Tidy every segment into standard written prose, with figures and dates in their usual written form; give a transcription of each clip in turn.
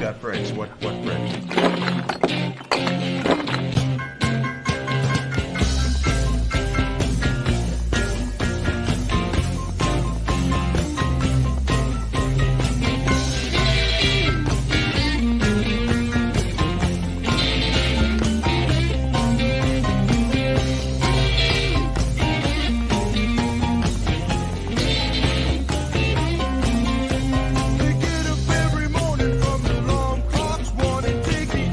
got bricks. What bricks? Every morning from the long clocks, one and take the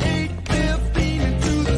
8:15 into the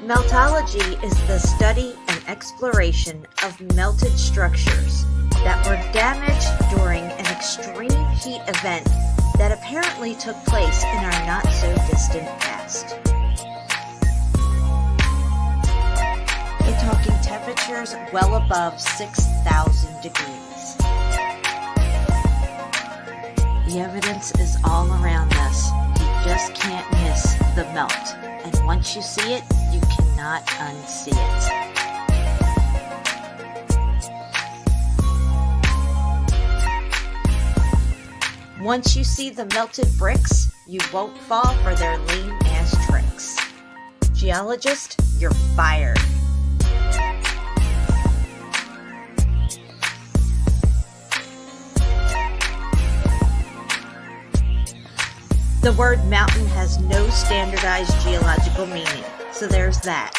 Meltology is the study and exploration of melted structures that were damaged during an extreme heat event that apparently took place in our not-so-distant past. We're talking temperatures well above 6,000 degrees. The evidence is all around us. You just can't miss the melt. And once you see it, you cannot unsee it. Once you see the melted bricks, you won't fall for their lame-ass tricks. Geologist, you're fired. The word mountain has no standardized geological meaning, so there's that.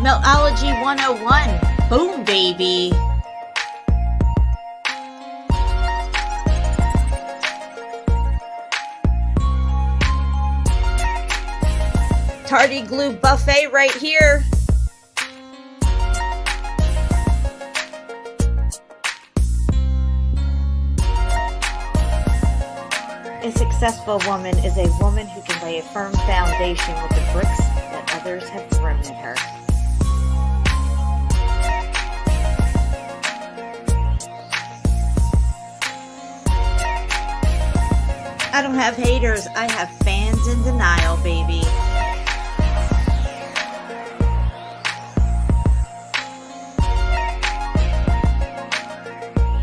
Meltology 101. Boom, baby. Tardy glue buffet right here. A successful woman is a woman who can lay a firm foundation with the bricks that others have thrown at her. I don't have haters, I have fans in denial, baby.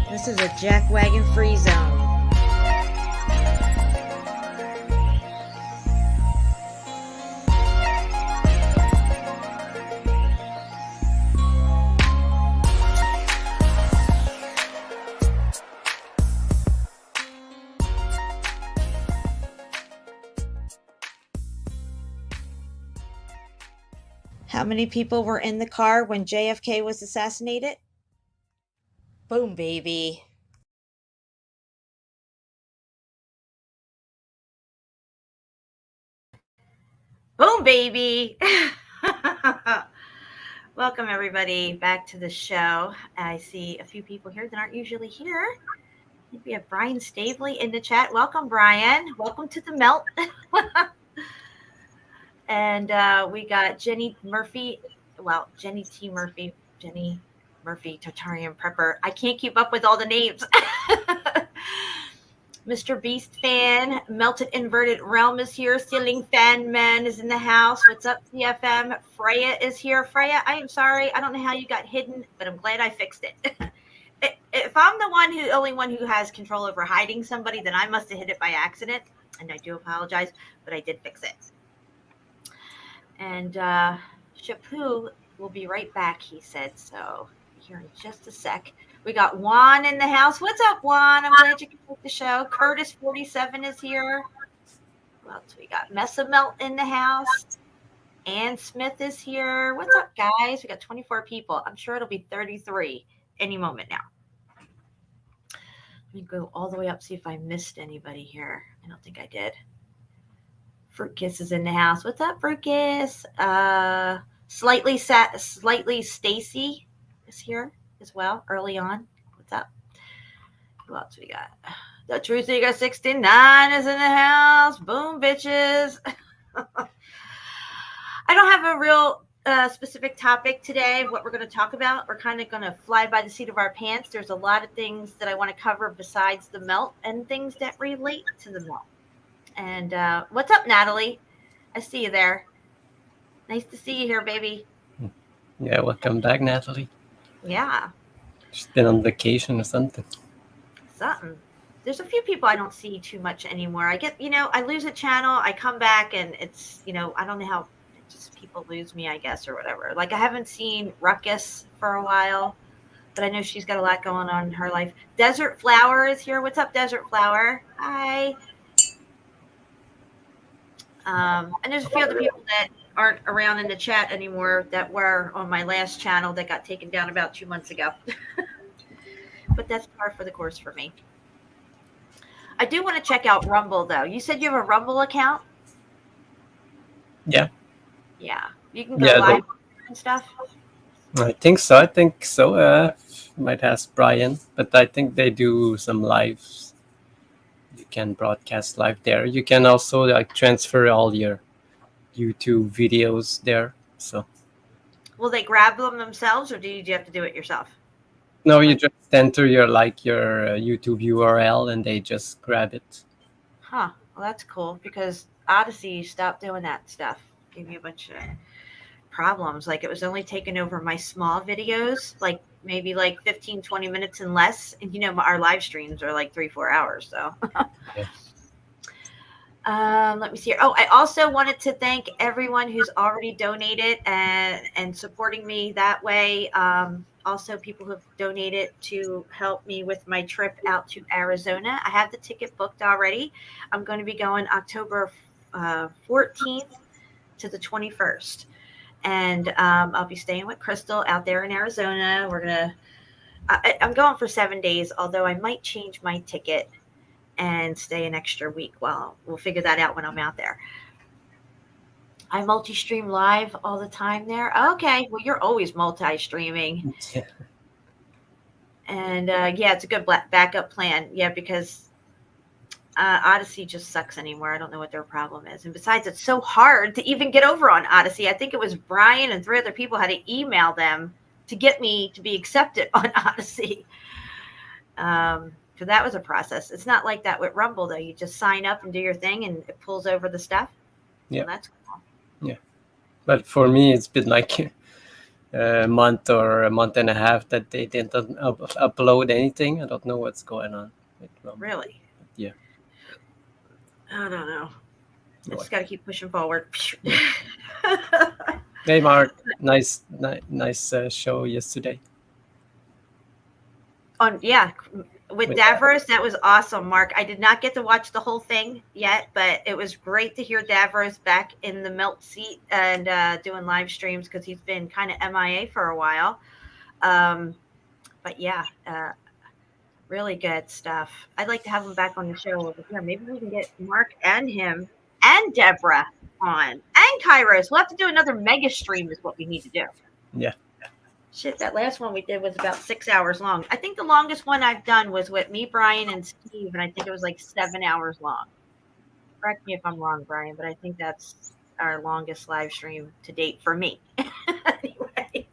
This is a jackwagon free zone. How many people were in the car when JFK was assassinated? Boom, baby. Boom, baby. Welcome, everybody, back to the show. I see a few people here that aren't usually here. I think we have Brian Stavely in the chat. Welcome, Brian. Welcome to the melt. And we got Jenny Murphy. Well, Jenny T. Murphy. Jenny Murphy, Tartarian Prepper. I can't keep up with all the names. Mr. Beast fan. Melted Inverted Realm is here. Ceiling Fan Man is in the house. What's up, CFM? Freya is here. Freya, I am sorry. I don't know how you got hidden, but I'm glad I fixed it. If I'm the only one who has control over hiding somebody, then I must have hit it by accident. And I do apologize, but I did fix it. And Shepu will be right back, he said. So here in just a sec. We got Juan in the house. What's up, Juan? I'm glad you can take the show. Curtis 47 is here. Who else we got? Mesa Melt in the house. Ann Smith is here. What's up, guys? We got 24 people. I'm sure it'll be 33 any moment now. Let me go all the way up, see if I missed anybody here. I don't think I did. Fruit Kiss is in the house. What's up, Fruit Kiss? Slightly Stacy is here as well early on. What's up? Who else we got? The True Seeker 69 is in the house. Boom, bitches. I don't have a real specific topic today of what we're going to talk about. We're kind of going to fly by the seat of our pants. There's a lot of things that I want to cover besides the melt and things that relate to the melt. And what's up, Natalie? I see you there. Nice to see you here, baby. Yeah, welcome back, Natalie. Yeah. She's been on vacation or something. There's a few people I don't see too much anymore. I get, I lose a channel, I come back, and it's, I don't know how, just people lose me, I guess, or whatever. Like, I haven't seen Ruckus for a while, but I know she's got a lot going on in her life. Desert Flower is here. What's up, Desert Flower? Hi. And there's a few other people that aren't around in the chat anymore that were on my last channel that got taken down about 2 months ago. But that's par for the course for me. I do want to check out Rumble, though. You said you have a Rumble account? Yeah. Yeah. You can go live and stuff? I think so. Might ask Brian, but I think they do some lives. You can broadcast live there. You can also transfer all your YouTube videos there. So. Will they grab them themselves, or do you have to do it yourself? No, you just enter your YouTube URL and they just grab it. Huh. Well, that's cool because Odysee stopped doing that stuff. Gave me a bunch of problems. Like, it was only taking over my small videos, like maybe 15, 20 minutes and less. And our live streams are like 3-4 hours. So let me see here. Oh, I also wanted to thank everyone who's already donated and supporting me that way. Also, people who have donated to help me with my trip out to Arizona. I have the ticket booked already. I'm going to be going October 14th to the 21st. And I'll be staying with Crystal out there in Arizona. I'm going for 7 days, although I might change my ticket and stay an extra week. Well, we'll figure that out when I'm out there. I multi-stream live all the time there. Okay, well, you're always multi-streaming. Yeah. And it's a good backup plan. Yeah, because Odysee just sucks anymore. I don't know what their problem is. And besides, it's so hard to even get over on Odysee. I think it was Brian and 3 other people had to email them to get me to be accepted on Odysee. So that was a process. It's not like that with Rumble, though. You just sign up and do your thing, and it pulls over the stuff. Yeah, so that's cool. Yeah, but for me, it's been like a month or a month and a half that they didn't upload anything. I don't know what's going on with Rumble. Really? Yeah. I don't know. I just got to keep pushing forward. Hey, Mark. Nice show yesterday. With Davros, that was awesome, Mark. I did not get to watch the whole thing yet, but it was great to hear Davros back in the melt seat and doing live streams because he's been kind of MIA for a while. But yeah, really good stuff. I'd like to have him back on the show over here. Maybe we can get Mark and him and Deborah on, and Kairos. We'll have to do another mega stream is what we need to do. Yeah. Shit, that last one we did was about 6 hours long. I think the longest one I've done was with me, Brian, and Steve, and I think it was like 7 hours long. Correct me if I'm wrong, Brian, but I think that's our longest live stream to date for me. Anyway.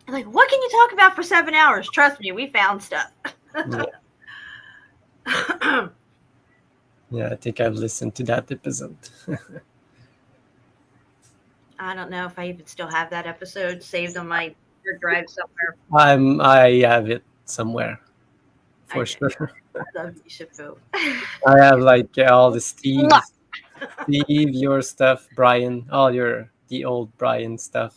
Like, what can you talk about for 7 hours? Trust me, we found stuff. Yeah, I think I've listened to that episode. I don't know if I even still have that episode saved on my drive somewhere. I have it somewhere, for sure. I love you, Shepu. I have all the Steve, your stuff, Brian, all the old Brian stuff.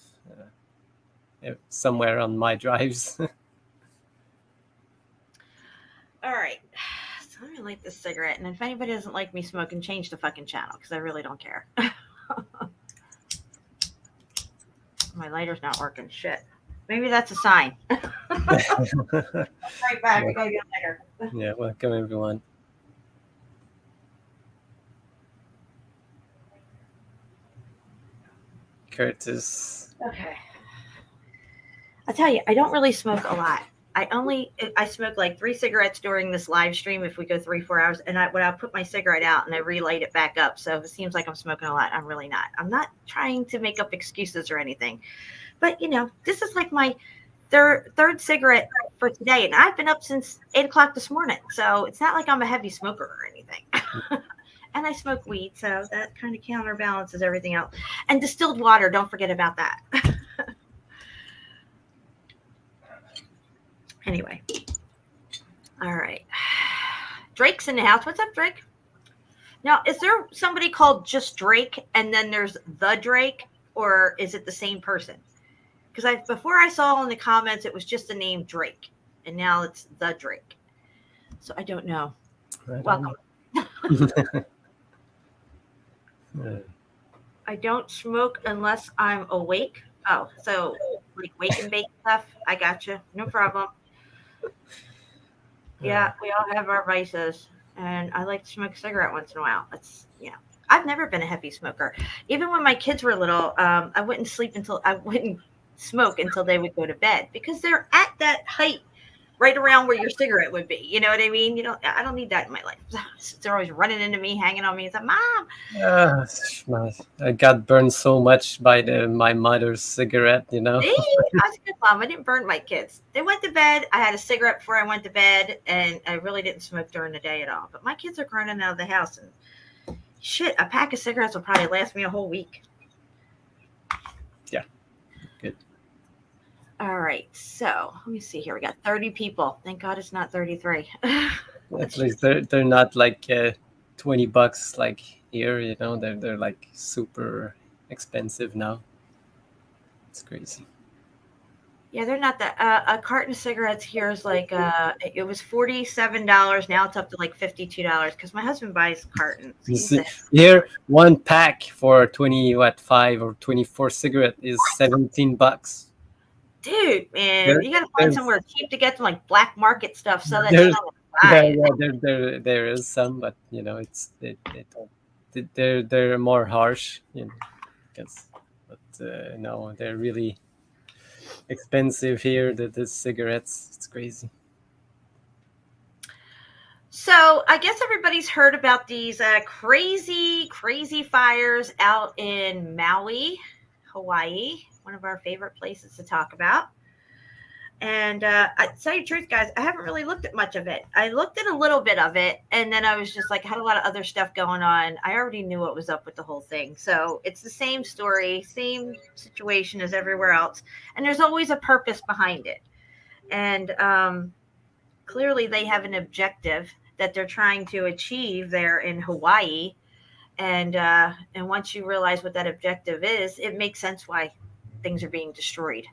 somewhere on my drives. All right. So let me light this cigarette. And if anybody doesn't like me smoking, change the fucking channel because I really don't care. My lighter's not working. Shit. Maybe that's a sign. Right back. I gotta get a lighter. Yeah, welcome everyone. Curtis. Okay. I tell you, I don't really smoke a lot. I smoke like 3 cigarettes during this live stream if we go 3-4 hours, and when I put my cigarette out and I relight it back up. So if it seems like I'm smoking a lot, I'm really not. I'm not trying to make up excuses or anything, but this is like my third cigarette for today, and I've been up since 8 o'clock this morning. So it's not like I'm a heavy smoker or anything. And I smoke weed, so that kind of counterbalances everything else. And distilled water, don't forget about that. Anyway. All right. Drake's in the house. What's up, Drake? Now, is there somebody called just Drake and then there's the Drake, or is it the same person? Because before I saw in the comments it was just the name Drake, and now it's the Drake. So I don't know. Welcome. I don't smoke unless I'm awake. Oh, so like wake and bake stuff. I gotcha. No problem. Yeah, we all have our vices, and I like to smoke a cigarette once in a while. I've never been a heavy smoker. Even when my kids were little, I wouldn't smoke until they would go to bed, because they're at that height right around where your cigarette would be. You know what I mean? I don't need that in my life. They're always running into me, hanging on me. It's like, Mom. I got burned so much by my mother's cigarette, See, I was a good mom. I didn't burn my kids. They went to bed. I had a cigarette before I went to bed, and I really didn't smoke during the day at all. But my kids are running out of the house, and shit, a pack of cigarettes will probably last me a whole week. Yeah, good. All right, so let me see here. We got 30 people. Thank God it's not 33. At least they're not like $20 like here. They're like super expensive now. It's crazy. Yeah, they're not that. A carton of cigarettes here is like it was $47. Now it's up to like $52 because my husband buys cartons. Here, one pack for 5 or 24 cigarette is $17. Dude, man, you gotta find somewhere cheap to get some like black market stuff so that they don't buy it. There is some, but they're more harsh, because no, they're really expensive here. The cigarettes, it's crazy. So I guess everybody's heard about these crazy fires out in Maui, Hawaii. One of our favorite places to talk about. And I tell you the truth, guys, I haven't really looked at much of it. I looked at a little bit of it, and then I was just like, had a lot of other stuff going on. I already knew what was up with the whole thing. So it's the same story, same situation as everywhere else. And there's always a purpose behind it. And clearly they have an objective that they're trying to achieve there in Hawaii. And once you realize what that objective is, it makes sense why things are being destroyed.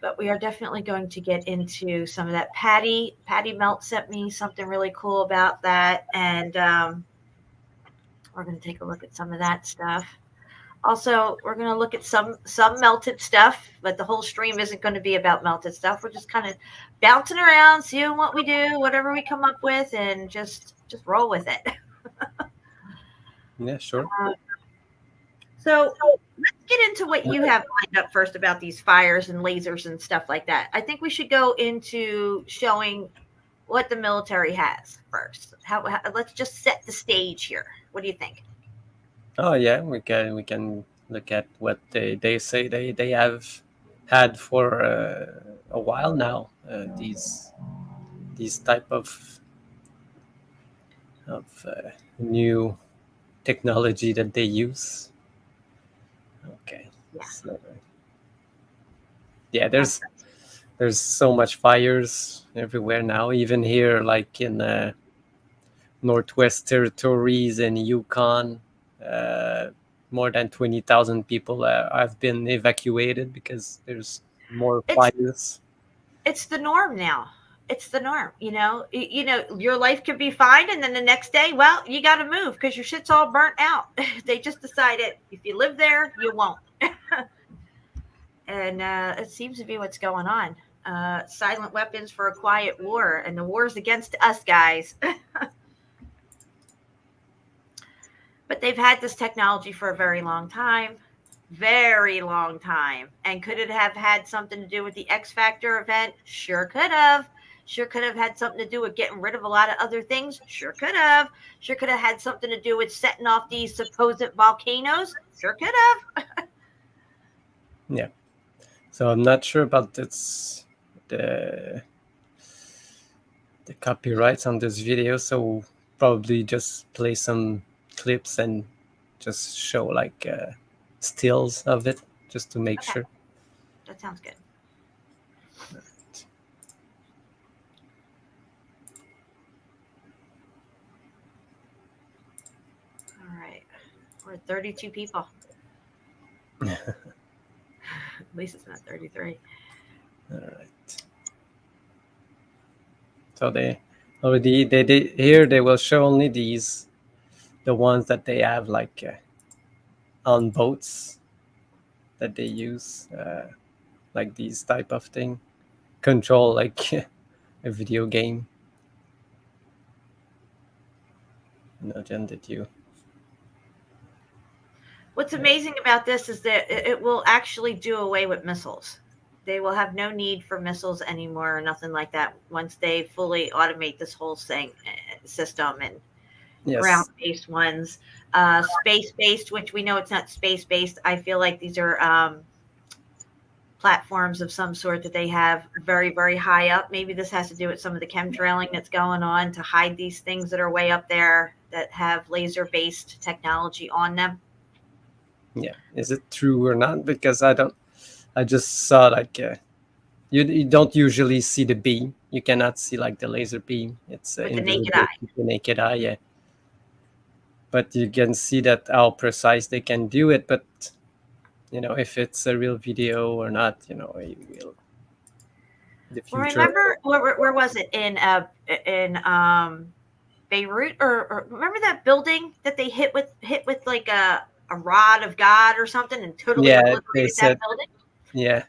But we are definitely going to get into some of that. Patty Melt sent me something really cool about that, and we're going to take a look at some of that stuff. Also, we're going to look at some melted stuff, but the whole stream isn't going to be about melted stuff. We're just kind of bouncing around, seeing what we do, whatever we come up with, and just roll with it. Yeah, sure. So let's get into what you have lined up first about these fires and lasers and stuff like that. I think we should go into showing what the military has first. Let's just set the stage here. What do you think? Oh yeah, we can look at what they say they have had for a while now. These type of new technology that they use. Okay. Yeah. So, yeah, there's so much fires everywhere now. Even here, like in Northwest Territories and Yukon, more than 20,000 people have been evacuated because there's more It's fires. it's the norm now. It's the norm. Your life could be fine, and then the next day, well, you got to move because your shit's all burnt out. They just decided if you live there, you won't. And it seems to be what's going on. Silent weapons for a quiet war, and the war's against us, guys. But they've had this technology for a very long time. Very long time. And could it have had something to do with the X Factor event? Sure could have. Sure could have had something to do with getting rid of a lot of other things. Sure could have. Sure could have had something to do with setting off these supposed volcanoes. Sure could have. Yeah. So I'm not sure about the copyrights on this video. So probably just play some clips and just show like stills of it just to make sure. That sounds good. All right. We're at 32 people. At least it's not 33. All right. So they here they will show only the ones that they have like on boats that they use, like these type of thing, control like a video game. No, Jen, did you? What's amazing about this is that it will actually do away with missiles. They will have no need for missiles anymore or nothing like that once they fully automate this whole system and ground-based ones. Space-based, which we know it's not space-based. I feel like these are platforms of some sort that they have very, very high up. Maybe this has to do with some of the chemtrailing that's going on to hide these things that are way up there that have laser-based technology on them. Yeah, is it true or not? Because I just saw like you don't usually see the beam. You cannot see like the laser beam. It's with the naked eye. With the naked eye, yeah. But you can see that how precise they can do it. But if it's a real video or not, you will. The future. Well, remember where was it in Beirut or remember that building that they hit with like a rod of God or something and totally obliterated that building? Yeah.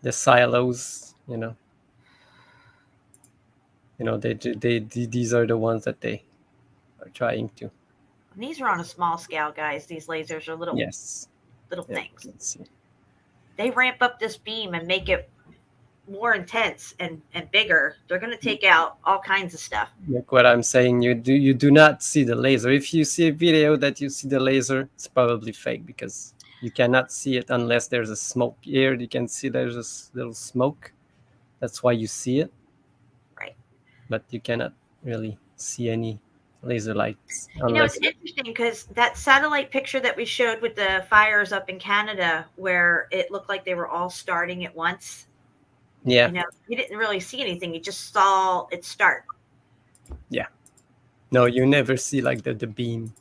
The silos, these are the ones that they are trying to. And these are on a small scale, guys. These lasers are little things. Let's see. They ramp up this beam and make it more intense and bigger. They're going to take out all kinds of stuff. Like what I'm saying, you do not see the laser. If you see a video that you see the laser, it's probably fake because you cannot see it unless there's a smoke. Here you can see there's a little smoke. That's why you see it. Right. But you cannot really see any laser lights. It's interesting because that satellite picture that we showed with the fires up in Canada where it looked like they were all starting at once. Yeah. You didn't really see anything. You just saw it start. Yeah. No, you never see like the beam.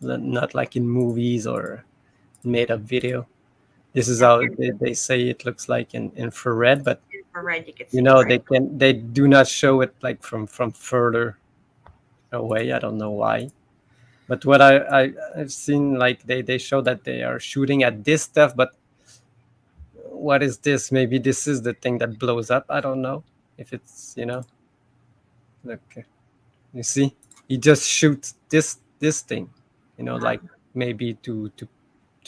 Not like in movies or made up video. This is how they say it looks like in infrared, but infrared you could see. They do not show it like from further away. I don't know why. But what I've seen, like they show that they are shooting at this stuff, but what is this? Maybe this is the thing that blows up. I don't know if it's look, you see, he just shoots this thing, like maybe to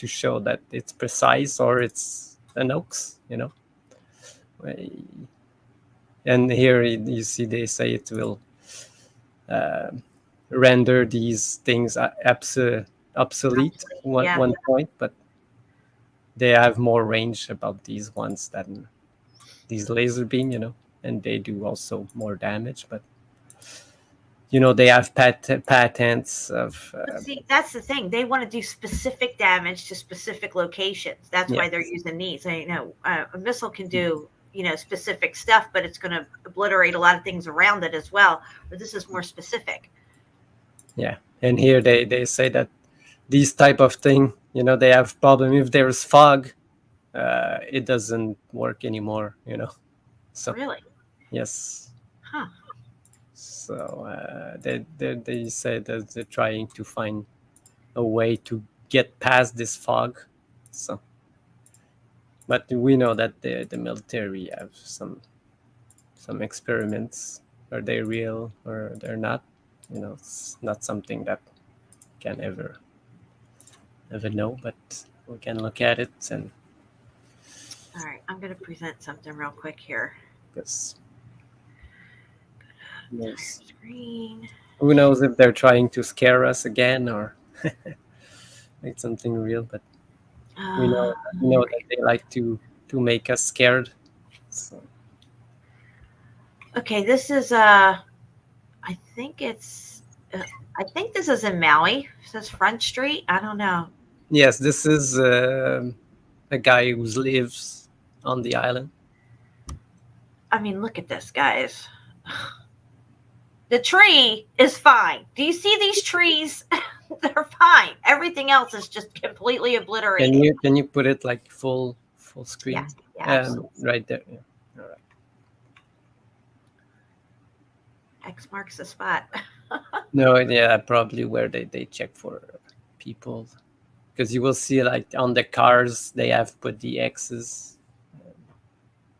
show that it's precise or it's an hoax, And here you see they say it will render these things obsolete one point, but they have more range about these ones than these laser beam, and they do also more damage, but they have patents of see, that's the thing. They want to do specific damage to specific locations. That's why they're using these. A missile can do specific stuff, but it's going to obliterate a lot of things around it as well. But this is more specific. Yeah, and here they say that these type of thing, they have problem if there's fog. It doesn't work anymore. So Really? yes. Huh. So they say that they're trying to find a way to get past this fog. So, but we know that the military have some experiments. Are they real or they're not? It's not something that can ever know, but we can look at it and All right, I'm going to present something real quick here. because Screen. who knows if they're trying to scare us again or make something real, but we know that they like to make us scared. So Okay, this is I think it's I think this is in Maui. It says Front Street. I don't know. yes, this is a guy who lives on the island. I mean, look at this, guys. The tree is fine. Do you see these trees? They're fine. Everything else is just completely obliterated. Can you put it like full screen? Yeah, absolutely. Right there. Yeah. All right. X marks the spot. No, yeah, probably where they check for people, because you will see like on the cars they have put the X's.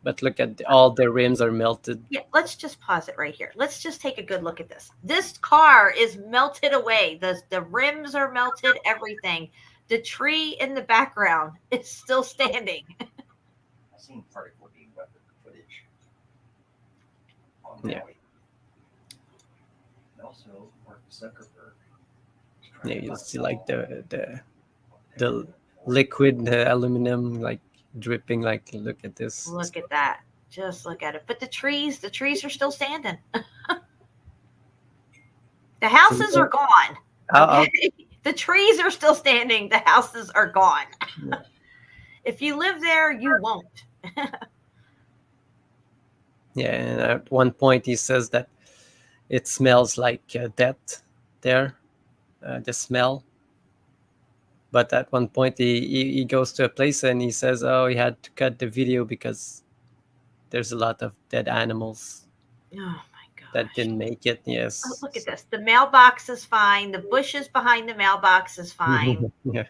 But look at all the rims are melted. Yeah, let's just pause it right here. Let's just take a good look at this. This car is melted away. The rims are melted, everything. The tree in the background is still standing. I've seen particle beam weapon footage on Yeah. Maui. And also, Mark Zuckerberg. Yeah, you'll see like the liquid aluminum like dripping. Like, look at this. Look at that. Just look at it. But the trees are still standing. The houses are gone. Okay? The trees are still standing. The houses are gone. Yeah. If you live there, you won't. Yeah, and at one point he says that it smells like death there, the smell. But at one point he goes to a place and he says, oh, he had to cut the video because there's a lot of dead animals Oh my gosh. that didn't make it. Yes. Oh, look at this. The mailbox is fine. The bushes behind the mailbox is fine. Yeah.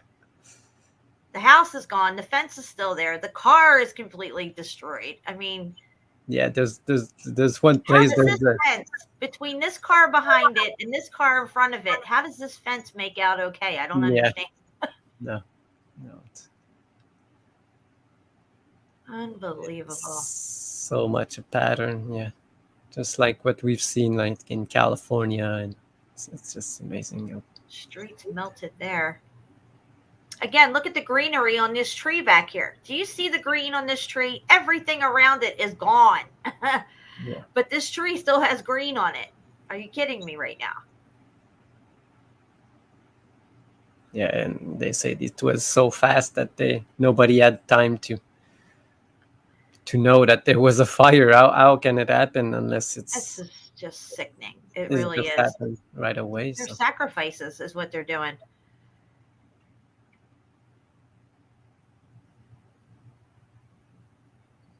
The house is gone. The fence is still there. The car is completely destroyed. I mean, Yeah, there's one how place does this fence between this car behind it and this car in front of it, how does this fence make out okay? I don't understand. No. Unbelievable. So much a pattern, yeah. Just like what we've seen like in California, and it's just amazing. Streets melted there. Again, look at the greenery on this tree back here. Do you see the green on this tree? Everything around it is gone. Yeah. But this tree still has green on it. Are you kidding me right now? Yeah, and they say it was so fast that nobody had time to know that there was a fire. How can it happen unless This is just sickening. It it's really just is. happened right away? They're So. sacrifices is what they're doing.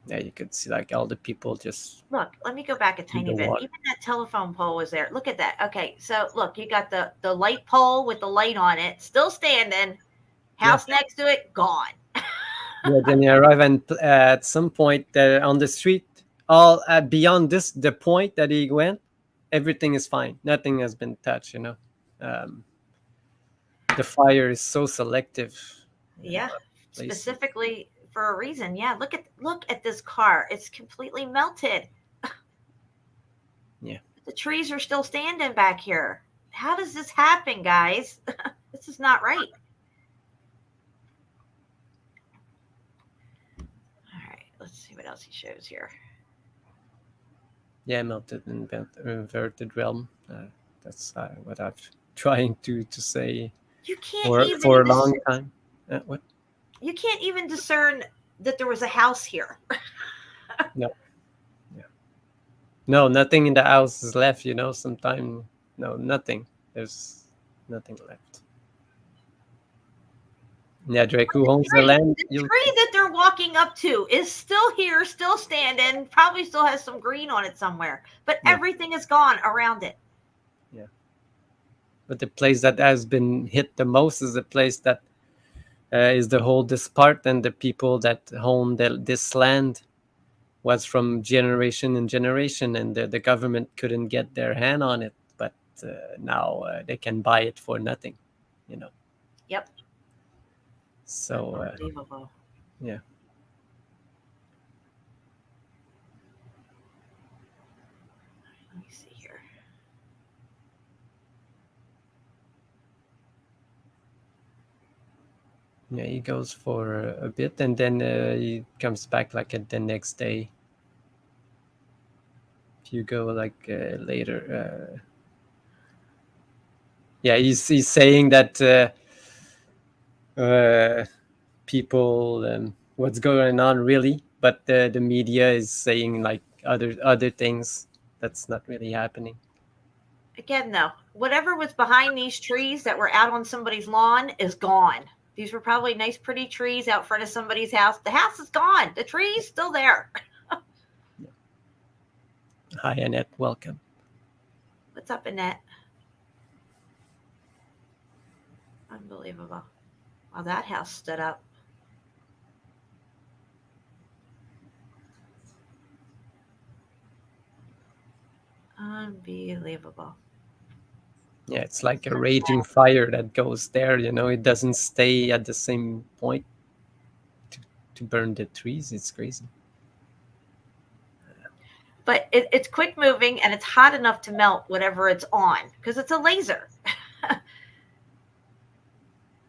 Yeah, you could see like all the people just Look, let me go back a tiny bit. water. Even that telephone pole was there. Look at that. Okay, so look, you got the light pole with the light on it, still standing. House next to it, gone. Yeah, then you arrive and at some point on the street, all beyond the point that he went, everything is fine. Nothing has been touched. The fire is so selective. Yeah, specifically for a reason. Yeah, look at this car. It's completely melted. Yeah. The trees are still standing back here. How does this happen, guys? This is not right. All right, let's see what else he shows here. Yeah, melted inverted realm. That's what I'm trying to say. You can't for a long time. What? You can't even discern that there was a house here. No. Yeah. No, nothing in the house is left. Sometime no, nothing. There's nothing left. Yeah, Drake, who owns the Tree, land? the tree that they're walking up to is still here, still standing, probably still has some green on it somewhere, but Yeah. everything is gone around it. But the place that has been hit the most is the place that is the oldest part, and the people that own this land was from generation and generation, and the government couldn't get their hand on it. But now they can buy it for nothing, you know. Yep. So Unbelievable. yeah. Let me see here. Yeah, he goes for a bit, and then he comes back like the next day. If you go like later, yeah, he's saying that people, what's going on really, but the media is saying like other things that's not really happening. Again, though, whatever was behind these trees that were out on somebody's lawn is gone. These were probably nice, pretty trees out front of somebody's house. The house is gone. The tree's still there. Hi, Annette. Welcome. What's up, Annette? Unbelievable. Well, that house stood up. Unbelievable. Yeah, it's like a raging fire that goes there. You know, it doesn't stay at the same point to burn the trees. It's crazy. But it's quick moving and it's hot enough to melt whatever it's on because it's a laser.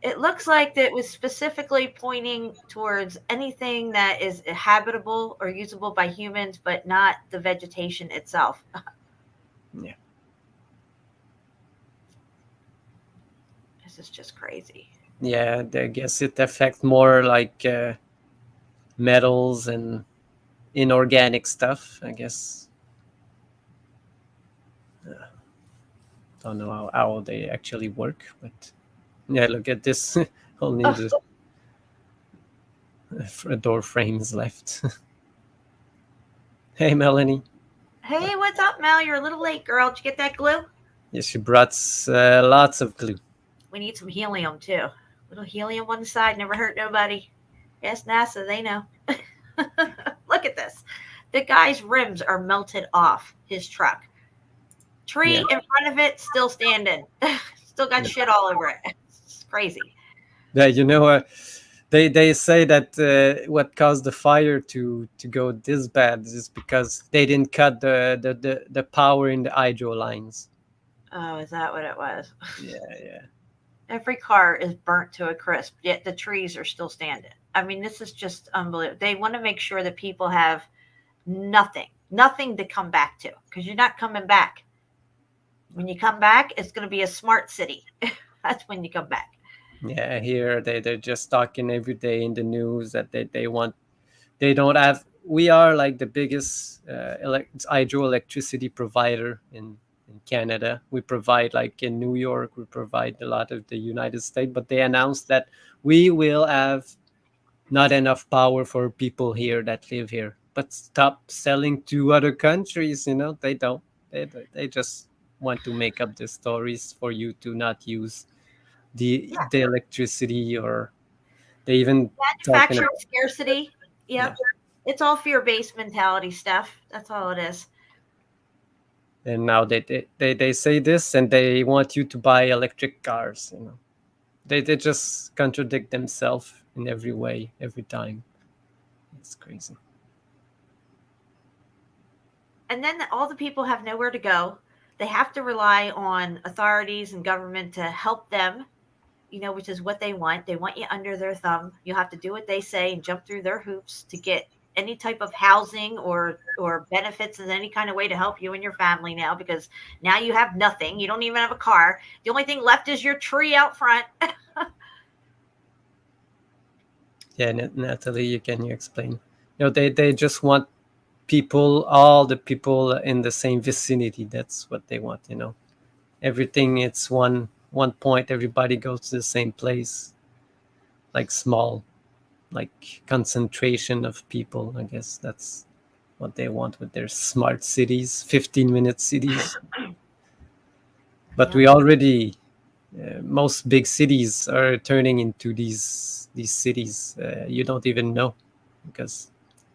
It looks like it was specifically pointing towards anything that is habitable or usable by humans, but not the vegetation itself. Yeah. This is just crazy. Yeah, I guess it affects more like metals and inorganic stuff, I guess. Don't know how they actually work, but yeah, look at this. Only the door frames left. Hey, Melanie. Hey, what's up, Mel? You're a little late, girl. Did you get that glue? Yeah, she brought lots of glue. We need some helium, too. Little helium on the side, never hurt nobody. Yes, NASA, they know. Look at this. The guy's rims are melted off his truck. Tree in front of it, still standing. Still got shit all over it. It's crazy. Yeah, you know, they say that what caused the fire to go this bad is because they didn't cut the power in the hydro lines. Oh, is that what it was? Yeah. Every car is burnt to a crisp, yet the trees are still standing. I mean, this is just unbelievable. They want to make sure that people have nothing to come back to because you're not coming back. When you come back, it's going to be a smart city. That's when you come back. Yeah, here they're just talking every day in the news that they don't have. We are like the biggest hydroelectricity provider in Canada. We provide like in New York, we provide a lot of the United States, but they announced that we will have not enough power for people here that live here. But stop selling to other countries, you know, they don't. They just want to make up the stories for you to not use the electricity, or they even talking Manufacturing about, scarcity. Yep. yeah. It's all fear-based mentality stuff. That's all it is. And now they say this and they want you to buy electric cars, you know. They just contradict themselves in every way every time. It's crazy. And then all the people have nowhere to go. They have to rely on authorities and government to help them, which is what they want. They want you under their thumb. You have to do what they say and jump through their hoops to get any type of housing or benefits in any kind of way to help you and your family now, because now you have nothing. You don't even have a car. The only thing left is your tree out front. Yeah, Natalie, can you explain? They just want all the people in the same vicinity. That's what they want, everything, it's one point, everybody goes to the same place. like small, like concentration of people. I guess that's what they want with their smart cities, 15-minute cities. But Yep. we already, most big cities are turning into these cities. You don't even know, because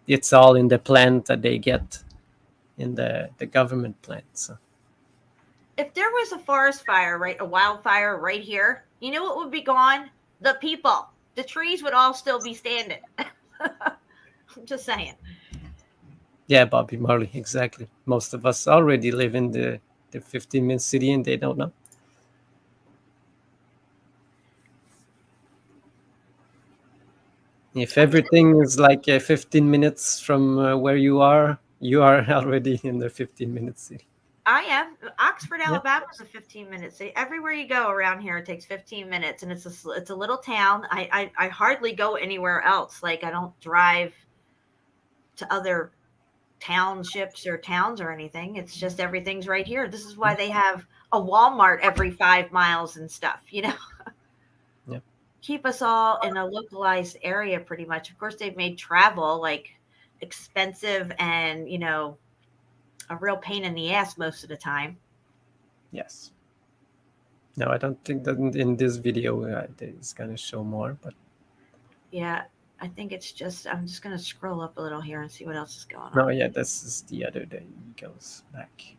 it's all in the plan that they get in the government plan. So If there was a forest fire, right, a wildfire right here, you know what would be gone? The people. The trees would all still be standing. I'm just saying. yeah, Bobby Marley, exactly. Most of us already live in the 15-minute city, and they don't know. If everything is like 15 minutes from where you are already in the 15-minute city. I am. Oxford, Yeah. Alabama is a 15-minute city. Everywhere you go around here, it takes 15 minutes, and it's a little town. I hardly go anywhere else. Like I don't drive to other townships or towns or anything. It's just everything's right here. This is why they have a Walmart every 5 miles and stuff. Yep. Keep us all in a localized area pretty much. Of course, they've made travel like expensive and a real pain in the ass most of the time. Yes. No, I don't think that in this video it's gonna show more, but Yeah, I think it's just I'm just gonna scroll up a little here and see what else is going no, on. yeah, this is the other day. It goes back.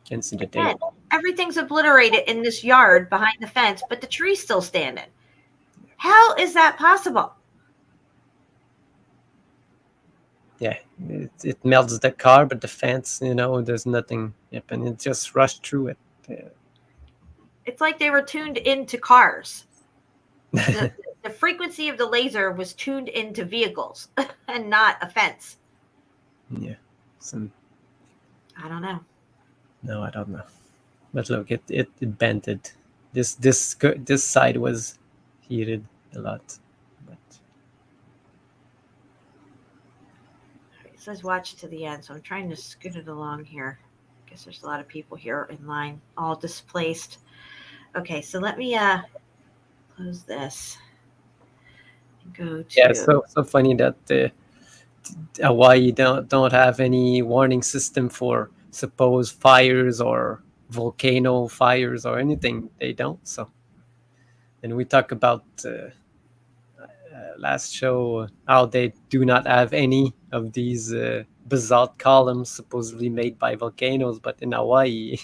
Can see the date. Again, everything's obliterated in this yard behind the fence, but the tree's still standing. How is that possible? Yeah, it melts the car, but the fence, there's nothing. Yep, and it just rushed through it. Yeah. It's like they were tuned into cars. The frequency of the laser was tuned into vehicles and not a fence. Yeah. Some, I don't know. no, I don't know. But look, it bent it. This side was heated a lot. But It says watch to the end, so I'm trying to scoot it along here. I guess there's a lot of people here in line, all displaced. Okay, so let me close this and go to. yeah, so funny that Hawaii don't have any warning system for suppose fires or volcano fires or anything. They don't. So, and we talk about last show how they do not have any of these basalt columns supposedly made by volcanoes, but in Hawaii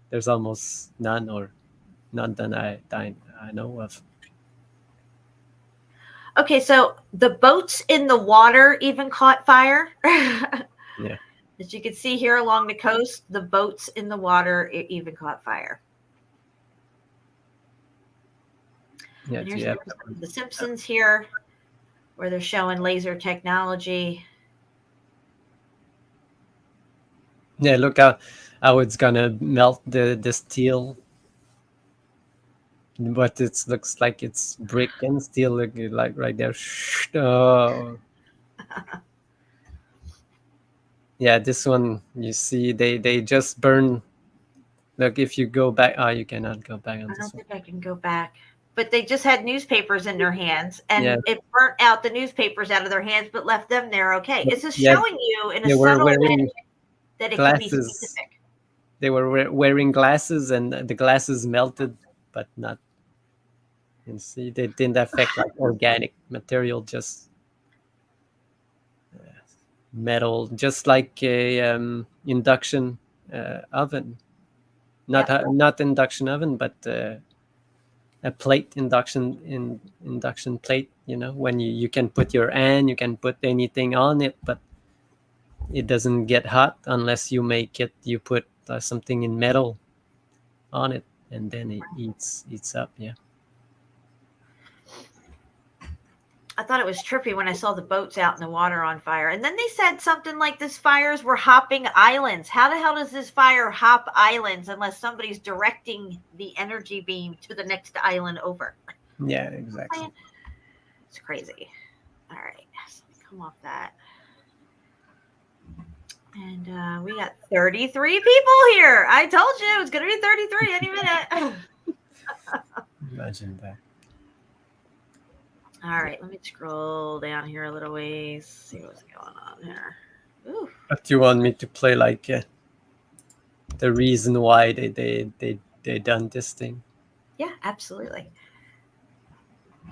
there's almost none, or none that I know of. Okay, so the boats in the water even caught fire. Yeah. As you can see here along the coast, the boats in the water even caught fire. Yeah, And here's the Simpsons here, where they're showing laser technology. Yeah, look how it's gonna melt the steel, but it looks like it's brick and steel, like right there. Oh. Yeah, this one you see they just burn. Look, if you go back, you cannot go back on I this don't one. think I can go back. But they just had newspapers in their hands, and Yeah. it burnt out the newspapers out of their hands, but left them there okay. It's just Yeah, showing you in a they were subtle wearing way that it could be glasses. specific. They were wearing glasses, and the glasses melted, but not. You see, they didn't affect like organic material, just metal, just like a induction oven. Not induction oven, but a plate induction plate. When you can put your hand, you can put anything on it, but it doesn't get hot unless you put something in metal on it, and then it eats up. Yeah. I thought it was trippy when I saw the boats out in the water on fire. And then they said something like this fires were hopping islands. How the hell does this fire hop islands unless somebody's directing the energy beam to the next island over? Yeah, exactly. It's crazy. All right, so let me come off that. And we got 33 people here. I told you it was going to be 33 any minute. Imagine that. All right, let me scroll down here a little ways, see what's going on here. Ooh. But you want me to play like the reason why they done this thing? Yeah, absolutely.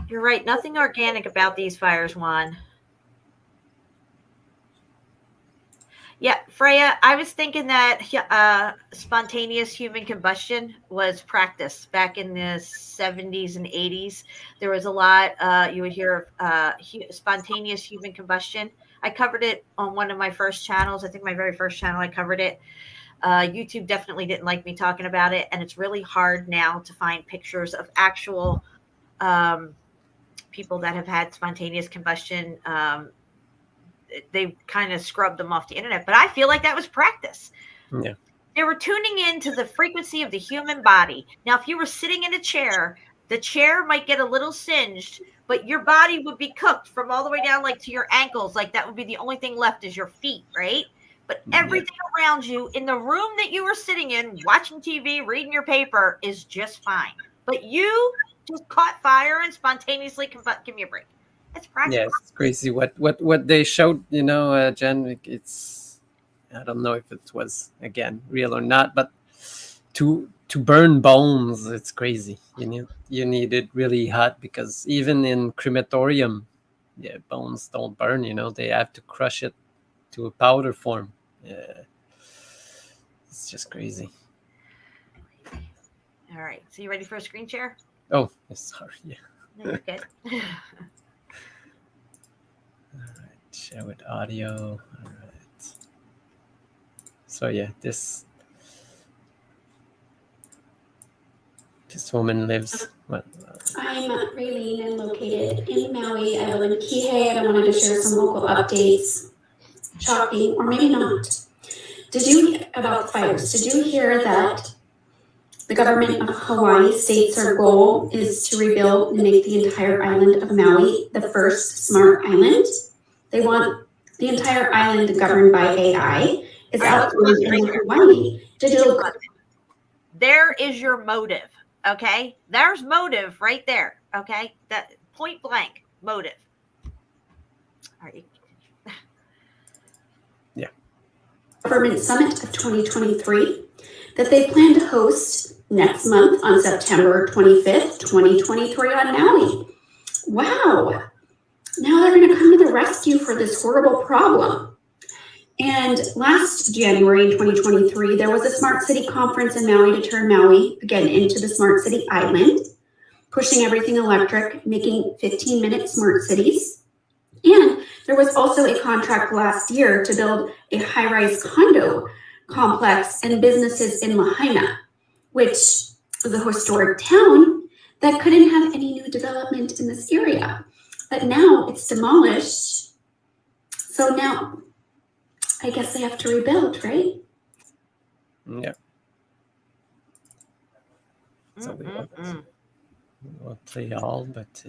You're right. Nothing organic about these fires, Juan. Yeah, Freya, I was thinking that spontaneous human combustion was practiced back in the 70s and 80s. There was a lot, you would hear of spontaneous human combustion. I covered it on one of my first channels. I think my very first channel, I covered it. YouTube definitely didn't like me talking about it. And it's really hard now to find pictures of actual people that have had spontaneous combustion. They kind of scrubbed them off the internet, but I feel like that was practice. Yeah. They were tuning into the frequency of the human body. Now, if you were sitting in a chair, the chair might get a little singed, but your body would be cooked from all the way down like to your ankles. Like that would be the only thing left is your feet, right? But everything around you in the room that you were sitting in, watching TV, reading your paper is just fine. But you just caught fire and spontaneously combust. Give me a break. It's practical. Yeah, it's crazy what they showed. Jen. It's, I don't know if it was again real or not, but to burn bones, it's crazy. You need it really hot, because even in crematorium, yeah, bones don't burn. They have to crush it to a powder form. Yeah, it's just crazy. All right, so you ready for a screen share? Oh, sorry. Yeah. No, you're good. All right, share with audio. All right. So yeah, this woman lives. Well, I'm Raylene and located in Maui. I live in Kihei, and I wanted to share some local updates, shocking or maybe not. About the fires? Did you hear that the government of Hawaii states their goal is to rebuild and make the entire island of Maui the first smart island? They want the entire island governed by AI. It's outdoors in Hawaii. There is your motive. Okay, there's motive right there. Okay, that point blank motive. All right. Yeah. Government Summit of 2023 that they plan to host next month on September 25th, 2023 on Maui. Wow. Now they're going to come to the rescue for this horrible problem. And last January in 2023, there was a smart city conference in Maui to turn Maui again into the smart city island, pushing everything electric, making 15-minute smart cities. And there was also a contract last year to build a high-rise condo complex and businesses in Lahaina, which was a historic town that couldn't have any new development in this area. But now it's demolished. So now I guess they have to rebuild, right? Yeah. So we won't play all, but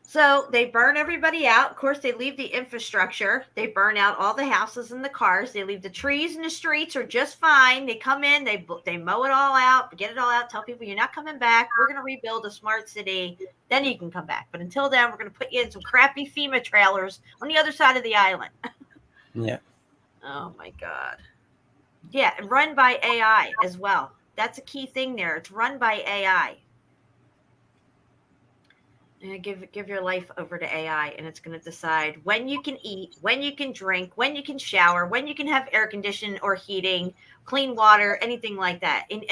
So they burn everybody out. Of course, they leave the infrastructure. They burn out all the houses and the cars. They leave the trees and the streets are just fine. They come in, they mow it all out, get it all out, tell people you're not coming back. We're going to rebuild a smart city. Then you can come back. But until then, we're going to put you in some crappy FEMA trailers on the other side of the island. yeah. Oh, my God. Yeah, and run by AI as well. That's a key thing there. It's run by AI. Give your life over to AI, and it's going to decide when you can eat, when you can drink, when you can shower, when you can have air conditioning or heating, clean water, anything like that. And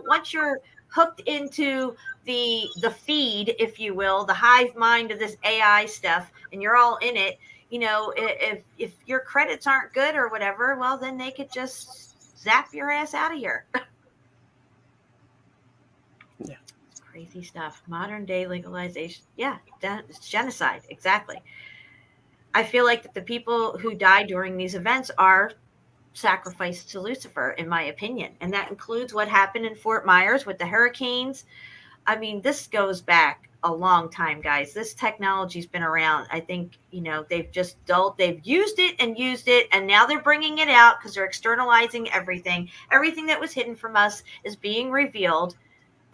once you're hooked into the feed, if you will, the hive mind of this AI stuff, and you're all in it, if your credits aren't good or whatever, well, then they could just zap your ass out of here. Yeah. Crazy stuff. Modern day legalization. Yeah, it's genocide. Exactly. I feel like that the people who die during these events are sacrificed to Lucifer, in my opinion. And that includes what happened in Fort Myers with the hurricanes. I mean, this goes back a long time, guys. This technology's been around. I think, they've used it, and now they're bringing it out because they're externalizing everything. Everything that was hidden from us is being revealed.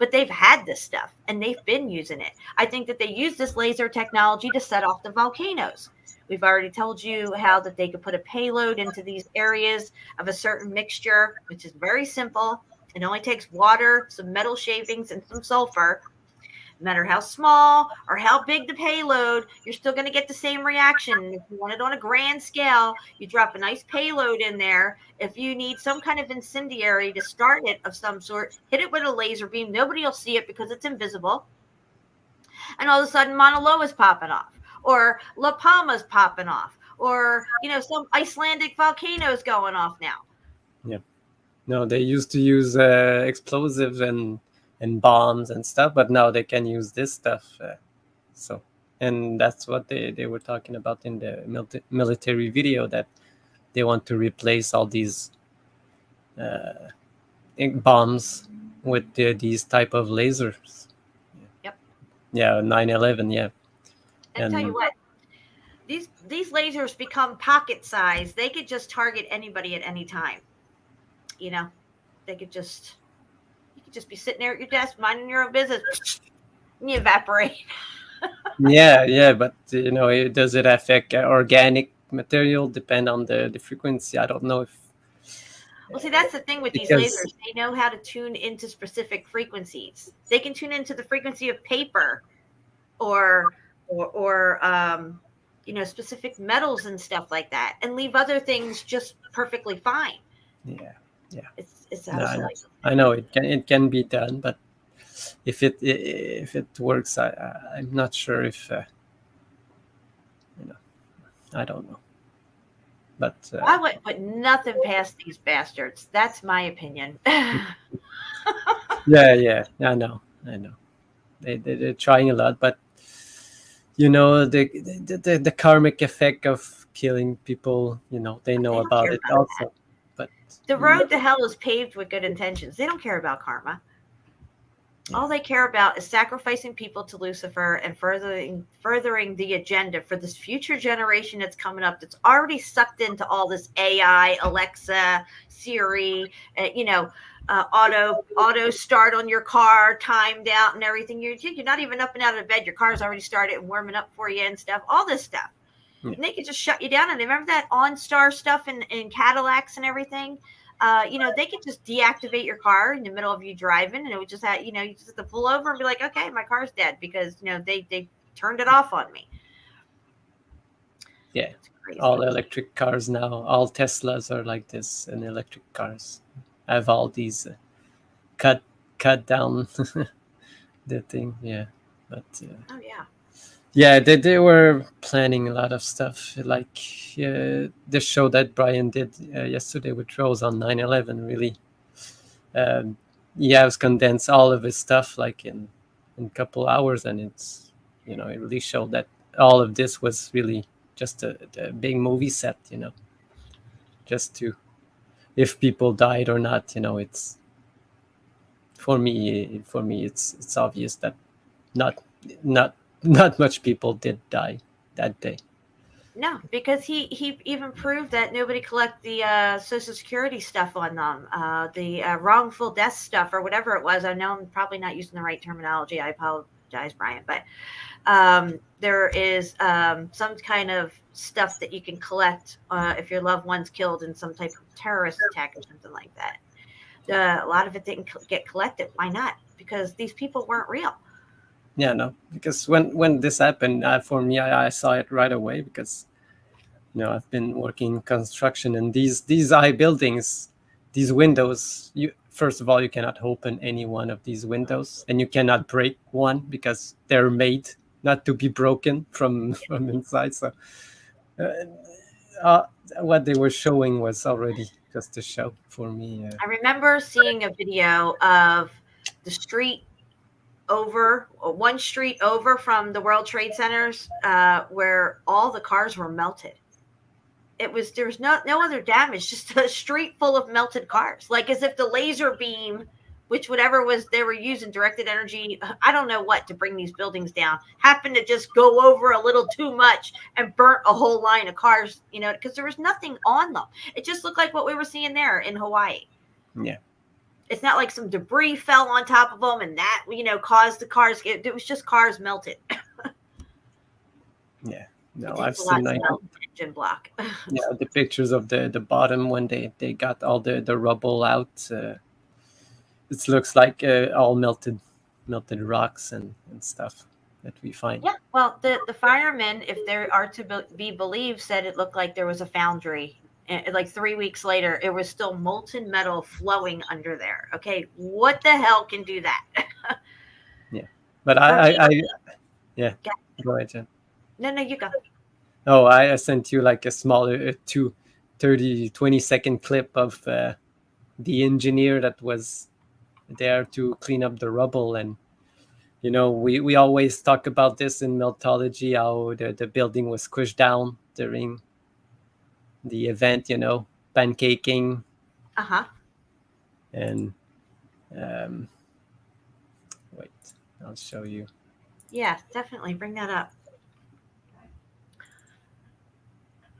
but they've had this stuff and they've been using it. I think that they use this laser technology to set off the volcanoes. We've already told you how that they could put a payload into these areas of a certain mixture, which is very simple. It only takes water, some metal shavings, and some sulfur. No matter how small or how big the payload, you're still going to get the same reaction. If you want it on a grand scale, you drop a nice payload in there. If you need some kind of incendiary to start it of some sort, hit it with a laser beam. Nobody will see it because it's invisible. And all of a sudden, Mauna Loa is popping off, or La Palma's popping off, or, some Icelandic volcanoes going off now. Yeah. No, they used to use explosives and bombs and stuff, but now they can use this stuff. And that's what they were talking about in the military video, that they want to replace all these bombs with these type of lasers. Yep. Yeah, 9/11. Yeah. And tell you what, these lasers become pocket size. They could just target anybody at any time. They could just. You could just be sitting there at your desk, minding your own business, and you evaporate. Yeah, but does it affect organic material? Depend on the frequency. I don't know if. Well, see, that's the thing with these lasers. They know how to tune into specific frequencies. They can tune into the frequency of paper, or specific metals and stuff like that, and leave other things just perfectly fine. Yeah. It's absolutely. I know it can be done, but if it works, I'm not sure if I don't know. But I wouldn't put nothing past these bastards. That's my opinion. yeah, I know. They're trying a lot, but the karmic effect of killing people, they know about it also. But the road to hell is paved with good intentions. They don't care about karma. Yeah. All they care about is sacrificing people to Lucifer and furthering the agenda for this future generation that's coming up, that's already sucked into all this AI, Alexa, Siri, auto start on your car, timed out and everything. You're not even up and out of bed. Your car's already started and warming up for you and stuff. All this stuff. Yeah. And they could just shut you down. And remember that OnStar stuff in Cadillacs and everything? They could just deactivate your car in the middle of you driving, and it would just have, you just have to pull over and be like, okay, my car's dead because, they turned it off on me. Yeah. All electric cars now, all Teslas are like this, and electric cars have all these cut down the thing. Yeah. But oh yeah. Yeah, they were planning a lot of stuff, like the show that Brian did yesterday with Rose on 9/11. Really, he has condensed all of his stuff like in a couple hours, and it's it really showed that all of this was really just a big movie set. Just to, if people died or not, it's for me it's obvious that not much people did die that day. No, because he even proved that nobody collect the Social Security stuff on them, the wrongful death stuff or whatever it was. I know I'm probably not using the right terminology. I apologize, Brian, but there is some kind of stuff that you can collect if your loved one's killed in some type of terrorist attack or something like that. A lot of it didn't get collected. Why not? Because these people weren't real. Yeah, no, because when this happened, for me, I saw it right away because, I've been working in construction, and these high buildings, these windows, first of all, you cannot open any one of these windows, and you cannot break one because they're made not to be broken from inside. So what they were showing was already just a show for me. I remember seeing a video of the street one street over from the World Trade Centers, where all the cars were melted. There was no other damage, just a street full of melted cars, like as if the laser beam, which whatever was they were using, directed energy, I don't know what, to bring these buildings down, happened to just go over a little too much and burnt a whole line of cars, because there was nothing on them. It just looked like what we were seeing there in Hawaii. Yeah. It's not like some debris fell on top of them and that, caused the cars. It was just cars melted. Yeah. No, It I've takes a lot seen to like melt an engine block. the pictures of the bottom when they got all the rubble out. It looks like all melted rocks and stuff that we find. Yeah, well, the firemen, if they are to be believed, said it looked like there was a foundry. And like 3 weeks later, it was still molten metal flowing under there. Okay, what the hell can do that? Yeah, but yeah. Go ahead, Jen. No, you go. Oh, I sent you like a smaller 20-second clip of the engineer that was there to clean up the rubble. And we always talk about this in Meltology, how the building was squished down during the event, pancaking. And wait, I'll show you. Yeah, definitely bring that up.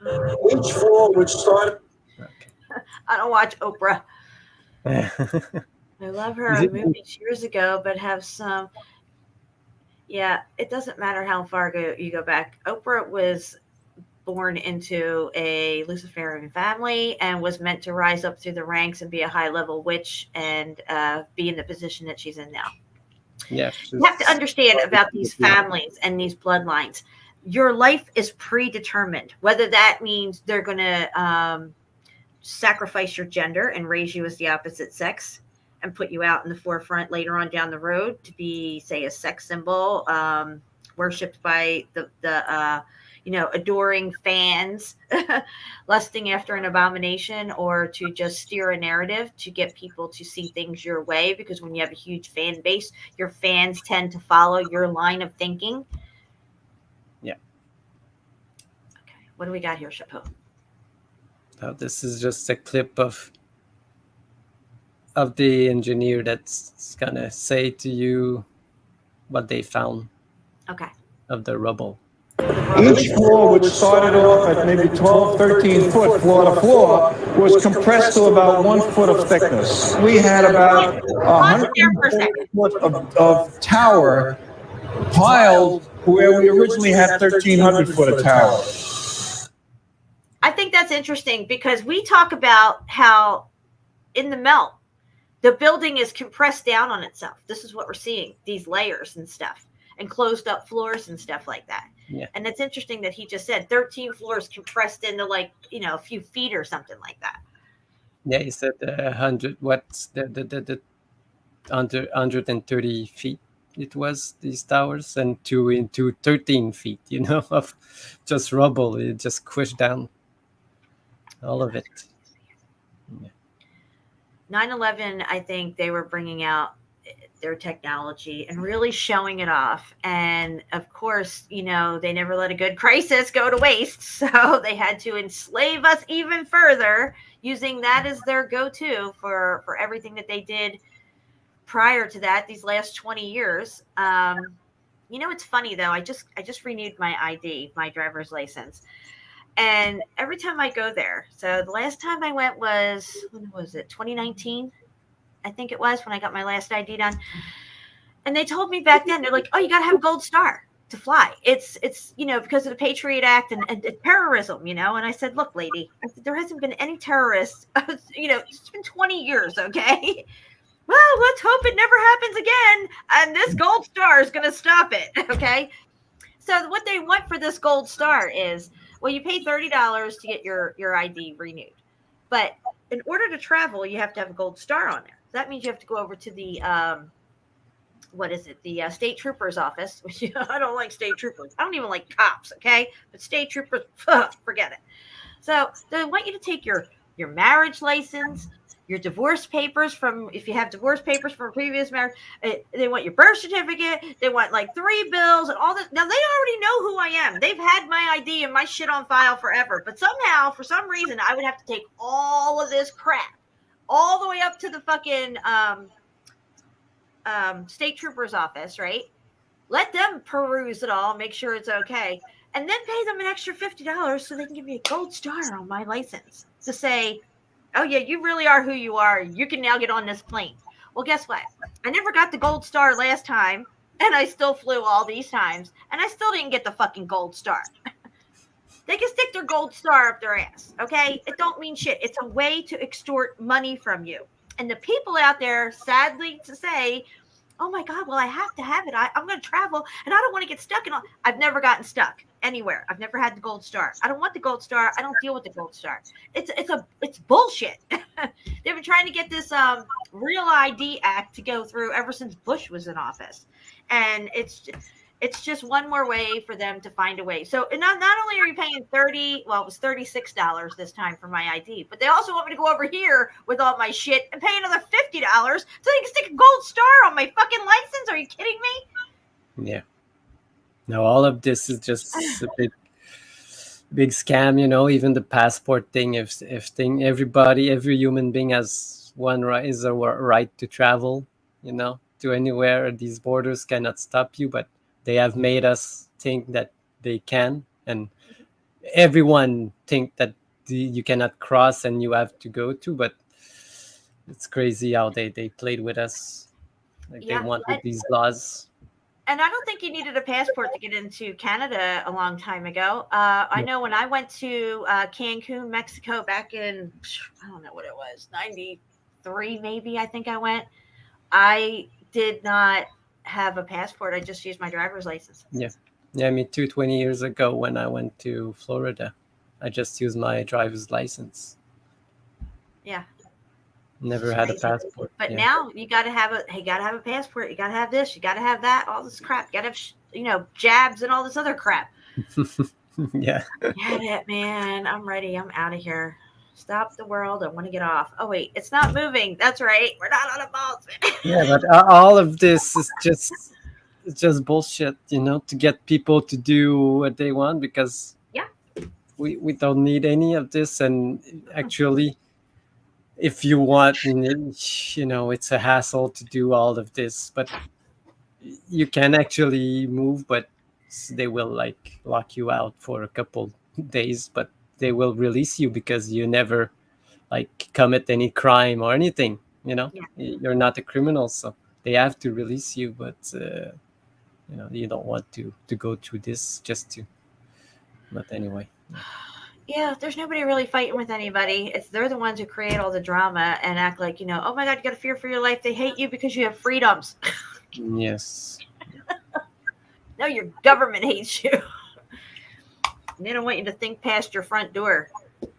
Each floor which started. Okay. I don't watch Oprah. I love her movies years ago, but have some. Yeah, it doesn't matter how far you go back. Oprah was born into a Luciferian family and was meant to rise up through the ranks and be a high-level witch and be in the position that she's in now. Yeah, you have to understand about these families and these bloodlines. Your life is predetermined, whether that means they're going to sacrifice your gender and raise you as the opposite sex and put you out in the forefront later on down the road to be, say, a sex symbol, worshipped by the adoring fans, lusting after an abomination, or to just steer a narrative to get people to see things your way. Because when you have a huge fan base, your fans tend to follow your line of thinking. Yeah. Okay. What do we got here, Shepu? Now, this is just a clip of the engineer that's gonna say to you what they found. Okay. Of the rubble. Each floor, which started off at maybe 12, 13 foot floor to floor, was compressed to about 1 foot of thickness. We had about 100 foot of tower piled where we originally had 1,300 foot of tower. I think that's interesting because we talk about how in the melt, the building is compressed down on itself. This is what we're seeing, these layers and stuff, and closed up floors and stuff like that. Yeah. And it's interesting that he just said 13 floors compressed into a few feet or something like that. Yeah, he said 100. What's the under 130 feet? It was these towers, and 2 into 13 feet. Of just rubble. It just squished down. All of it. Yeah. 9/11, I think they were bringing out their technology and really showing it off. And of course, they never let a good crisis go to waste. So they had to enslave us even further, using that as their go-to for everything that they did prior to that, these last 20 years. It's funny though. I just renewed my ID, my driver's license. And every time I go there, so the last time I went was, when was it? 2019, I think it was, when I got my last ID done. And they told me back then, they're like, oh, you got to have a gold star to fly. It's because of the Patriot Act and terrorism, And I said, look, lady, there hasn't been any terrorists, it's been 20 years, okay? Well, let's hope it never happens again. And this gold star is going to stop it, okay? So what they want for this gold star is, well, you pay $30 to get your ID renewed. But in order to travel, you have to have a gold star on there. That means you have to go over to the, the state trooper's office. I don't like state troopers. I don't even like cops, okay? But state troopers, forget it. So they want you to take your marriage license, your divorce papers if you have divorce papers from a previous marriage. They want your birth certificate. They want 3 bills and all this. Now, they already know who I am. They've had my ID and my shit on file forever. But somehow, for some reason, I would have to take all of this crap all the way up to the fucking state trooper's office, right? Let them peruse it all, make sure it's okay, and then pay them an extra $50 so they can give me a gold star on my license to say Oh yeah, you really are who you are. You can now get on this plane. Well, guess what? I never got the gold star last time, and I still flew all these times, and I still didn't get the fucking gold star. They can stick their gold star up their ass, okay? It don't mean shit. It's a way to extort money from you. And the people out there, sadly to say, oh my God, well, I have to have it. I'm going to travel and I don't want to get stuck. I've never gotten stuck anywhere. I've never had the gold star. I don't want the gold star. I don't deal with the gold star. It's bullshit. They've been trying to get this Real ID Act to go through ever since Bush was in office. And it's just one more way for them to find a way. So not only are you paying it was $36 this time for my ID, but they also want me to go over here with all my shit and pay another $50 so they can stick a gold star on my fucking license. Are you kidding me? Yeah. No, all of this is just a big scam, even the passport thing. If every human being has a right to travel, to anywhere. These borders cannot stop you, but they have made us think that they can, and everyone think that you cannot cross and you have to go to, but it's crazy how they played with us. They wanted these laws. And I don't think you needed a passport to get into Canada a long time ago. I know when I went to Cancun, Mexico back in, I don't know what it was, 93 maybe, I think I went. I did not have a passport. I just used my driver's license. Yeah, me too. 20 years ago when I went to Florida, I just used my driver's license. Yeah. Never had a passport. But now you got to have a passport. You got to have this. You got to have that. All this crap. You got to have, jabs and all this other crap. Yeah. Get it, man. I'm ready. I'm out of here. Stop the world. I want to get off. Oh, wait. It's not moving. That's right. We're not on a boat. Yeah, but all of this is just bullshit, to get people to do what they want, because we don't need any of this. And actually, if you want, it's a hassle to do all of this, but you can actually move, but they will lock you out for a couple days, but they will release you because you never commit any crime or anything. You're not a criminal, so they have to release you, but you don't want to go through this just to. But anyway. Yeah, there's nobody really fighting with anybody. They're the ones who create all the drama and act like, oh my God, you got to fear for your life. They hate you because you have freedoms. Yes. No, your government hates you. They don't want you to think past your front door.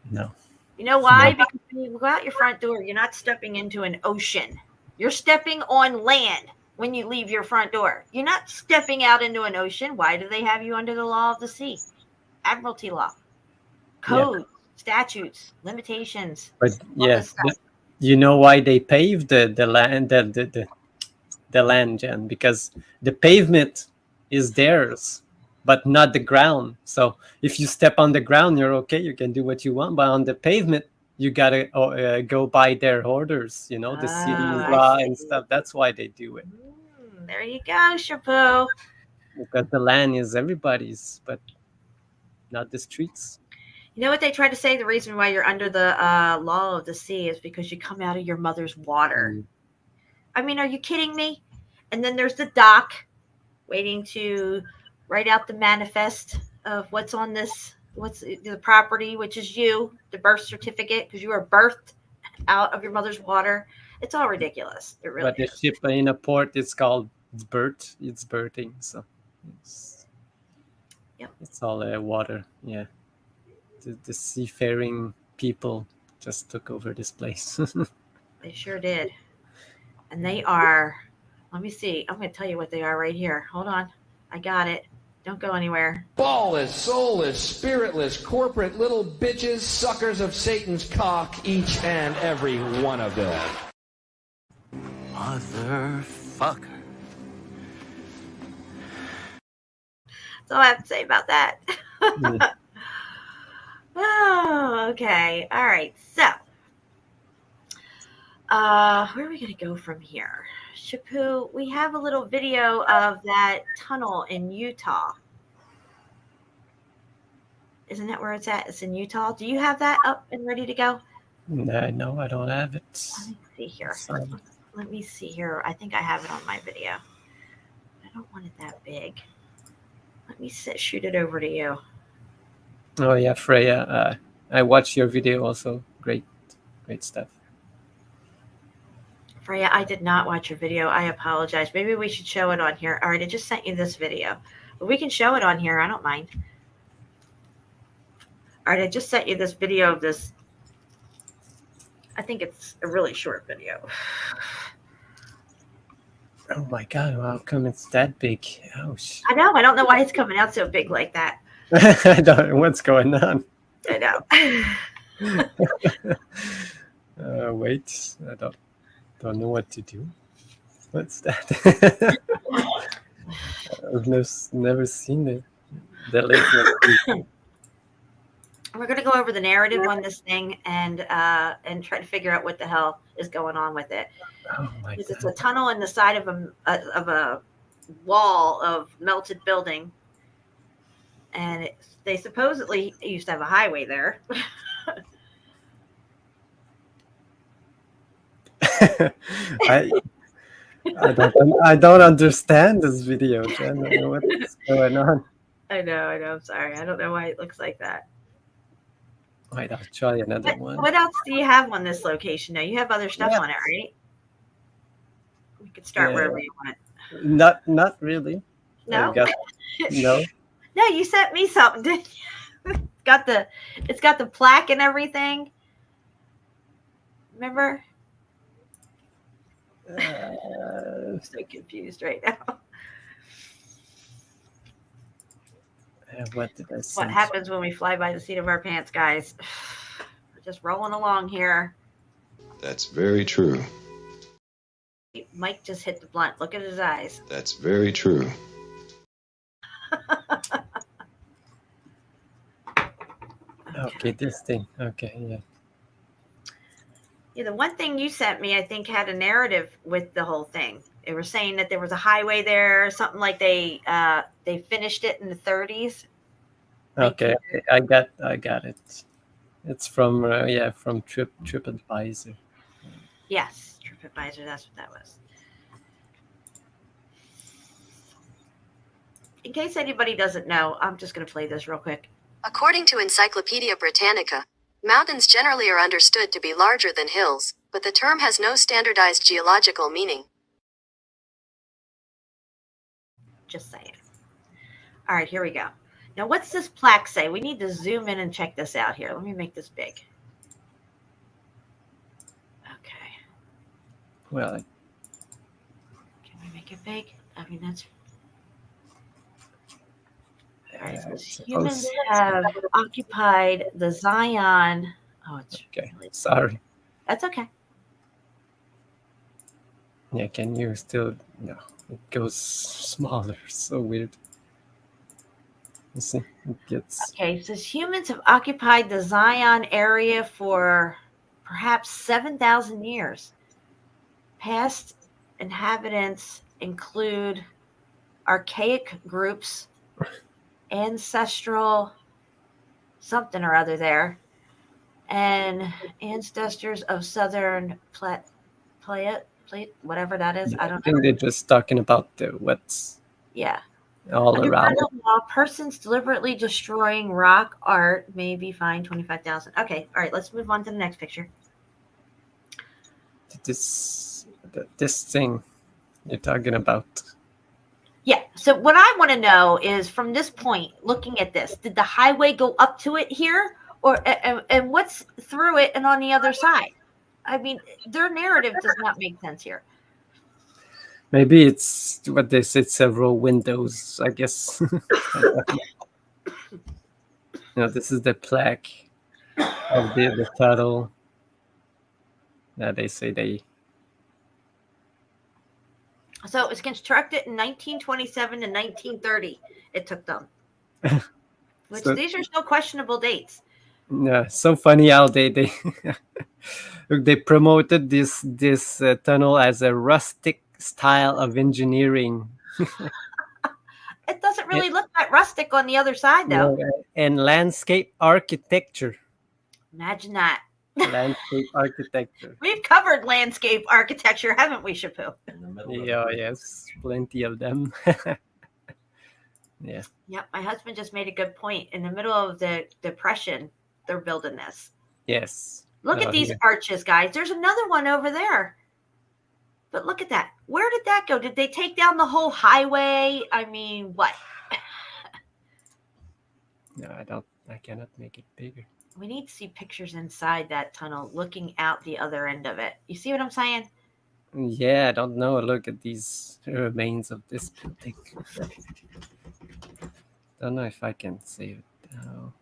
No. You know why? No. Because when you go out your front door, you're not stepping into an ocean. You're stepping on land when you leave your front door. You're not stepping out into an ocean. Why do they have you under the law of the sea? Admiralty law. Codes, statutes, limitations. But you know why they paved the land, the land, Jen? Because the pavement is theirs, but not the ground. So if you step on the ground, you're okay. You can do what you want. But on the pavement, you gotta go by their orders. The city's law and stuff. That's why they do it. There you go, Shepu. Because the land is everybody's, but not the streets. You know what they try to say? The reason why you're under the law of the sea is because you come out of your mother's water. I mean, are you kidding me? And then there's the doc waiting to write out the manifest of what's on what's the property, which is you, the birth certificate, because you were birthed out of your mother's water. It's all ridiculous. It really is. But the ship in a port, it's called birth. It's birthing. So it's all water. Yeah. The seafaring people just took over this place. They sure did. And they are, let me see. I'm going to tell you what they are right here. Hold on. I got it. Don't go anywhere. Ballless, soulless, spiritless, corporate little bitches, suckers of Satan's cock, each and every one of them. Motherfucker. That's all I have to say about that. Oh, okay. All right. So, where are we going to go from here? Shepu, we have a little video of that tunnel in Utah. Isn't that where it's at? It's in Utah. Do you have that up and ready to go? No, I don't have it. Let me see here. Sorry. Let me see here. I think I have it on my video. I don't want it that big. Let me shoot it over to you. Oh yeah, Freya. I watched your video also. Great stuff. Freya, I did not watch your video. I apologize. Maybe we should show it on here. All right, I just sent you this video. But we can show it on here. I don't mind. All right, I just sent you this video of this. I think it's a really short video. Oh my god, how come it's that big? Oh shit. I know. I don't know why it's coming out so big like that. I don't know what's going on. I know. Wait, I don't know what to do. What's that? I've never seen it. The link. We're going to go over the narrative on this thing and try to figure out what the hell is going on with it. Oh my Because god. it's a tunnel in the side of a wall of melted building, and they supposedly used to have a highway there. I don't understand this video, Jen. I don't know what's going on. I know. I'm sorry. I don't know why it looks like that. Wait, I'll try another one. What else do you have on this location? Now you have other stuff on it, right? We could start wherever you want. Not really. No. No. No, you sent me something, didn't you? It's got the plaque and everything. Remember? I'm so confused right now. What did I say? What happens when we fly by the seat of our pants, guys? We're just rolling along here. That's very true. Mike just hit the blunt. Look at his eyes. That's very true. Okay, this thing. Okay, yeah. Yeah, the one thing you sent me, I think, had a narrative with the whole thing. They were saying that there was a highway there, something like they finished it in the 30s. Okay, I got it. It's from from TripAdvisor. Yes, TripAdvisor. That's what that was. In case anybody doesn't know, I'm just going to play this real quick. According to Encyclopedia Britannica, mountains generally are understood to be larger than hills, but the term has no standardized geological meaning. Just saying. All right, here we go. Now, what's this plaque say? We need to zoom in and check this out here. Let me make this big. Okay. Well, Can we make it big? I mean, that's... All right, so humans have occupied the Zion. Oh, it's okay. really... Sorry. That's okay. Yeah, can you still? No, it goes smaller. So weird. You see, it gets. Okay, it says humans have occupied the Zion area for perhaps 7,000 years. Past inhabitants include archaic groups, ancestral something or other there, and ancestors of southern plate, whatever that is. I don't know. I think they're just talking about what's all Under around. federal law, persons deliberately destroying rock art may be fined $25,000. Okay, all right, let's move on to the next picture. This thing you're talking about. Yeah, so what I want to know is, from this point, looking at this, did the highway go up to it here, or and what's through it and on the other side? I mean, their narrative does not make sense here. Maybe it's what they said, several windows, I guess. No, this is the plaque of the tunnel. Now they say they. So it was constructed in 1927 to 1930. It took them, which these are still questionable dates. Yeah, so funny how they they promoted this tunnel as a rustic style of engineering. It doesn't really look that rustic on the other side, though. And landscape architecture. Imagine that. Landscape architecture. We've covered landscape architecture, haven't we, Shepu? In the middle Yeah, of yes, plenty of them. Yeah. Yep, my husband just made a good point. In the middle of the Depression, they're building this. Yes. Look at these Here. arches, guys. There's another one over there. But look at that. Where did that go? Did they take down the whole highway? I mean, what? No, I cannot make it bigger. We need to see pictures inside that tunnel, looking out the other end of it. You see what I'm saying? Yeah, I don't know. Look at these remains of this building. Don't know if I can save it now.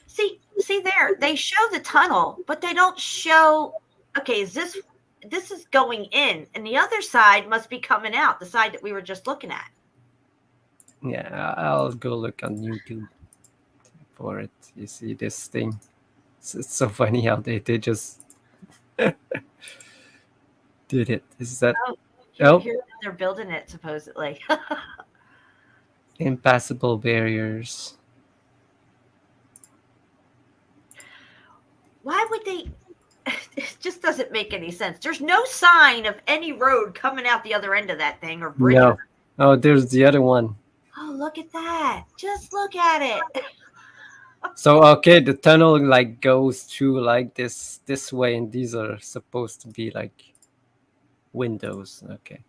See there. They show the tunnel, but they don't show. Okay, this is going in, and the other side must be coming out. The side that we were just looking at. Yeah, I'll go look on YouTube for it. You see this thing? It's so funny how they just did it. Is that Here they're building it supposedly. impassable barriers? Why would they? It just doesn't make any sense. There's no sign of any road coming out the other end of that thing or bridge. No. Oh, there's the other one. Oh, look at that. Just look at it. So okay, the tunnel like goes through like this way, and these are supposed to be like windows. Okay,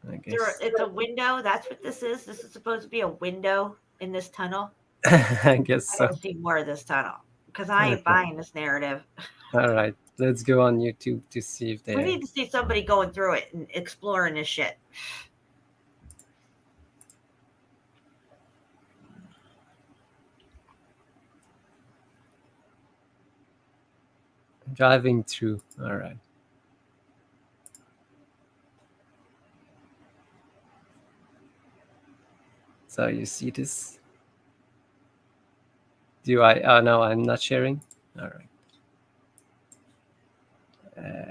I guess. It's a window. That's what this is. This is supposed to be a window in this tunnel. I guess I so. don't see more of this tunnle because I ain't buying this narrative. All right, let's go on YouTube to see if they. We need to see somebody going through it and exploring this shit. Driving through. All right. So you see this? Do I? Oh no, I'm not sharing. All right.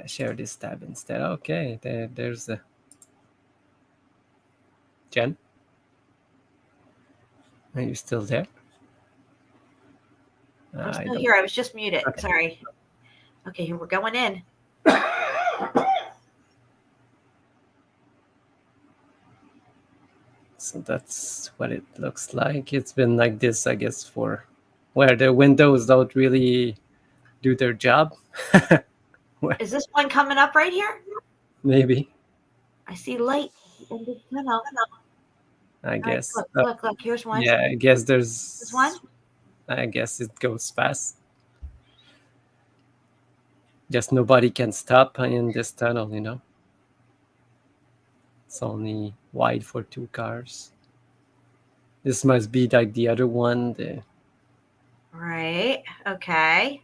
Share this tab instead. Okay, there's a Jen. Are you still there? I'm still here. I was just muted. Okay. Sorry. Okay, here we're going in. So that's what it looks like. It's been like this, I guess, for where the windows don't really do their job. Is this one coming up right here? Maybe. I see light in the tunnel. I guess. Look, here's one. Yeah, I guess there's this one. I guess it goes fast. Just nobody can stop in this tunnel, you know. It's only wide for 2 cars. This must be like the other one. Right. Okay.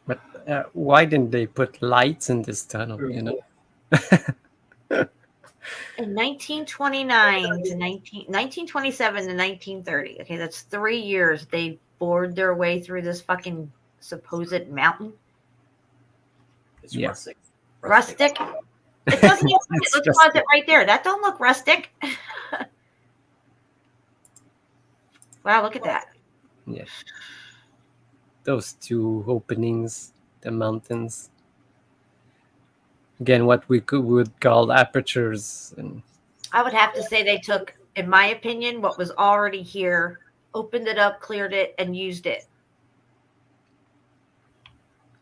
But why didn't they put lights in this tunnel, you know? In 1929 to 1927 to 1930. Okay, that's 3 years they bored their way through this fucking supposed mountain. It's rustic. Rustic? It doesn't look like it. Let's pause it right there. That don't look rustic. Wow, look at that. Yeah. Those 2 openings, the mountains. Again, what we would call apertures. And I would have to say they took, in my opinion, what was already here, opened it up, cleared it, and used it.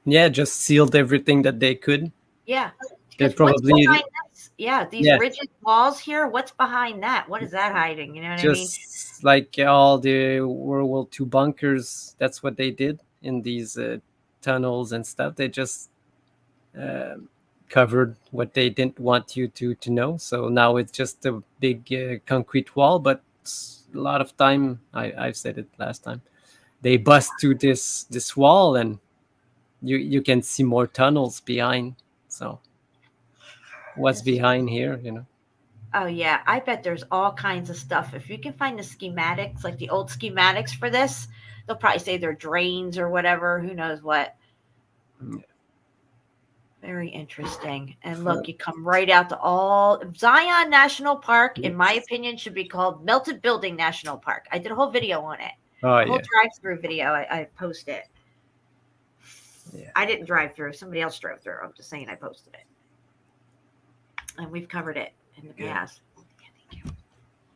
Yeah, just sealed everything that they could. Yeah. They probably. Yeah, these rigid walls here, what's behind that? What is that hiding? You know what I mean? Just like all the World War II bunkers, that's what they did in these tunnels and stuff. They just covered what they didn't want you to know. So now it's just a big concrete wall, but a lot of time, I've said it last time, they bust through this wall and you can see more tunnels behind. So what's behind here, you know? Oh yeah, I bet there's all kinds of stuff. If you can find the schematics, like the old schematics for this, they'll probably say they're drains or whatever, who knows what. Yeah. Very interesting. And look, you come right out to all Zion National Park, in my opinion, should be called Melted Building National Park. I did a whole video on it. Oh The whole yeah. drive-through video, I posted. Yeah. I didn't drive through. Somebody else drove through. I'm just saying I posted it. And we've covered it in the past.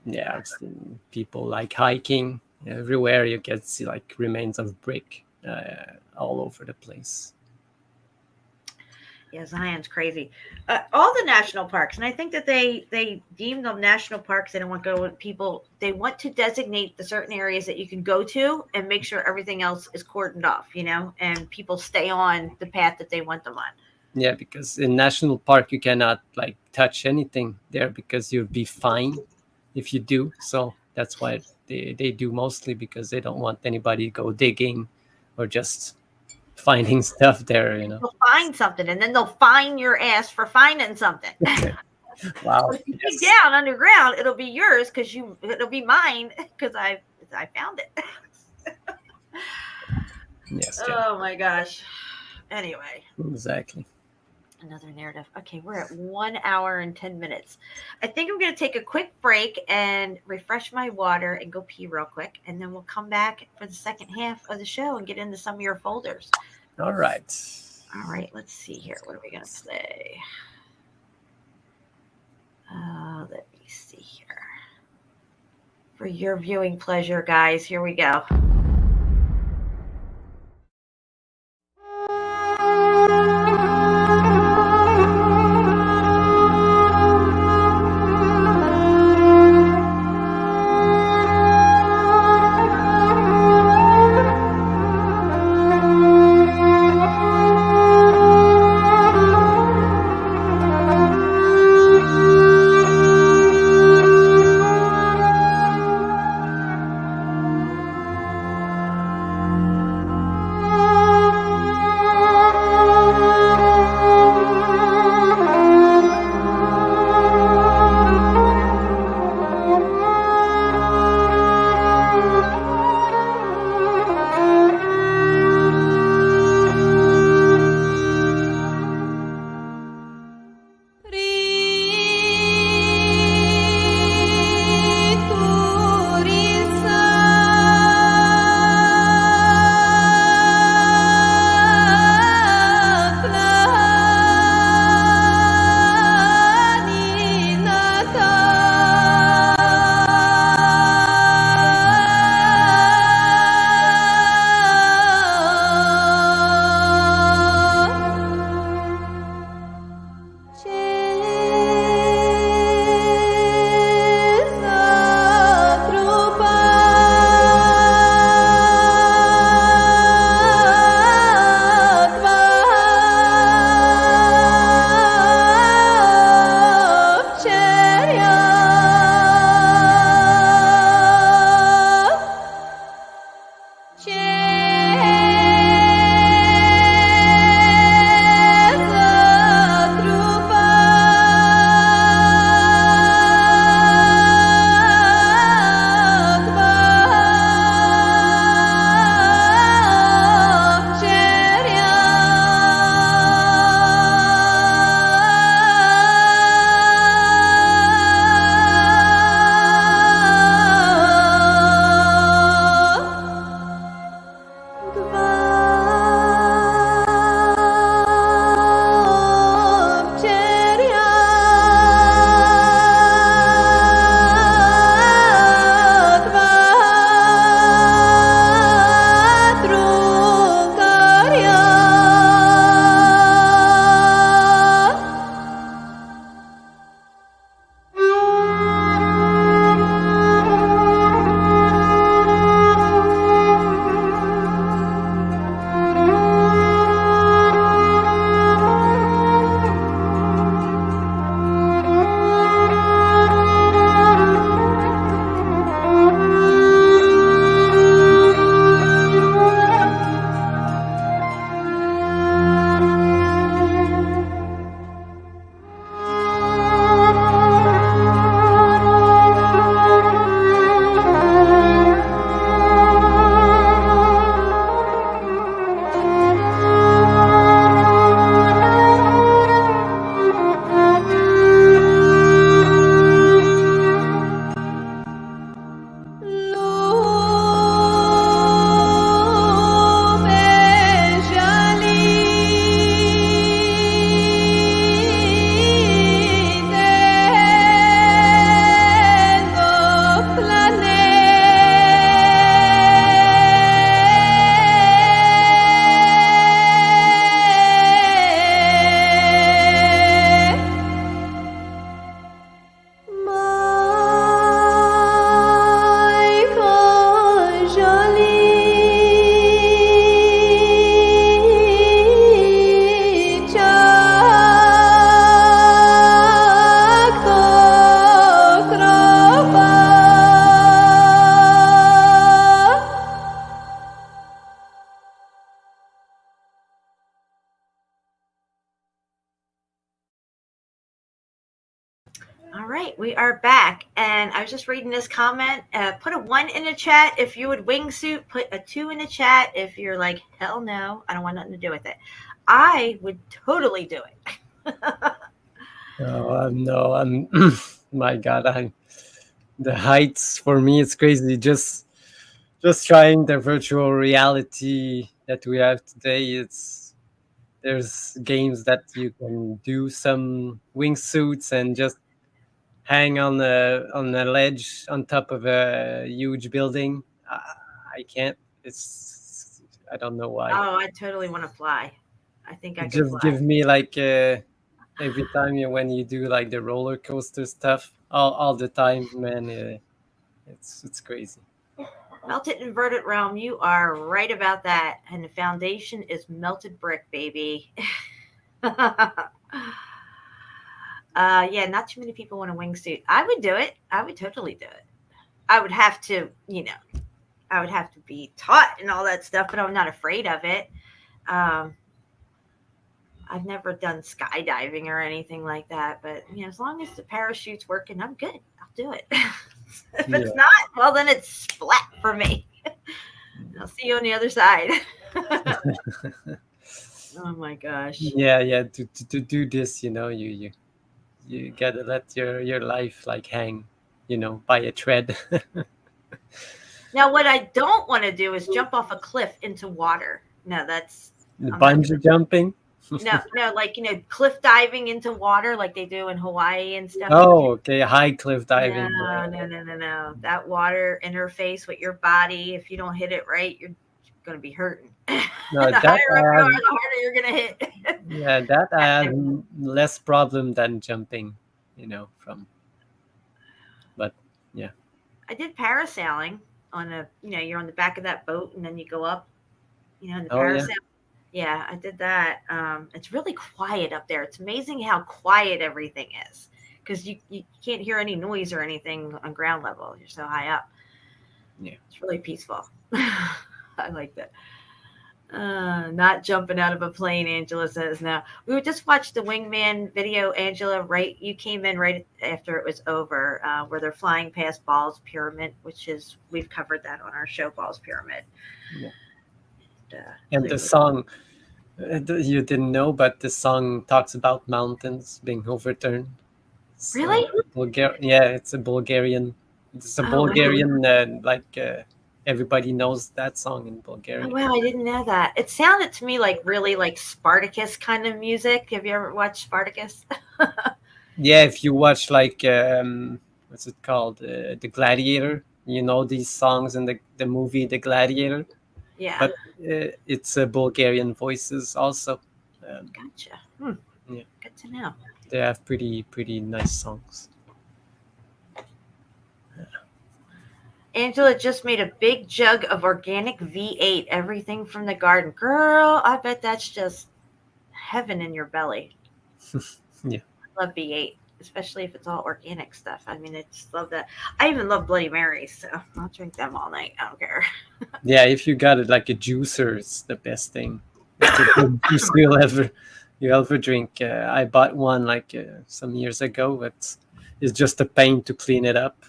Yeah, people like hiking. Everywhere you can see like remains of brick all over the place. Yeah, Zion's crazy. All the national parks, and I think that they deem them national parks. They don't want to go with people. They want to designate the certain areas that you can go to and make sure everything else is cordoned off, and people stay on the path that they want them on. Yeah, because in national park you cannot like touch anything there because you'll be fined if you do. So that's why they do mostly, because they don't want anybody to go digging or just finding stuff there. They'll find something, and then they'll fine your ass for finding something. Wow. If you dig down underground, it'll be yours it'll be mine because I found it. Yes. Oh my gosh. Anyway. Exactly. Another narrative. Okay, we're at 1 hour and 10 minutes. I think I'm going to take a quick break and refresh my water and go pee real quick, and then we'll come back for the second half of the show and get into some of your folders. All right. All right, let's see here. What are we going to play? Let me see here. For your viewing pleasure, guys, here we go. right, we are back, and I was just reading this comment. Put a 1 in the chat if you would wingsuit. Put a 2 in the chat if you're like, hell no, I don't want nothing to do with it. I would totally do it. No, I'm. My God, the heights for me it's crazy. Just trying the virtual reality that we have today. There's games that you can do some wingsuits and just hang on a ledge on top of a huge building. I can't. I don't know why. Oh, I totally want to fly. I think I could Just fly. give me like every time when you do like the roller coaster stuff all the time, man. It's crazy. Melted inverted realm, you are right about that. And the foundation is melted brick, baby. Yeah, not too many people want a wingsuit. I would do it. I would totally do it. I would have to, I would have to be taught and all that stuff, but I'm not afraid of it. I've never done skydiving or anything like that, but as long as the parachute's working, I'm good. I'll do it. If it's not, well, then it's splat for me. I'll see you on the other side. Oh my gosh. Yeah. To do this, you gotta let your life like hang, by a thread. Now, what I don't want to do is jump off a cliff into water. No, that's bungee jumping. No, like cliff diving into water, like they do in Hawaii and stuff. Oh, okay, high cliff diving. No. That water interface with your body, if you don't hit it right, you're going to be hurting. No, the higher up you are, the harder you're going to hit. Yeah, that I have less problem than jumping, but yeah. I did parasailing on you're on the back of that boat and then you go up, in the parasailing. Yeah, I did that. It's really quiet up there. It's amazing how quiet everything is because you can't hear any noise or anything on ground level. You're so high up. Yeah, it's really peaceful. I like that. Not jumping out of a plane, Angela says. No, we just watched the wingman video, Angela. Right, you came in right after it was over, where they're flying past Ball's Pyramid, we've covered that on our show, Ball's Pyramid. Yeah. And the song, you didn't know, but the song talks about mountains being overturned. Really? Yeah, it's a Bulgarian. It's a Bulgarian, everybody knows that song in Bulgaria. Oh, wow, I didn't know that. It sounded to me like really like Spartacus kind of music. Have you ever watched Spartacus? Yeah, if you watch what's it called? The Gladiator. These songs in the movie The Gladiator. Yeah. But it's Bulgarian voices also. Gotcha. Yeah. Good to know. They have pretty nice songs. Angela just made a big jug of organic V8, everything from the garden. Girl, I bet that's just heaven in your belly. Yeah. I love V8, especially if it's all organic stuff. I mean, I just love that. I even love Bloody Marys, so I'll drink them all night. I don't care. Yeah, if you got it like a juicer, it's the best thing. It's the best juice you ever drink. I bought one some years ago, but it's just a pain to clean it up.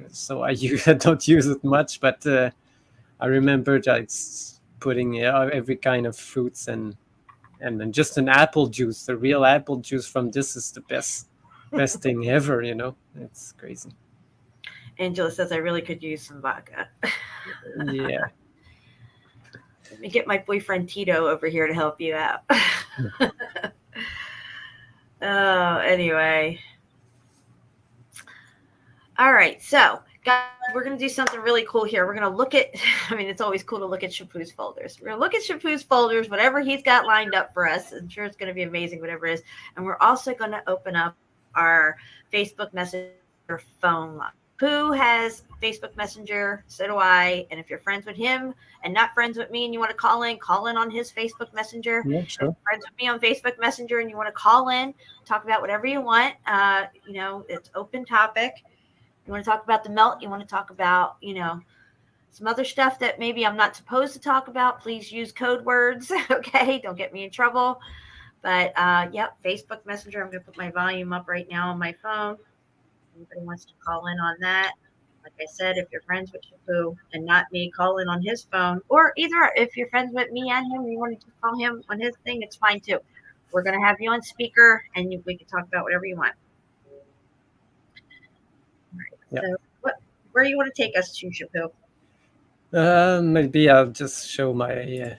So I don't use it much, but I remember just putting every kind of fruits and then just an apple juice, the real apple juice from this is the best thing ever. It's crazy. Angela says I really could use some vodka. Yeah. Let me get my boyfriend Tito over here to help you out. Oh, anyway. All right, so guys, we're going to do something really cool here. We're going to look at, it's always cool to look at Shepu's folders. We're going to look at Shepu's folders, whatever he's got lined up for us. I'm sure it's going to be amazing, whatever it is. And we're also going to open up our Facebook Messenger phone line. Who has Facebook Messenger? So do I. And if you're friends with him and not friends with me and you want to call in on his Facebook Messenger. Yeah, sure. If you're friends with me on Facebook Messenger and you want to call in, talk about whatever you want. It's open topic. You want to talk about the melt? You want to talk about, some other stuff that maybe I'm not supposed to talk about? Please use code words, okay? Don't get me in trouble. But, Facebook Messenger, I'm going to put my volume up right now on my phone. Anybody wants to call in on that? Like I said, if you're friends with Shepu and not me, call in on his phone. Or either if you're friends with me and him and you want to just call him on his thing, it's fine too. We're going to have you on speaker and we can talk about whatever you want. All right. Yep. So where do you want to take us to, Shepu? Maybe I'll just show my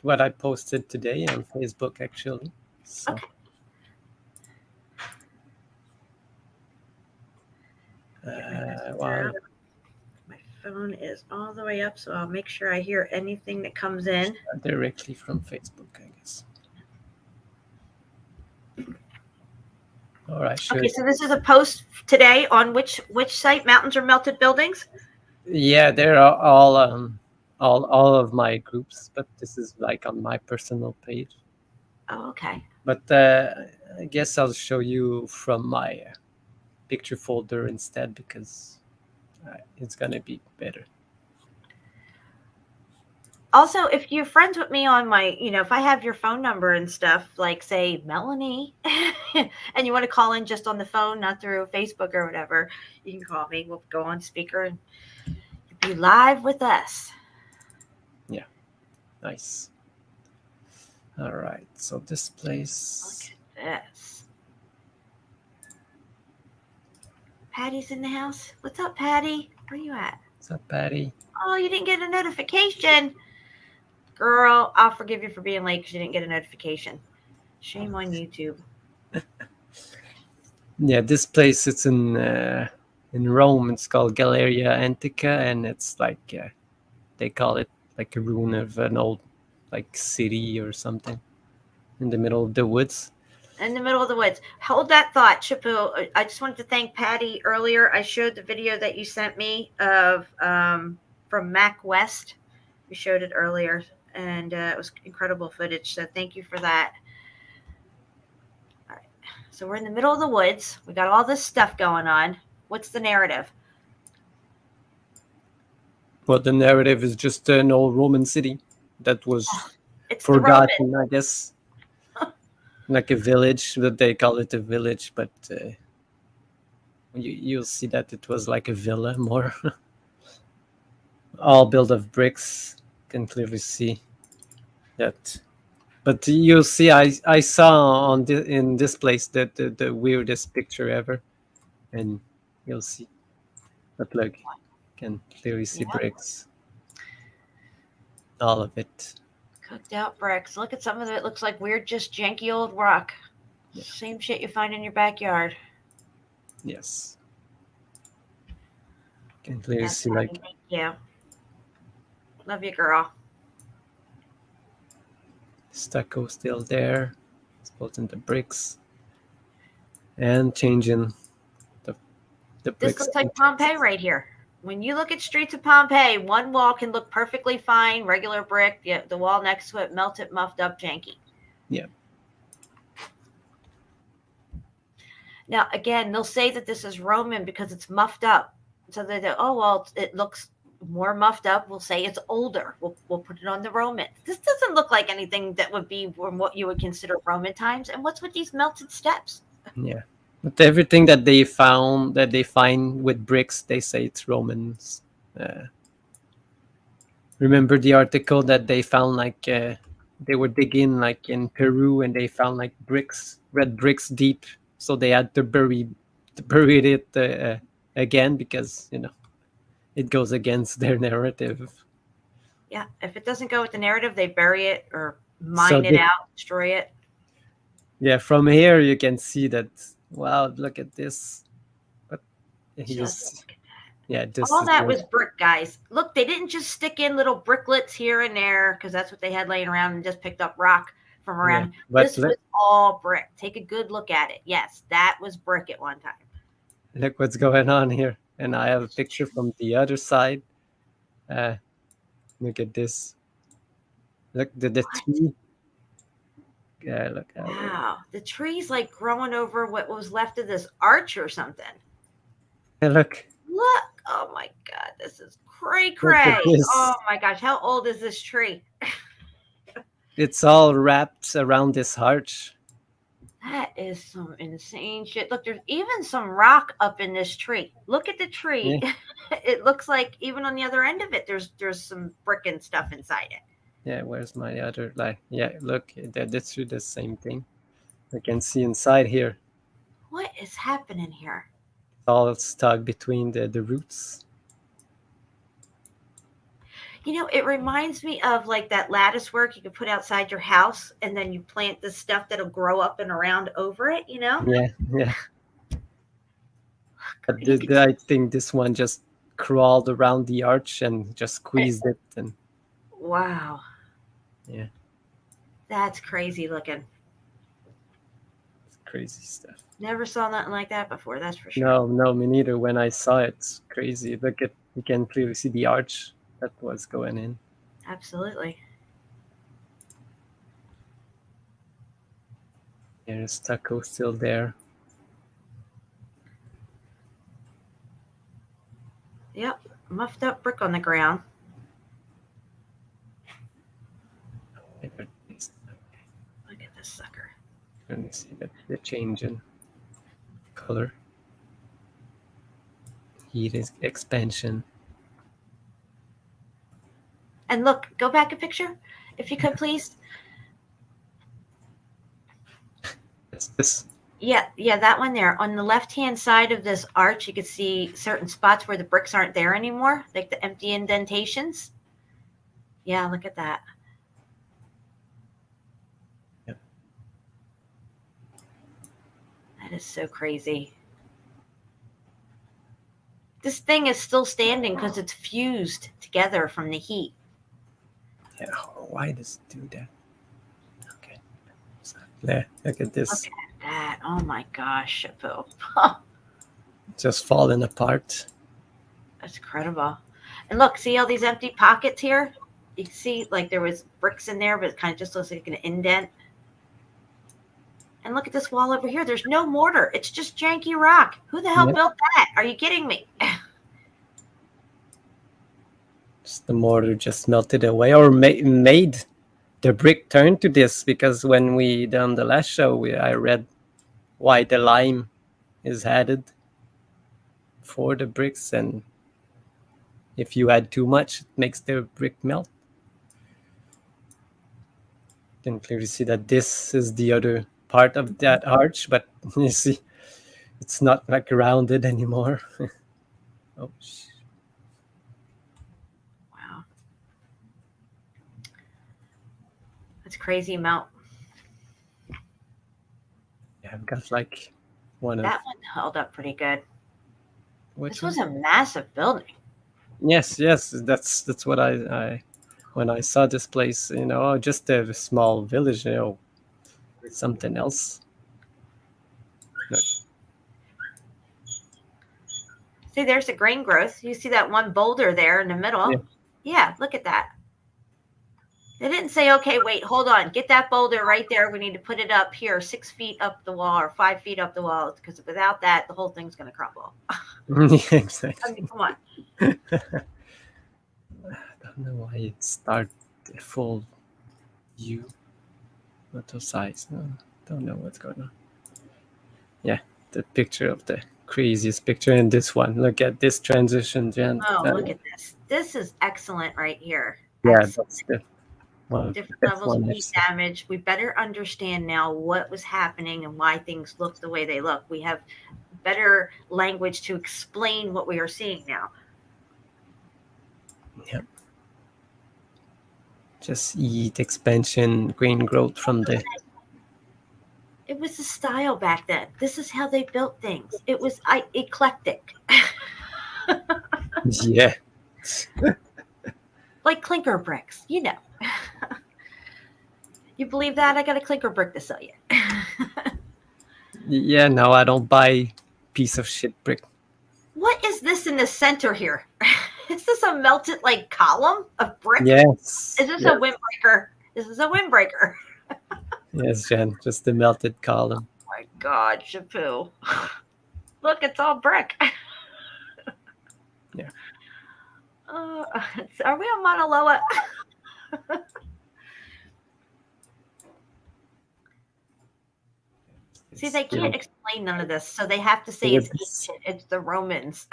what I posted today on Facebook, actually. So. Okay. Wow. My phone is all the way up, so I'll make sure I hear anything that comes in. Directly from Facebook, I guess. All right, sure. Okay, so this is a post today on which site? Mountains or Melted Buildings? Yeah, they're all of my groups, but this is like on my personal page. Oh, okay. But I guess I'll show you from my picture folder instead, because it's gonna be better. Also, if you're friends with me on my, if I have your phone number and stuff, like say Melanie, and you want to call in just on the phone, not through Facebook or whatever, you can call me. We'll go on speaker and be live with us. Yeah, nice. All right, so this place. Look at this. Patty's in the house. What's up, Patty? Where you at? What's up, Patty? Oh, you didn't get a notification. Girl, I'll forgive you for being late because you didn't get a notification. Shame on YouTube. Yeah, this place, it's in Rome. It's called Galleria Antica, and it's like they call it like a ruin of an old like city or something in the middle of the woods. In the middle of the woods. Hold that thought, Shepu. I just wanted to thank Patty earlier. I showed the video that you sent me of from Mac West. We showed it earlier, and it was incredible footage. So thank you for that. All right. So we're in the middle of the woods. We got all this stuff going on. What's the narrative? Well, the narrative is just an old Roman city that was It's forgotten, I guess. Like a village, but they call it a village, but you'll see that it was like a villa more. All built of bricks. Can clearly see that. But you'll see, I saw in this place that the weirdest picture ever, and you'll see. But look, you can clearly see bricks. All of it. Cooked out bricks. Look at some of it. Looks like weird, just janky old rock. Yeah. Same shit you find in your backyard. Yes. Can clearly see like. Thank you. Love you, girl. Stucco still there. It's built into bricks. And changing the bricks. This looks like Pompeii right here. When you look at streets of Pompeii, one wall can look perfectly fine, regular brick. Yeah, the wall next to it, melted, muffed up, janky. Yeah. Now, again, they'll say that this is Roman because it's muffed up. So they go, oh, well, it looks more muffed up. We'll say it's older. We'll put it on the Roman. This doesn't look like anything that would be from what you would consider Roman times. And what's with these melted steps? Yeah. But everything that they find with bricks, they say it's Romans. Remember the article that they found like they were digging like in Peru and they found like bricks, red bricks deep, so they had to bury it again because it goes against their narrative. Yeah, if it doesn't go with the narrative, they bury it or mine it out, destroy it. Yeah, from here you can see that. Wow, look at this. But all that was brick, guys. Look, they didn't just stick in little bricklets here and there because that's what they had laying around and just picked up rock from around. Yeah, this was all brick. Take a good look at it. Yes, that was brick at one time. Look what's going on here. And I have a picture from the other side. Look at this. Look, the tree. Yeah, look. Wow, the tree's like growing over what was left of this arch or something. Hey, look. Look. Oh my God, this is cray. Oh my gosh, how old is this tree? It's all wrapped around this arch. That is some insane shit. Look, there's even some rock up in this tree. Look at the tree. Yeah. It looks like even on the other end of it, there's some brick and stuff inside it. Yeah, where's my other yeah, look, that's the same thing. I can see inside here. What is happening here? It's all stuck between the roots. You know, it reminds me of like that lattice work you can put outside your house, and then you plant the stuff that'll grow up and around over it, you know? Yeah. But I think this one just crawled around the arch and just squeezed it, and Wow. yeah, That's crazy looking. it's crazy stuff. Never saw nothing like that before, that's for sure. No, me neither. When I saw it, it's crazy. Look at, you can clearly see the arch that was going in. Absolutely. There's stucco still there. Yep. Muffed up brick on the ground. Look at this. Look at this sucker. Let me see the change in color. Heat is expansion. And look, go back a picture, if you could, please. It's this. Yeah, that one there. On the left-hand side of this arch, you can see certain spots where the bricks aren't there anymore, like the empty indentations. Yeah, look at that. Yep. That is so crazy. This thing is still standing because it's fused together from the heat. Yeah, why does it do that? Okay. There, look at this. Look at that. Oh my gosh, Shepu. Just falling apart. That's incredible. And look, see all these empty pockets here? You can see like there was bricks in there, but it kind of just looks like an indent. And look at this wall over here. There's no mortar. It's just janky rock. Who the hell Yep. built that? Are you kidding me? Just the mortar just melted away, or made the brick turn to this, because when we done the last show, I read why the lime is added for the bricks, and if you add too much, it makes the brick melt. You can clearly see that this is the other part of that arch, but you see, it's not like rounded anymore. Oh, Wow. That's crazy amount. yeah, I've got like one of. That one held up pretty good. Which This was a massive building. Yes, that's what I when I saw this place, just a small village, something else. Look. See, there's the grain growth. You see that one boulder there in the middle? Yeah, look at that. They didn't say, okay, wait, hold on. Get that boulder right there. We need to put it up here 6 feet up the wall or 5 feet up the wall, because without that, the whole thing's going to crumble. Yeah, exactly. I mean, come on. I don't know why it started a full view. Auto size. No, don't know what's going on. Yeah, the picture of the craziest picture, and this one. Look at this transition, Jen. Oh, look at this. This is excellent right here. Yeah, Excellent. that's the one. Different levels of heat damage. We better understand now what was happening and why things look the way they look. We have better language to explain what we are seeing now. Yep. Just heat expansion, grain growth from the. It was the style back then. This is how they built things. It was eclectic. Yeah. Like clinker bricks, you know. You believe that? I got a clinker brick to sell you. Yeah, no, I don't buy piece of shit brick. What is this in the center here? Is this a melted column of brick? Yes. Is this a windbreaker? This is a windbreaker. Yes, Jen, just the melted column. Oh my God, Shepu. Look, it's all brick. Yeah. Are we on Mauna Loa? See, they still. can't explain none of this, so they have to say Look it's at this. ancient. It's the Romans.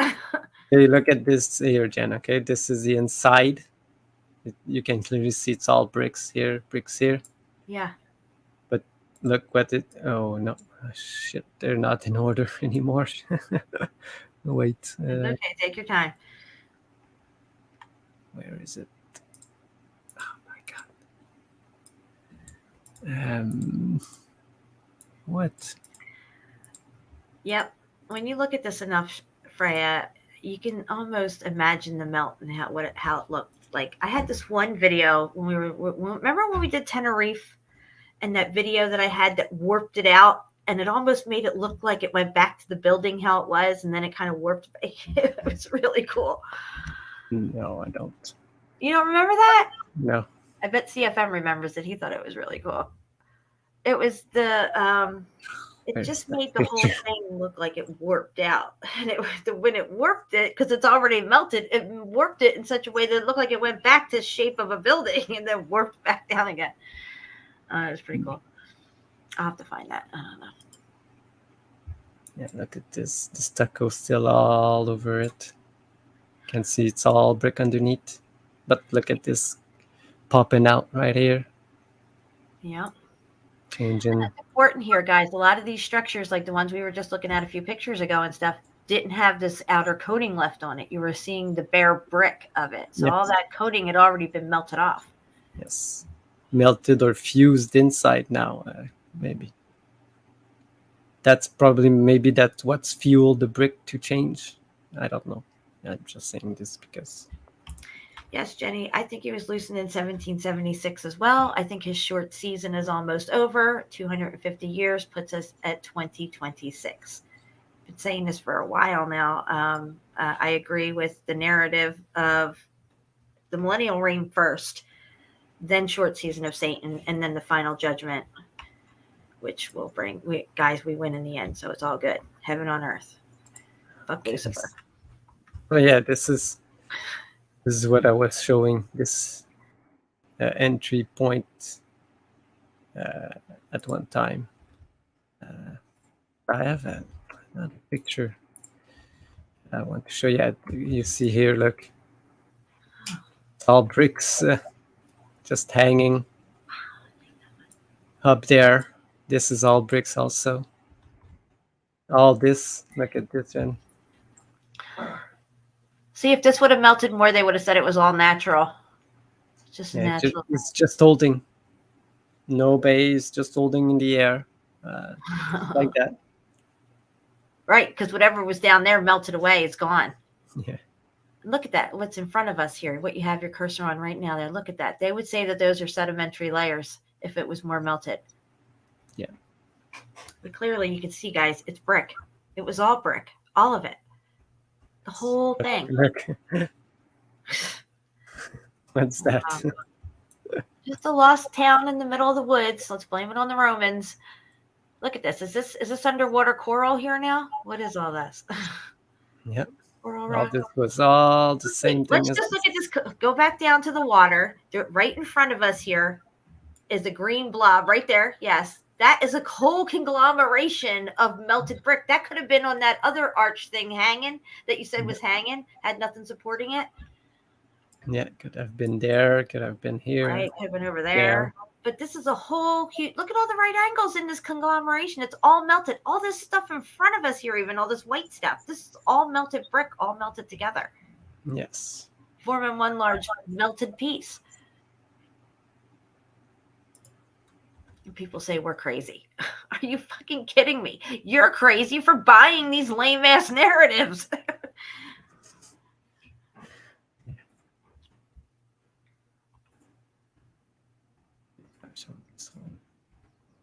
Hey, look at this here, Jen. Okay, this is the inside. You can clearly see it's all bricks here. Yeah. But look what it. Oh no, shit! They're not in order anymore. Wait. It's okay. Take your time. Where is it? Oh my god. What? Yep. When you look at this enough, Freya, you can almost imagine the melt and how it looked like. I had this one video when remember when we did Tenerife, and that video that I had that warped it out, and it almost made it look like it went back to the building how it was, and then it kind of warped. It was really cool. No, I don't. You don't remember that? No. I bet CFM remembers it. He thought it was really cool. It was the it just made the whole thing look like it warped out. And when it warped it, because it's already melted, it warped it in such a way that it looked like it went back to the shape of a building and then warped back down again. It was pretty cool. I'll have to find that. I don't know. Yeah, look at this. The stucco still all over it. You can see it's all brick underneath. But look at this popping out right here. Yeah. Changing. That's important here, guys. A lot of these structures, like the ones we were just looking at a few pictures ago and stuff, didn't have this outer coating left on it. You were seeing the bare brick of it. So all that coating had already been melted off. Yes. Melted or fused inside now, maybe. That's what's fueled the brick to change. I don't know. I'm just saying this because... Yes, Jenny, I think he was loosened in 1776 as well. I think his short season is almost over. 250 years puts us at 2026. Been saying this for a while now. I agree with the narrative of the millennial reign first, then short season of Satan, and then the final judgment, which will bring, we win in the end. So it's all good. Heaven on earth. Fuck Lucifer. Oh yeah, this is what I was showing, this entry point at one time. I have another picture I want to show you. You see here, look, all bricks just hanging up there. This is all bricks also. All this, look at this one. See, if this would have melted more, they would have said it was all natural. It's just natural. It's just holding. No base, just holding in the air. Like that. Right, because whatever was down there melted away. It's gone. Yeah. Look at that. What's in front of us here, what you have your cursor on right now there. Look at that. They would say that those are sedimentary layers if it was more melted. Yeah. But clearly you can see, guys, it's brick. It was all brick. All of it. The whole thing. What's that? Wow. Just a lost town in the middle of the woods. Let's blame it on the Romans. Look at this. Is this underwater coral here now? What is all this? Yep. Coral All rock. this was all the same thing. Let's just look at this. Go back down to the water. Right in front of us here is a green blob right there. Yes. That is a whole conglomeration of melted brick. That could have been on that other arch thing hanging that you said was hanging, had nothing supporting it. Yeah, could have been there, could have been here. Right, could have been over there. But this is a whole huge, look at all the right angles in this conglomeration. It's all melted. All this stuff in front of us here, even all this white stuff. This is all melted brick, all melted together. Yes. Forming one large melted piece. People say we're crazy. Are you fucking kidding me? You're crazy for buying these lame ass narratives.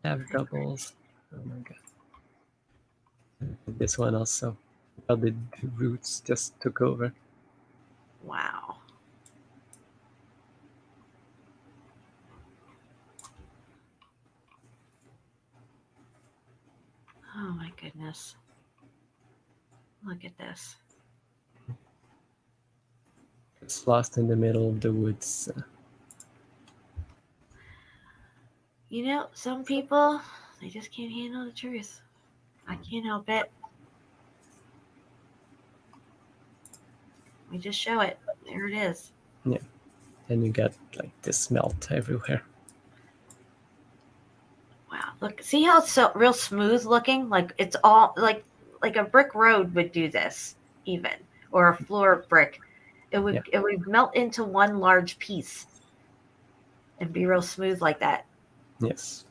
Have doubles. Oh my god. This one also. How the roots just took over. Wow. Oh my goodness. Look at this. It's lost in the middle of the woods. You know, some people, they just can't handle the truth. I can't help it. We just show it. There it is. Yeah. Then you got like this melt everywhere. Wow. Look, see how it's so real smooth looking? Like it's all like a brick road would do this, even, or a floor brick. It would melt into one large piece and be real smooth like that. Yes.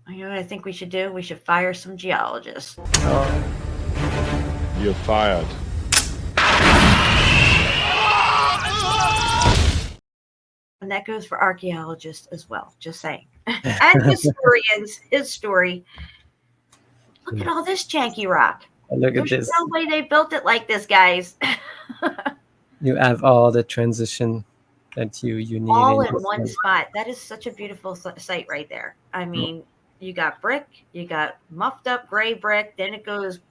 You know what I think we should do? We should fire some geologists. You're fired. And that goes for archaeologists as well, just saying. And historians, his story. Look at all this janky rock. Look There's at this. no way they built it like this, guys. You have all the transition that you need. All in one spot. That is such a beautiful site right there. I mean, you got brick, you got muffed up gray brick, then it goes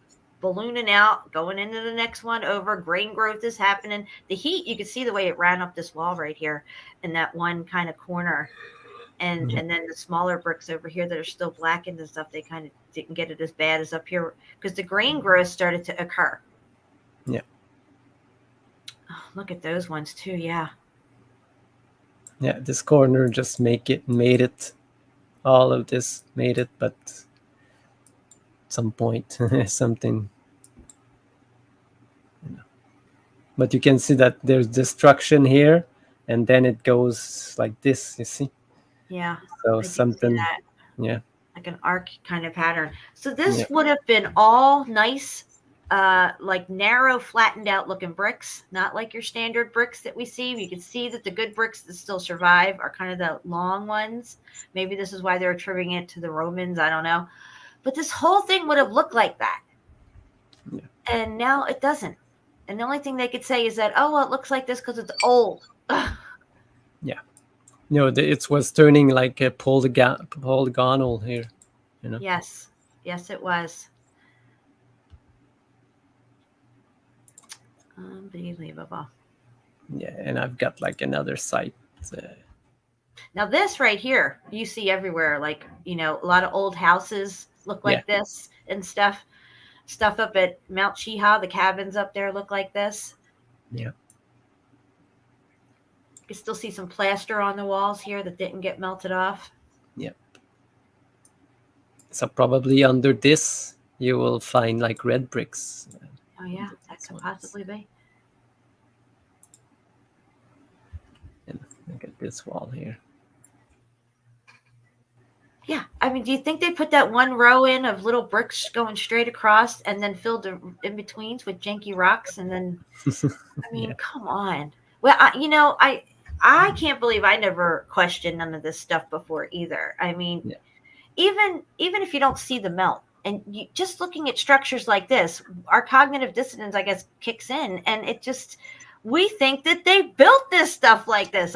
ballooning out, going into the next one over. Grain growth is happening. The heat, you can see the way it ran up this wall right here in that one kind of corner. And then the smaller bricks over here that are still blackened and stuff, they kind of didn't get it as bad as up here because the grain growth started to occur. Yeah. Oh, look at those ones too. Yeah. Yeah, this corner just made it. All of this made it, but at some point something. But you can see that there's destruction here, and then it goes like this. You see? Yeah. So something. Yeah. Like an arc kind of pattern. So this would have been all nice, like narrow, flattened out looking bricks, not like your standard bricks that we see. You can see that the good bricks that still survive are kind of the long ones. Maybe this is why they're attributing it to the Romans. I don't know. But this whole thing would have looked like that. Yeah. And now it doesn't. And the only thing they could say is that, oh, well, it looks like this because it's old. Yeah. No, it was turning like a polygonal here, you know. Yes, it was. Unbelievable. Yeah, and I've got like another site. Now this right here, you see everywhere. Like, you know, a lot of old houses look like this and stuff. Stuff up at Mount Chiha, the cabins up there look like this. Yeah. You can still see some plaster on the walls here that didn't get melted off. Yep. So probably under this, you will find like red bricks. Oh yeah, that could possibly be. And look at this wall here. Yeah, I mean, do you think they put that one row in of little bricks going straight across and then filled the in-betweens with janky rocks? And then, I mean, come on. Well, I can't believe I never questioned none of this stuff before either. I mean, even if you don't see the melt, and just looking at structures like this, our cognitive dissonance, I guess, kicks in, and we think that they built this stuff like this.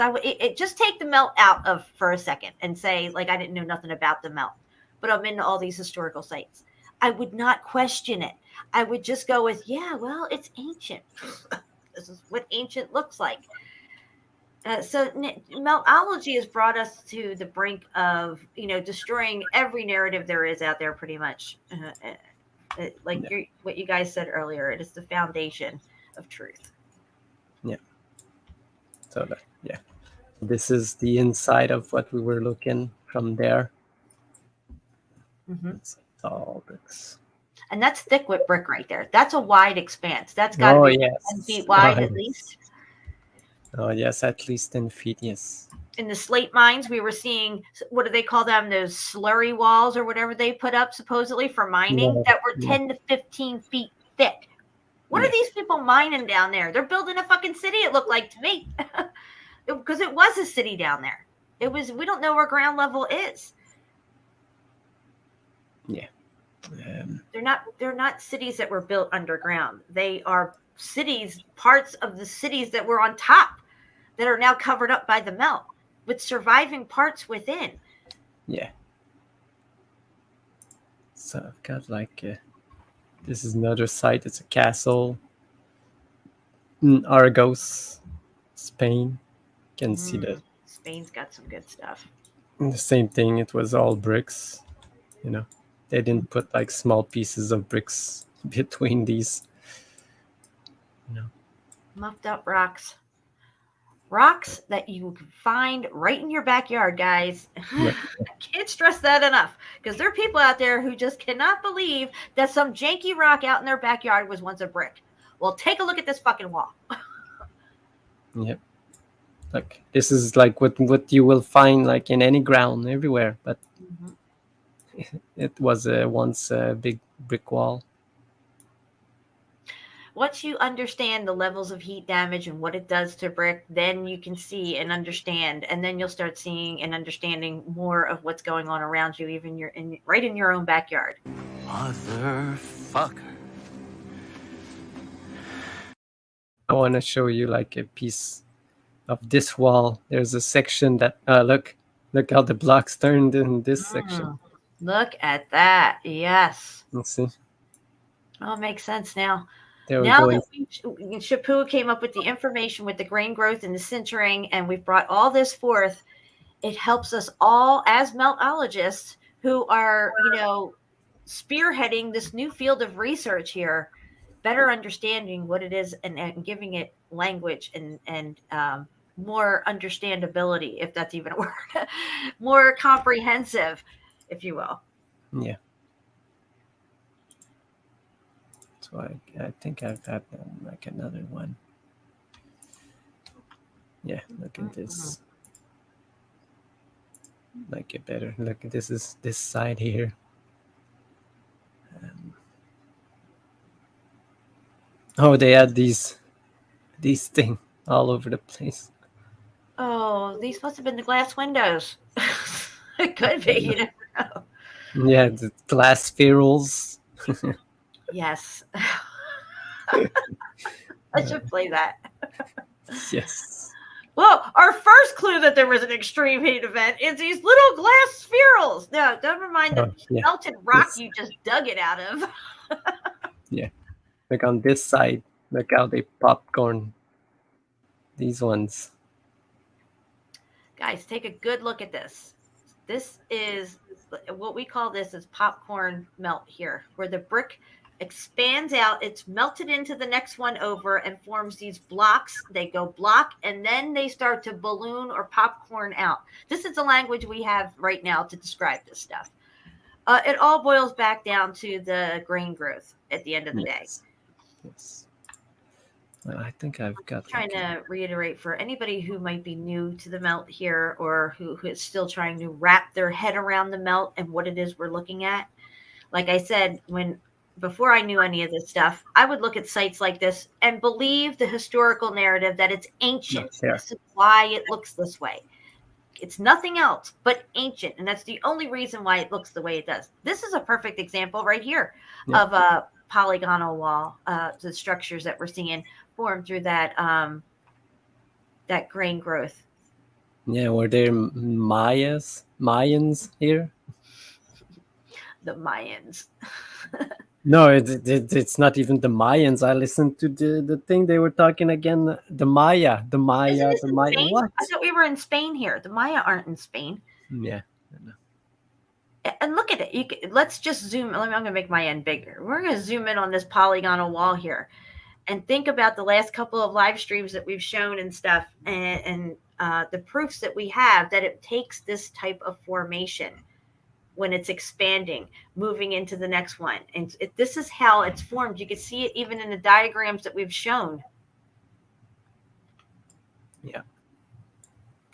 Just take the melt out of for a second and say, like, I didn't know nothing about the melt, but I'm into all these historical sites. I would not question it. I would just go with, yeah, well, it's ancient. This is what ancient looks like. So Meltology has brought us to the brink of, destroying every narrative there is out there pretty much. What you guys said earlier, it is the foundation of truth. Yeah. So this is the inside of what we were looking from there. Mm-hmm. It's all bricks. And that's thick with brick right there. That's a wide expanse. That's got to be 10 feet wide at least. Oh, yes, at least 10 feet, yes. In the slate mines, we were seeing, what do they call them? Those slurry walls or whatever they put up supposedly for mining that were 10 to 15 feet thick. What are these people mining down there? They're building a fucking city, it looked like to me. Because it was a city down there. We don't know where ground level is. Yeah. They're not cities that were built underground. They are cities, parts of the cities that were on top that are now covered up by the melt with surviving parts within. Yeah. So I've got this is another site. It's a castle in Argos, Spain. You can see that. Spain's got some good stuff. And the same thing. It was all bricks. You know, they didn't put like small pieces of bricks between these. You know. Muffed up rocks. Rocks that you can find right in your backyard, guys. Right. I can't stress that enough because there are people out there who just cannot believe that some janky rock out in their backyard was once a brick. Well, take a look at this fucking wall. Yep. Like this is like what you will find like in any ground everywhere, but it was once a big brick wall. Once you understand the levels of heat damage and what it does to brick, then you can see and understand, and then you'll start seeing and understanding more of what's going on around you, even right in your own backyard. Motherfucker. I want to show you like a piece of this wall. There's a section that look how the blocks turned in this section. Look at that. Yes. Let's see. Oh, it makes sense now. They were Now going. that Shepu came up with the information with the grain growth and the sintering, and we've brought all this forth, it helps us all as meltologists who are, spearheading this new field of research here, better understanding what it is and giving it language and more understandability, if that's even a word, more comprehensive, if you will. Yeah. So I think I've got like another one. Yeah, look at this. Like a better look. This is this side here. Oh, they had these things all over the place. Oh, these must have been the glass windows. It could be, you never know. Yeah, the glass spherules. Yes. I should play that. Yes. Well, our first clue that there was an extreme heat event is these little glass spherules. No, never mind the melted rock you just dug it out of. Yeah. Like on this side, look how they popcorn. These ones. Guys, take a good look at this. This is what we call this is popcorn melt here, where the brick expands out, it's melted into the next one over and forms these blocks. They go block and then they start to balloon or popcorn out. This is the language we have right now to describe this stuff. It all boils back down to the grain growth at the end of the day. Yes. Well, I think I've got. Trying to reiterate for anybody who might be new to the melt here or who is still trying to wrap their head around the melt and what it is we're looking at. Like I said, before I knew any of this stuff, I would look at sites like this and believe the historical narrative that it's ancient. This is why it looks this way. It's nothing else but ancient, and that's the only reason why it looks the way it does. This is a perfect example right here of a polygonal wall, the structures that we're seeing formed through that that grain growth. Yeah, were there Mayans here? The Mayans. No, it's not even the Mayans. I listened to the thing they were talking again. The Maya. What? I thought we were in Spain here. The Maya aren't in Spain. Yeah. And look at it. Let's just zoom. I'm going to make my end bigger. We're going to zoom in on this polygonal wall here, and think about the last couple of live streams that we've shown and stuff, and the proofs that we have that it takes this type of formation when it's expanding, moving into the next one. And this is how it's formed. You can see it even in the diagrams that we've shown. Yeah.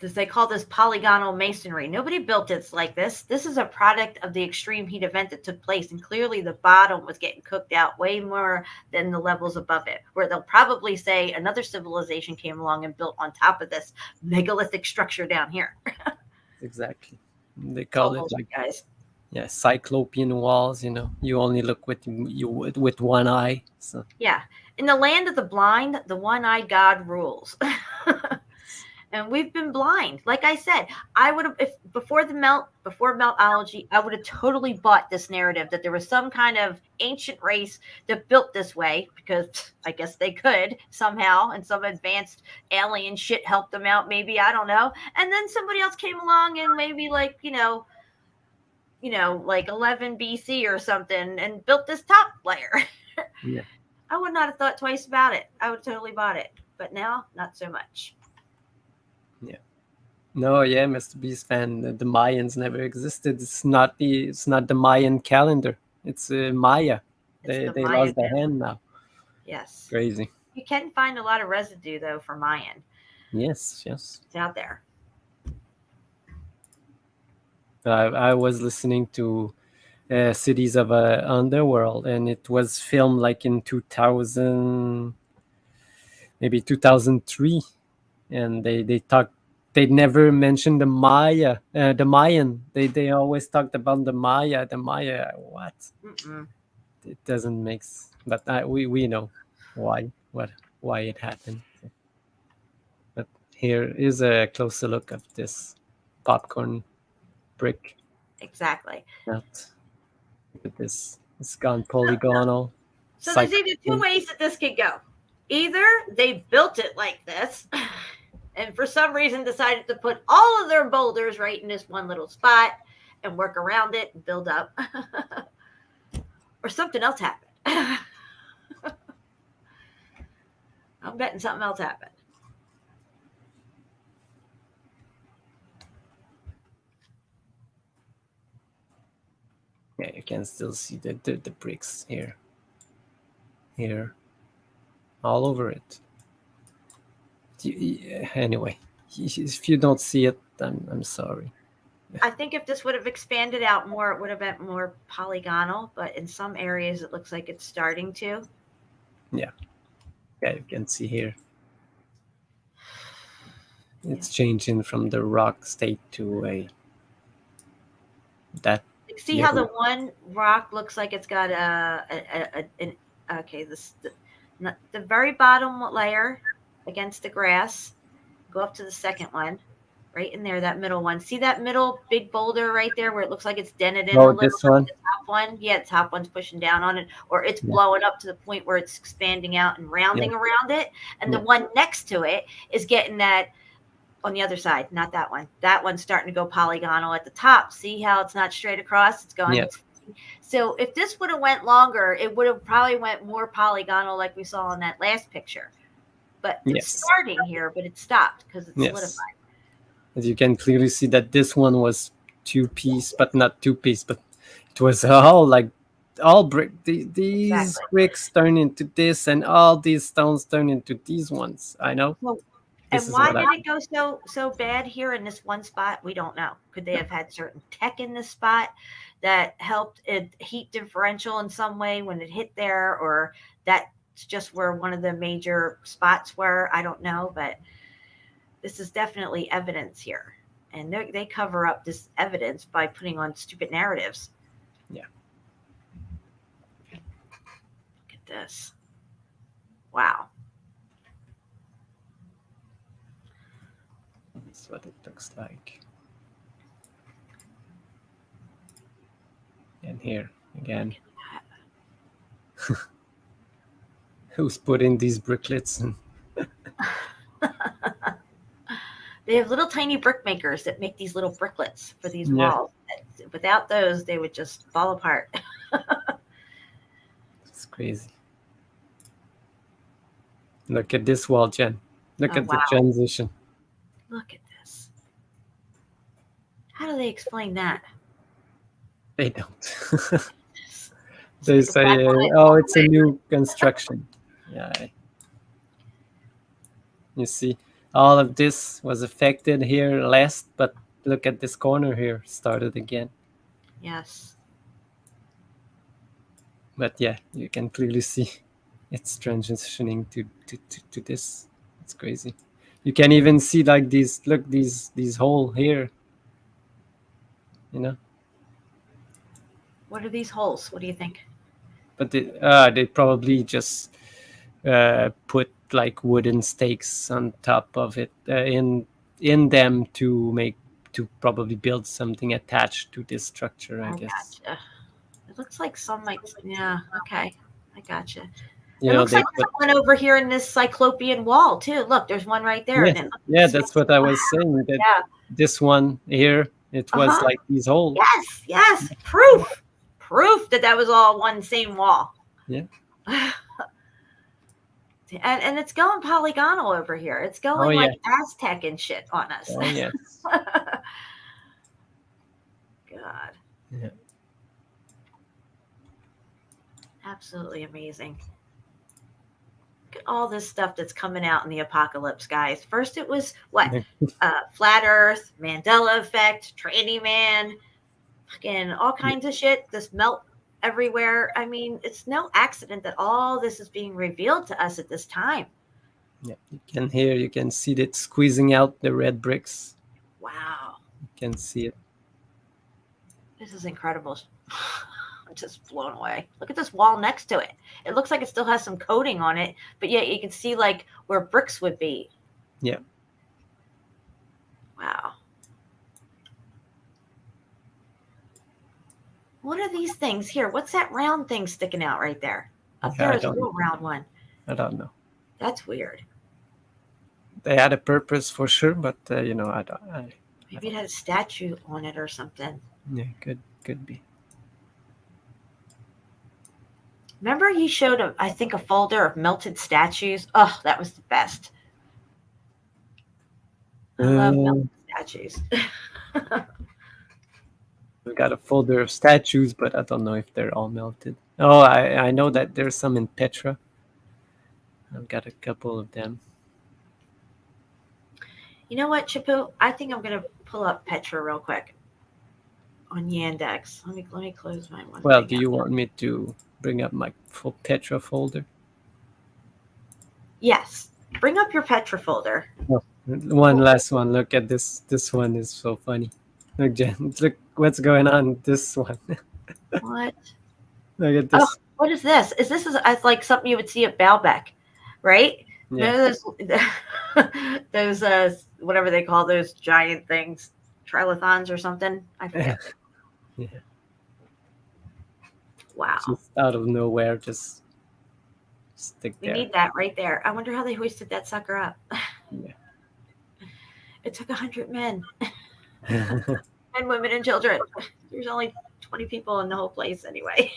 They call this polygonal masonry. Nobody built this like this. This is a product of the extreme heat event that took place. And clearly the bottom was getting cooked out way more than the levels above it, where they'll probably say another civilization came along and built on top of this megalithic structure down here. Exactly. They call it like, guys. Yeah, cyclopean walls. You only look with one eye. So yeah, in the land of the blind, the one-eyed God rules. And we've been blind. Like I said, I would have, if before Meltology, I would have totally bought this narrative that there was some kind of ancient race that built this way because I guess they could somehow, and some advanced alien shit helped them out. Maybe, I don't know. And then somebody else came along and maybe like like 11 BC or something, and built this top layer. Yeah. I would not have thought twice about it. I would have totally bought it, but now not so much. No, yeah, Mr. Beast fan. The Mayans never existed. It's not the Mayan calendar. It's Maya. It's They the lost their Mayan. hand now. Yes. Crazy. You can find a lot of residue though for Mayan. Yes. It's out there. I was listening to Cities of Underworld, and it was filmed like in 2000, maybe 2003, and they talked. They never mentioned the Maya, the Mayan. They always talked about the Maya. The Maya, what? Mm-mm. It doesn't make. But we know why it happened. But here is a closer look of this popcorn brick. Exactly. Look at this. It's gone polygonal. So there's either two ways that this could go. Either they built it like this, and for some reason decided to put all of their boulders right in this one little spot and work around it and build up. Or something else happened. I'm betting something else happened. Yeah, you can still see the bricks here, all over it. Anyway, if you don't see it, I'm sorry. I think if this would have expanded out more, it would have been more polygonal. But in some areas, it looks like it's starting to. Yeah, you can see here. It's changing from the rock state to that. See how the one rock looks like it's got the very bottom layer against the grass. Go up to the second one, right in there, that middle one. See that middle big boulder right there where it looks like it's dented in a little. This one? The top one? Yeah, the top one's pushing down on it, or it's blowing up to the point where it's expanding out and rounding around it. And the one next to it is getting that on the other side, not that one. That one's starting to go polygonal at the top. See how it's not straight across? It's going. So if this would have went longer, it would have probably went more polygonal like we saw in that last picture. But it's starting here, but it stopped because it's solidified. As you can clearly see that this one was two-piece, but not two-piece, but it was all brick. These bricks turn into this, and all these stones turn into these ones. I know. Well, and why did it go so bad here in this one spot? We don't know. Could they have had certain tech in this spot that helped it heat differential in some way when it hit there, or that's just where one of the major spots were? I don't know, but this is definitely evidence here, and they cover up this evidence by putting on stupid narratives. Yeah. Look at this. Wow. That's what it looks like. And here again. Who's putting these bricklets in? They have little tiny brick makers that make these little bricklets for these walls. Without those, they would just fall apart. It's crazy. Look at this wall, Jen. Look at the transition. Look at this. How do they explain that? They don't. They say, it's a new construction. Yeah. You see, all of this was affected here last, but look at this corner here, started again. Yes. But yeah, you can clearly see it's transitioning to this. It's crazy. You can even see like these hole here. You know. What are these holes? What do you think? But they probably just put like wooden stakes on top of it in in them to probably build something attached to this structure, I guess. Gotcha. It looks like some might. Yeah. Okay. I gotcha. You It know, looks they like there's one over here in this cyclopean wall too. Look, there's one right there. yeah, And it yeah, that's what I was saying. That yeah. this one here, it was Uh-huh. like these holes. Yes. Yes. Proof that was all one same wall. Yeah. And it's going polygonal over here. It's going like Aztec and shit on us. Oh yes. God. Yeah. Absolutely amazing. Look at all this stuff that's coming out in the apocalypse, guys. First it was what? Flat Earth, Mandela effect, tranny man, fucking all kinds of shit. This melt everywhere. I mean, it's no accident that all this is being revealed to us at this time. Yeah, you can see it squeezing out the red bricks. Wow. You can see it. This is incredible. I'm just blown away. Look at this wall next to it. It looks like it still has some coating on it, but yet you can see like where bricks would be. Yeah. Wow. What are these things here? What's that round thing sticking out right there? Up there is a little round one. I don't know. That's weird. They had a purpose for sure, but you know, Maybe it had a statue on it or something. Yeah, could be. Remember you showed I think a folder of melted statues? Oh, that was the best. I love melted statues. We got a folder of statues, but I don't know if they're all melted. Oh, I know that there's some in Petra. I've got a couple of them. You know what, Shepu? I think I'm gonna pull up Petra real quick on Yandex. Let me close my one. Well, do you want me to bring up my full Petra folder? Yes. Bring up your Petra folder. Oh, one last one. Look at this. This one is so funny. Look, Jen. Look what's going on with this one. What? Look at this. Oh, what is this? Is this like something you would see at Baalbek, right? Yeah. Those whatever they call those giant things, trilithons or something. I forget. Yeah. Wow. Just out of nowhere, just stick We there. need that right there. I wonder how they hoisted that sucker up. Yeah. It took 100 men. Men, women, and children. There's only 20 people in the whole place anyway.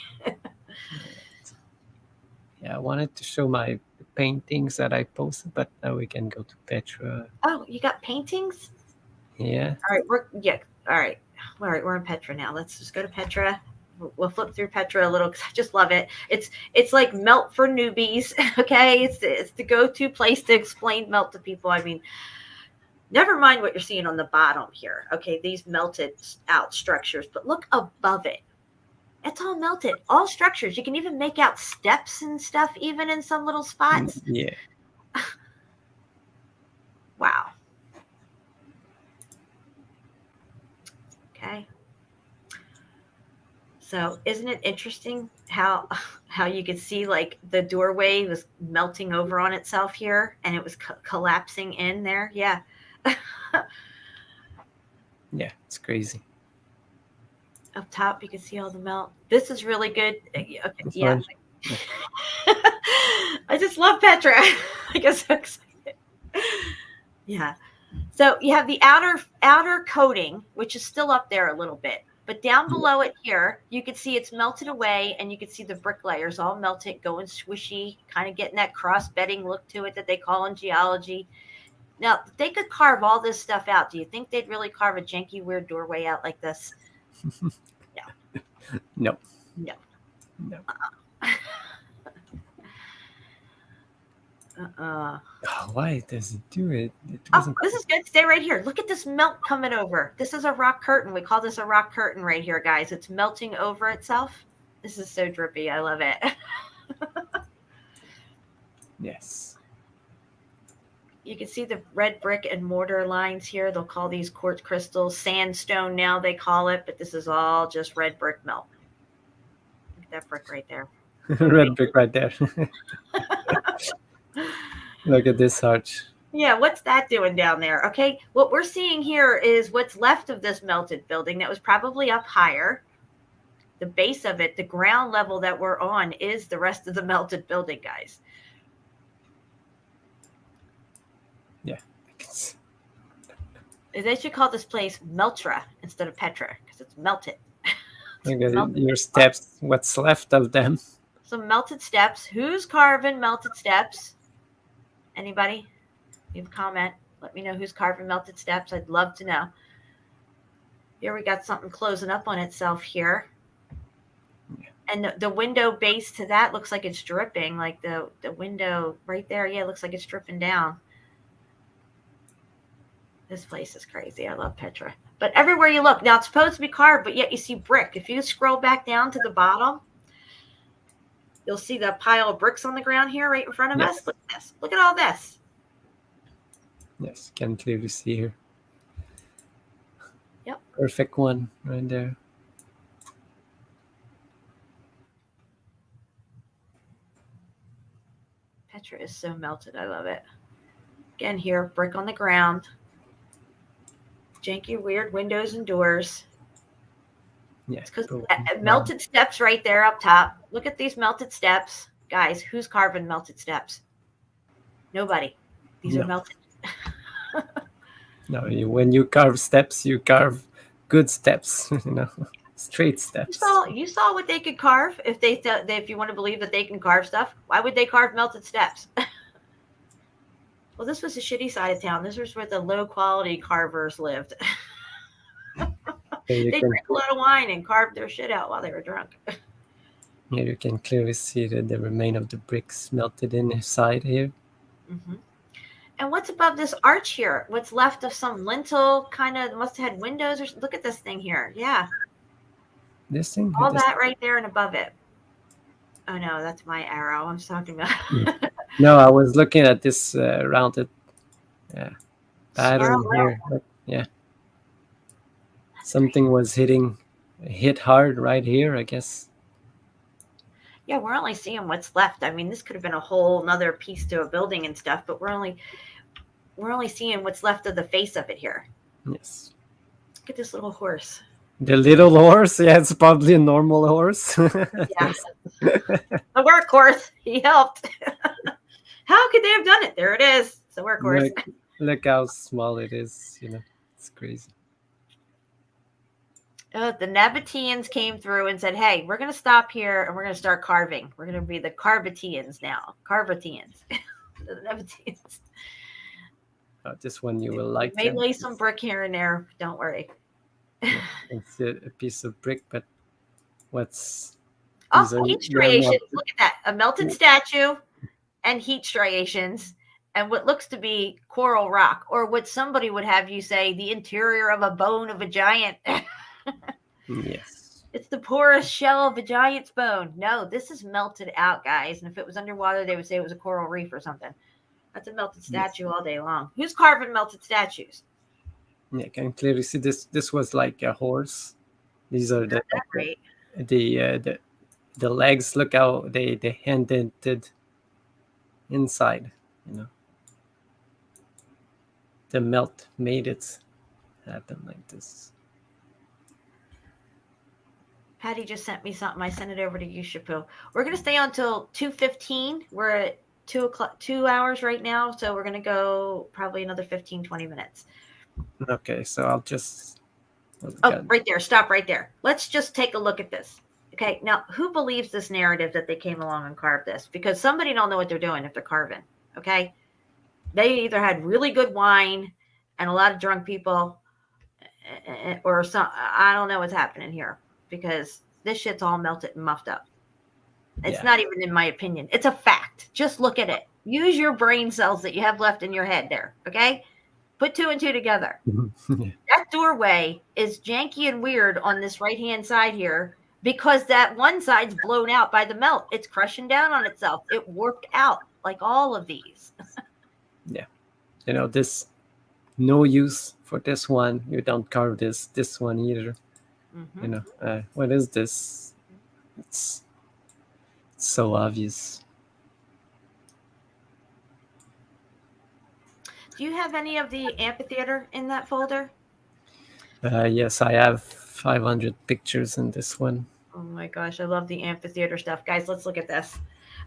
Yeah, I wanted to show my paintings that I posted, but now we can go to Petra. Oh, you got paintings? Yeah. All right, all right. We're in Petra now. Let's just go to Petra. We'll flip through Petra a little because I just love it. It's like melt for newbies. Okay, it's the go-to place to explain melt to people. I mean, never mind what you're seeing on the bottom here. Okay, these melted out structures, but look above it. It's all melted. All structures. You can even make out steps and stuff, even in some little spots. Yeah. Wow. Okay. So isn't it interesting how you could see like the doorway was melting over on itself here and it was collapsing in there? Yeah. Yeah, it's crazy. Up top, you can see all the melt. This is really good. Okay, yeah. I just love Petra. I guess so excited. Yeah. So you have the outer coating, which is still up there a little bit. But down below it here, you can see it's melted away, and you can see the brick layers all melted, going swishy, kind of getting that cross-bedding look to it that they call in geology. Now, if they could carve all this stuff out, do you think they'd really carve a janky, weird doorway out like this? No. No. No. Uh-uh. Oh, why does it do it? Oh, this is good. Stay right here. Look at this melt coming over. This is a rock curtain. We call this a rock curtain right here, guys. It's melting over itself. This is so drippy. I love it. Yes. You can see the red brick and mortar lines here. They'll call these quartz crystals sandstone now, they call it, but this is all just red brick melt. Look at that brick right there. Red brick right there. Look at this arch. Yeah, what's that doing down there? Okay, what we're seeing here is what's left of this melted building that was probably up higher. The base of it, the ground level that we're on, is the rest of the melted building, guys. Yeah. They should call this place Meltra instead of Petra because it's melted. Your steps, what's left of them. Some melted steps. Who's carving melted steps? Anybody? Leave a comment. Let me know who's carving melted steps. I'd love to know. Here we got something closing up on itself here. Yeah. And the window base to that looks like it's dripping. Like the window right there, yeah, it looks like it's dripping down. This place is crazy. I love Petra. But everywhere you look, now it's supposed to be carved, but yet you see brick. If you scroll back down to the bottom, you'll see the pile of bricks on the ground here right in front of us. Look at this. Look at all this. Yes, can clearly see here. Yep. Perfect one right there. Petra is so melted. I love it. Again, here, brick on the ground. Janky, weird windows and doors. Yeah. It's because melted steps right there up top. Look at these melted steps. Guys, who's carving melted steps? Nobody. These are melted. No, when you carve steps, you carve good steps, straight steps. You saw what they could carve if you want to believe that they can carve stuff. Why would they carve melted steps? Well, this was a shitty side of town. This was where the low quality carvers lived. They drank a lot of wine and carved their shit out while they were drunk. Here you can clearly see the remain of the bricks melted inside here. Mm-hmm. And what's above this arch here? What's left of some lintel kind of must have had windows or look at this thing here. Yeah. This thing? All that right there and above it. Oh no, that's my arrow I'm talking about. No, I was looking at this rounded pattern here. But, yeah. Something was hit hard right here, I guess. Yeah, we're only seeing what's left. I mean, this could have been a whole nother piece to a building and stuff, but we're only seeing what's left of the face of it here. Yes. Look at this little horse. The little horse? Yeah, it's probably a normal horse. Yeah. The workhorse. He helped. How could they have done it? There it is. It's a workhorse. Look how small it is. It's crazy. The Nabateans came through and said, hey, we're going to stop here and we're going to start carving. We're going to be the Carvatians now. Carvatians. The Nabateans. This one you will like. May lay some brick here and there. Don't worry. It's a piece of brick, but what's... heat striations. Look at that. A melted statue and heat striations and what looks to be coral rock, or what somebody would have you say, the interior of a bone of a giant. Yes. It's the porous shell of a giant's bone. No, this is melted out, guys. And if it was underwater, they would say it was a coral reef or something. That's a melted statue all day long. Who's carving melted statues? Yeah, I can clearly see this. This was like a horse. These are the legs. Look how they indented inside. The melt made it happen like this. Patty just sent me something. I sent it over to you, Shepu. We're going to stay on until 2:15. We're at 2 hours right now. So we're going to go probably another 15, 20 minutes. Okay. So I'll just... right there. Stop right there. Let's just take a look at this. Okay. Now, who believes this narrative that they came along and carved this? Because somebody don't know what they're doing if they're carving. Okay. They either had really good wine and a lot of drunk people or some, I don't know what's happening here. Because this shit's all melted and muffed up. It's not even in my opinion. It's a fact. Just look at it. Use your brain cells that you have left in your head there. Okay? Put 2 and 2 together. That doorway is janky and weird on this right-hand side here because that one side's blown out by the melt. It's crushing down on itself. It warped out like all of these. Yeah. This, no use for this one. You don't carve this one either. Mm-hmm. What is this? It's so obvious. Do you have any of the amphitheater in that folder? Yes, I have 500 pictures in this one. Oh my gosh, I love the amphitheater stuff. Guys, let's look at this.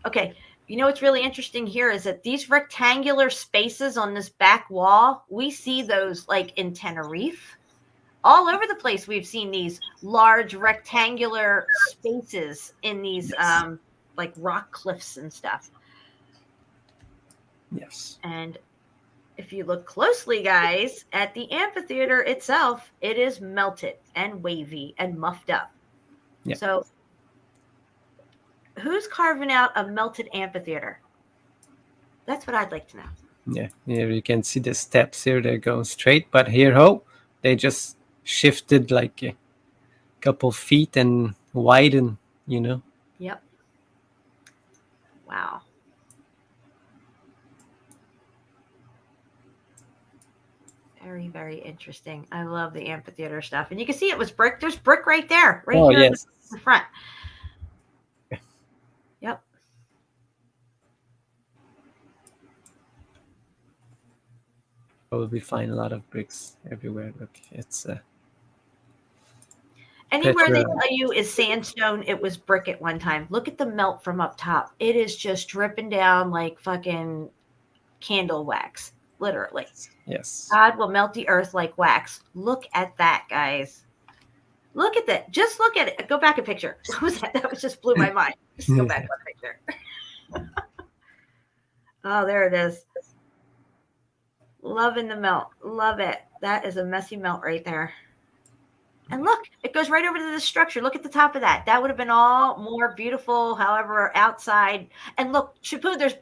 Okay, you know what's really interesting here is that these rectangular spaces on this back wall, we see those like in Tenerife. All over the place, we've seen these large rectangular spaces in these like rock cliffs and stuff. Yes. And if you look closely, guys, at the amphitheater itself, it is melted and wavy and muffed up. Yeah. So who's carving out a melted amphitheater? That's what I'd like to know. Yeah, you can see the steps here. They're going straight, but here, they just shifted like a couple feet and widen, Yep. Wow. Very, very interesting. I love the amphitheater stuff. And you can see it was brick. There's brick right there, right here in the front. Yep. Probably find a lot of bricks everywhere. Look, it's anywhere they tell you is sandstone, it was brick at one time. Look at the melt from up top. It is just dripping down like fucking candle wax, literally. Yes. God will melt the earth like wax. Look at that, guys. Look at that. Just look at it. Go back a picture. What was that? That was just blew my mind. Just go back one picture. Oh, there it is. Loving the melt. Love it. That is a messy melt right there. And look, it goes right over to the structure. Look at the top of that. That would have been all more beautiful, however, outside. And look, Shepu, there's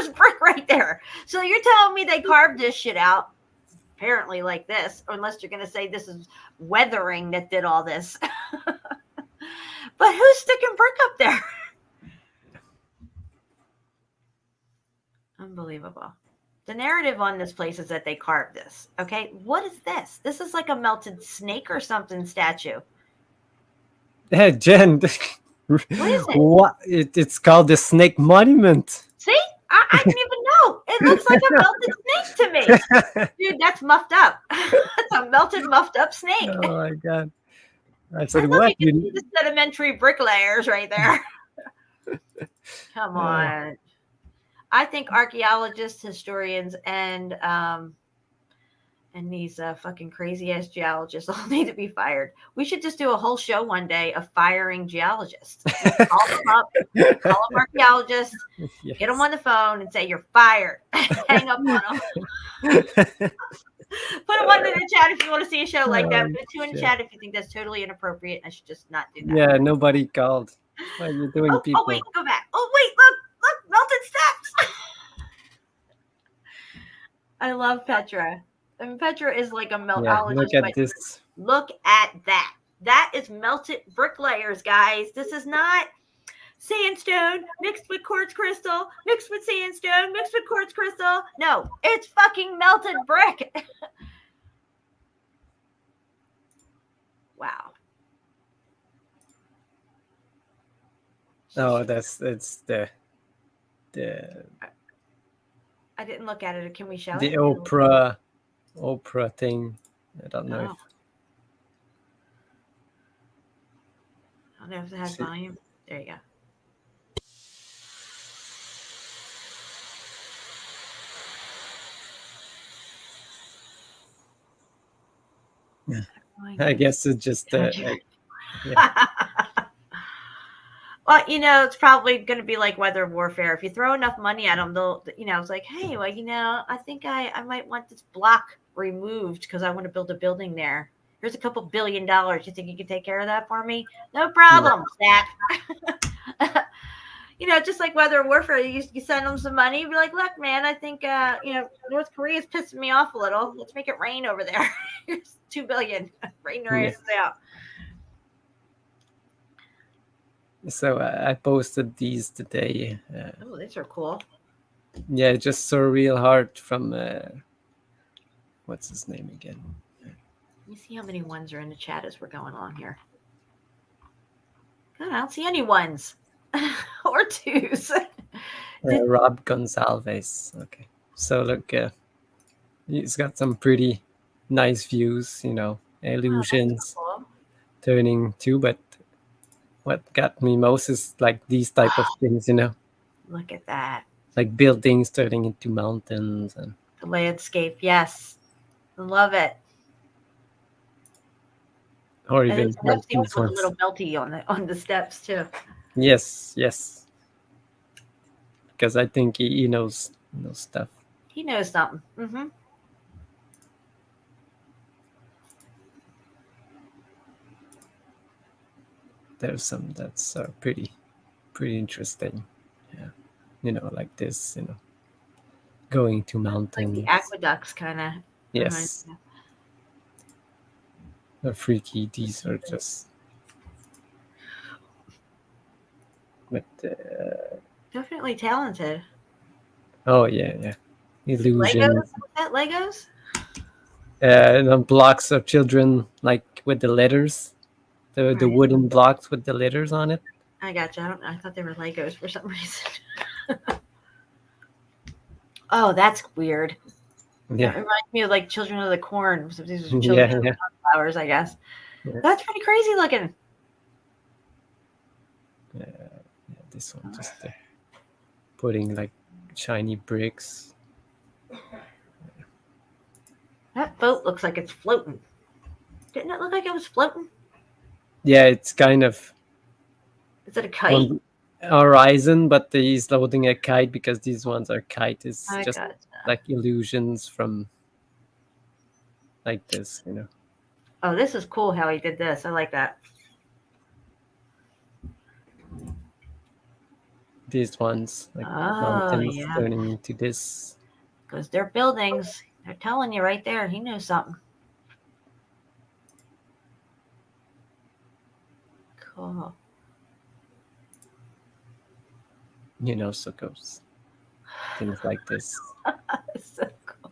brick right there. So you're telling me they carved this shit out, apparently like this, unless you're going to say this is weathering that did all this. But who's sticking brick up there? Unbelievable. The narrative on this place is that they carved this. Okay, what is this? This is like a melted snake or something statue. Hey, Jen. What is it? What? It's called the Snake Monument. See? I didn't even know. It looks like a melted snake to me. Dude, that's muffed up. That's a melted, muffed up snake. Oh my God. I said, what? You can see the sedimentary bricklayers right there. Come on. I think archaeologists, historians, and these fucking crazy ass geologists all need to be fired. We should just do a whole show one day of firing geologists. Call them up, call them archaeologists, get them on the phone and say you're fired. Hang up on them. Put them under the chat if you want to see a show like that. Put two in the chat if you think that's totally inappropriate. I should just not do that. Yeah, nobody called. What are you doing, people? Oh wait, go back. Oh wait, look, melted steps. I love Petra. I mean, Petra is like a meltologist. Look at this. Look at that. That is melted bricklayers, guys. This is not sandstone mixed with quartz crystal, mixed with sandstone, mixed with quartz crystal. No, it's fucking melted brick. Wow. Oh, it's the I didn't look at it. Can we show the it? Oprah thing. I don't know. I don't know if it has volume. There you go. Yeah. I guess it's just Well, it's probably going to be like weather warfare. If you throw enough money at them, they'll, it's like, hey, well, I think I might want this block removed because I want to build a building there. Here's a couple $1 billion. You think you can take care of that for me? No problem, Snap. Just like weather warfare, you send them some money. Be like, look, man, I think, North Korea is pissing me off a little. Let's make it rain over there. Here's $2 billion. Rain their asses out. So I posted these today. Oh, these are cool. Yeah, just surreal heart from what's his name again? Let me see how many ones are in the chat as we're going along here. God, I don't see any ones or twos. Rob Gonsalves. Okay, so look, It's got some pretty nice views, illusions Cool. turning to. But what got me most is like these type of things, Look at that. like buildings turning into mountains and The landscape. Yes. Love it. or And even these like steps even these look a ones. little melty on the steps too. Yes. Because I think he knows stuff. He knows something. Mm-hmm. There's some that's pretty interesting. Yeah, like this, going to Like mountains. the aqueducts kind of. Yes, they're freaky. These are just. But Definitely talented. oh yeah, illusion. Legos? Was that Legos? The blocks of children like with the letters, the Right. wooden blocks with the letters on it. I got you. I thought they were Legos for some reason. Oh, that's weird. Yeah, It reminds me of like Children of the Corn. So these are yeah, children of yeah. the flowers, I guess. Yeah. That's pretty crazy looking. Yeah, this one just putting like shiny bricks. That boat looks like it's floating. Didn't it look like it was floating? Yeah, it's kind of Is it a kite? on the horizon, but he's loading a kite because these ones are kite. It's I just gotcha. like illusions from like this, Oh, this is cool how he did this. I like that. These ones like Oh, mountains yeah. turning into this. Because they're buildings. They're telling you right there. He knows something. Cool. So goes things like this. So cool.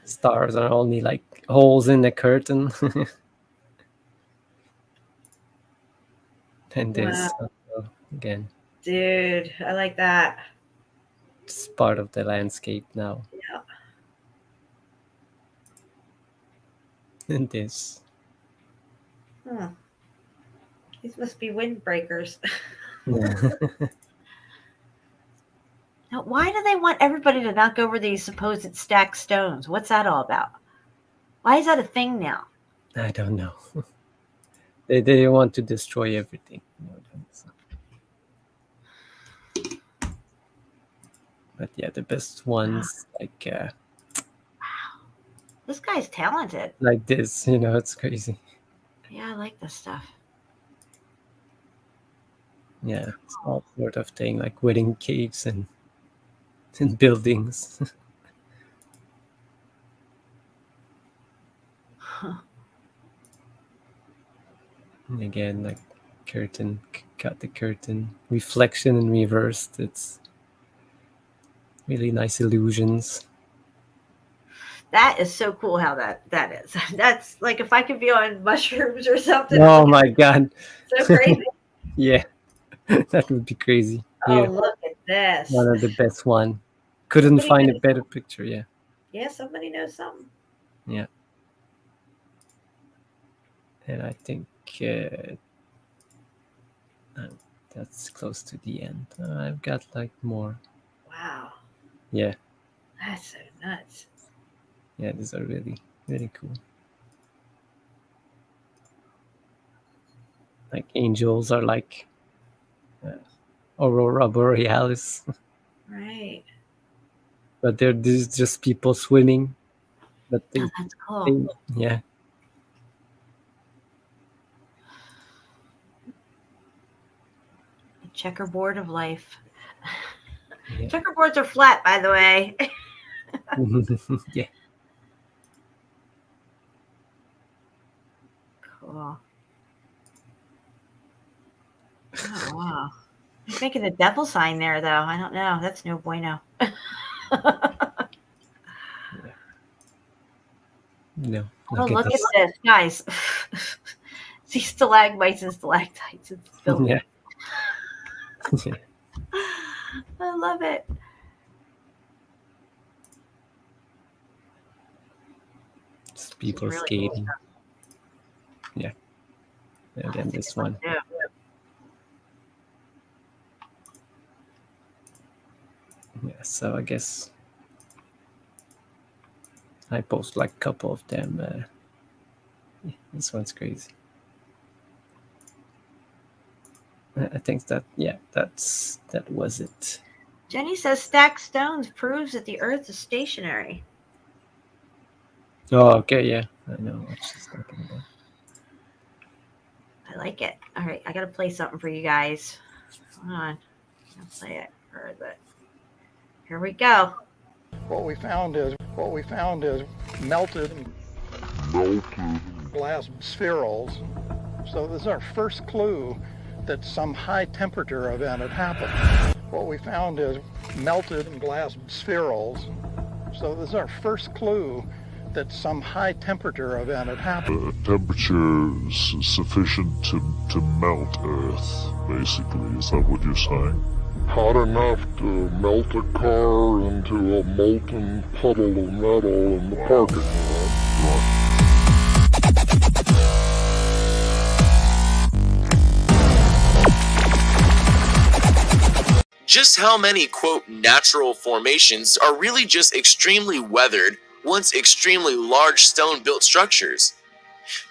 Stars are only like holes in the curtain. And this again, Dude, I like that. it's part of the landscape now. Yeah. And this. These must be windbreakers. Yeah. Now, why do they want everybody to knock over these supposed stacked stones? What's that all about? Why is that a thing now? I don't know. They want to destroy everything. But yeah, the best ones like This guy's talented. like this, it's crazy. Yeah, I like this stuff. Yeah, it's all sort of thing like wedding caves and buildings. And again, like curtain, cut the curtain, reflection and reversed. It's really nice illusions. That is so cool how that is. That's like if I could be on mushrooms or something. Oh my god. So crazy. Yeah. That would be crazy. Oh, Yeah. look at this. One of the best one. Couldn't Somebody find a knows better picture, yeah. Yeah, somebody knows something. Yeah. And I think that's close to the end. I've got like more. Wow. Yeah. That's so nuts. Yeah, these are really, really cool. Like angels are like Aurora Borealis. Right. But they're just people swimming. But Oh, that's cool. yeah. The checkerboard of life. Yeah. Checkerboards are flat, by the way. Yeah. Cool. Oh, wow. He's making a devil sign there, though. I don't know. That's no bueno. No. Oh, look at this, guys. See stalagmites and stalactites. It's building. Yeah. I love it. People really skating. cool Yeah. And then this one. Yeah. Yeah, so I guess I post like a couple of them. Yeah, this one's crazy. I think that that was it. Jenny says stacked stones proves that the Earth is stationary. Oh, okay, yeah, I know what she's talking about. I like it. All right, I gotta play something for you guys. Hold on, I'll play it for the. Here we go. What we found is melted glass spherules. So this is our first clue that some high temperature event had happened. What we found is melted glass spherules. So this is our first clue that some high temperature event had happened. Temperature is sufficient to melt Earth, basically. Is that what you're saying? Hot enough to melt a car into a molten puddle of metal in the parking lot. Right. Just how many, quote, natural formations are really just extremely weathered, once extremely large stone-built structures?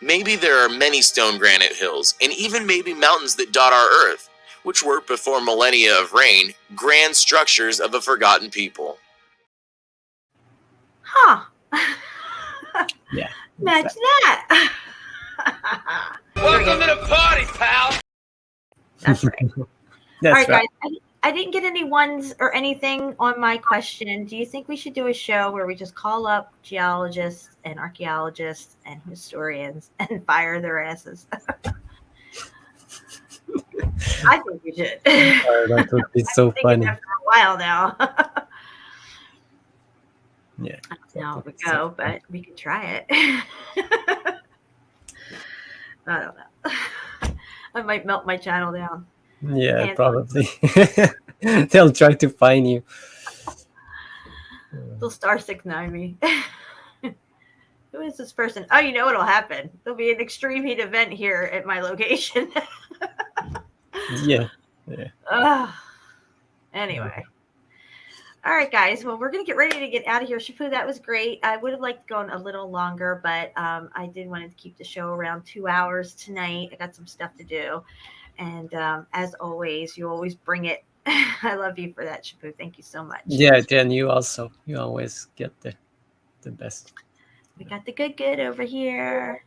Maybe there are many stone granite hills, and even maybe mountains that dot our Earth, which were, before millennia of rain, grand structures of a forgotten people. Huh. Yeah. Imagine that. Welcome to the party, pal. That's right. That's All right, right. guys. I didn't get any ones or anything on my question. Do you think we should do a show where we just call up geologists and archaeologists and historians and fire their asses? I think we should. That would be so funny. That for a while now. Yeah. I don't know how it would go, but we could try it. I don't know. I might melt my channel down. Yeah, And probably. They'll try to find you. they'll star 69 me. Who is this person? Oh, you know what'll happen. There'll be an extreme heat event here at my location. Yeah. Anyway. All right, guys. Well, we're going to get ready to get out of here. Shepu, that was great. I would have liked to go on a little longer, but I did want to keep the show around 2 hours tonight. I got some stuff to do. And as always, you always bring it. I love you for that, Shepu. Thank you so much. Yeah, Jen, you also. You always get the best. We got the good over here.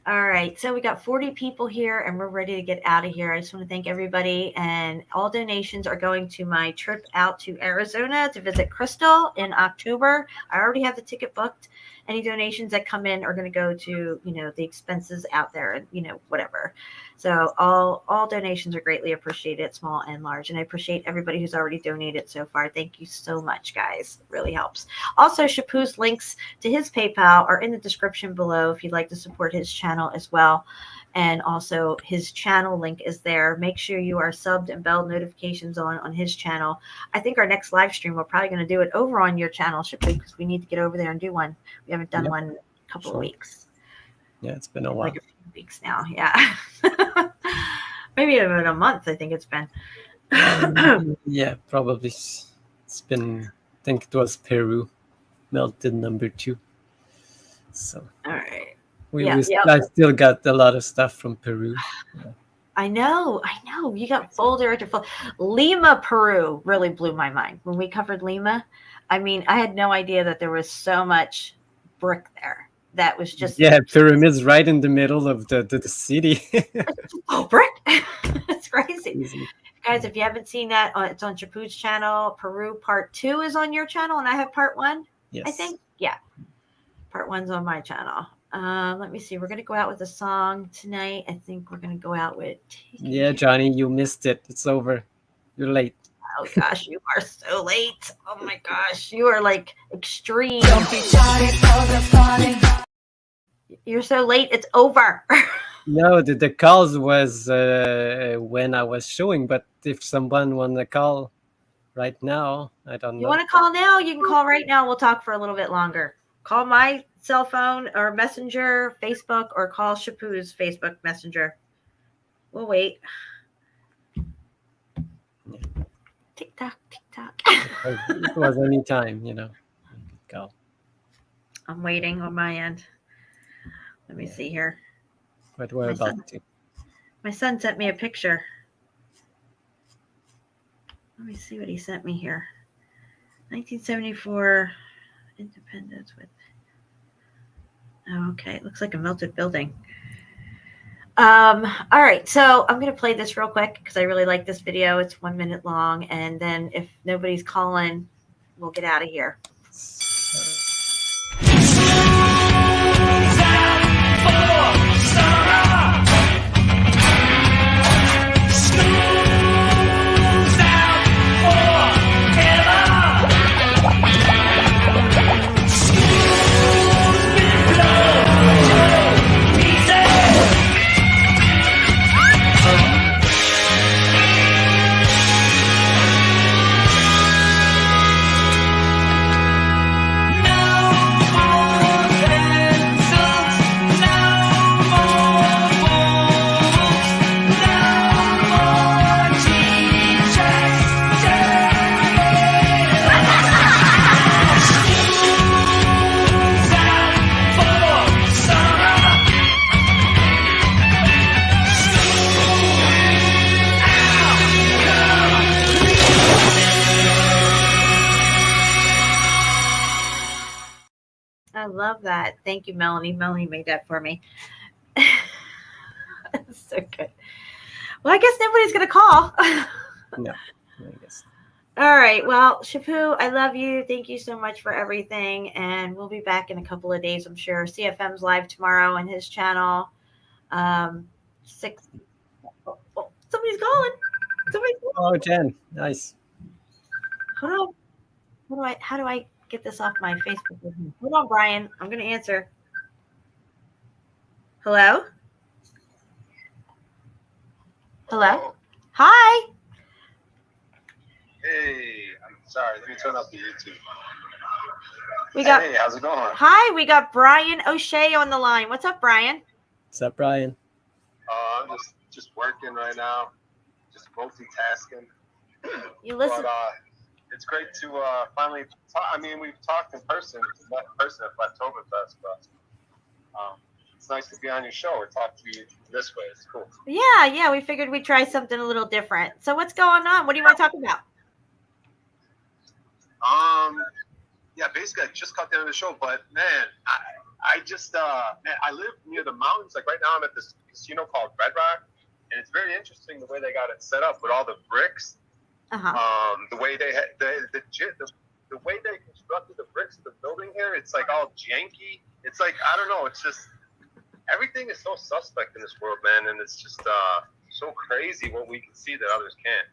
All right, so we got 40 people here and we're ready to get out of here. I just want to thank everybody, and all donations are going to my trip out to Arizona to visit Crystal in October. I already have the ticket booked. Any donations that come in are going to go to, the expenses out there and, whatever. So all donations are greatly appreciated, small and large. And I appreciate everybody who's already donated so far. Thank you so much, guys. It really helps. Also, Shepu's links to his PayPal are in the description below if you'd like to support his channel as well. And also his channel link is there. Make sure you are subbed and bell notifications on his channel. I think our next live stream, we're probably going to do it over on your channel, Shepu, because we need to get over there and do one. We haven't done one in a couple of weeks. Yeah, it's been a while. Like a few weeks now. Yeah. Maybe even a month, I think it's been. Yeah, probably. It's been, I think it was Peru, melted number 2. So. All right. I still got a lot of stuff from Peru. Yeah. I know. You got folder after folder. Lima, Peru really blew my mind. When we covered Lima, I mean, I had no idea that there was so much brick there. That was just... Yeah, pyramids right in the middle of the city. Oh, brick! It's crazy. Guys, if you haven't seen that, it's on Shepu's channel. Peru Part 2 is on your channel, and I have Part 1, yes. I think. Yeah. Part 1's on my channel. Let me see. We're going to go out with a song tonight. I think we're going to go out with... Yeah, Johnny, you missed it. It's over. You're late. Oh, gosh, you are so late. Oh, my gosh. You are, like, extreme. You're so late. It's over. No, the calls was when I was showing, but if someone want to call right now, I don't know. You want to call now? You can call right now. We'll talk for a little bit longer. Call my cell phone or messenger, Facebook, or call Shepu's Facebook messenger. We'll wait. Tick tock, tick tock. It was any time, you know. You could go. I'm waiting on my end. Let me see here. But we're about to. My son sent me a picture. Let me see what he sent me here. 1974 Independence with. Oh, okay, it looks like a melted building. All right, so I'm going to play this real quick because I really like this video. It's 1 minute long, and then if nobody's calling, we'll get out of here. I love that. Thank you, Melanie. Melanie made that for me. So good. Well, I guess nobody's going to call. No, I guess. All right. Well, Shepu, I love you. Thank you so much for everything. And we'll be back in a couple of days, I'm sure. CFM's live tomorrow on his channel. 6. Oh, somebody's calling. Oh, Jen. Nice. Hold on. How do I get this off my Facebook? Hold on, Brian. I'm going to answer. Hello? Hello? Hi. Hey, I'm sorry. Let me turn up the YouTube. Hey, how's it going? Hi, we got Brian O'Shea on the line. What's up, Brian? What's up, Brian? I'm just working right now, just multitasking. You listen. But it's great to finally talk. I mean, we've talked in person, met in person at Oktoberfest, but it's nice to be on your show or talk to you this way. It's cool. Yeah, we figured we'd try something a little different. So what's going on? What do you want to talk about? Yeah, basically, I just caught the end of the show, but man, I just I live near the mountains. Like right now, I'm at this casino called Red Rock, and it's very interesting the way they got it set up with all the bricks. The way they had the way they constructed the bricks of the building here, it's like all janky. It's like I don't know. It's just everything is so suspect in this world, man, and it's just so crazy what we can see that others can't.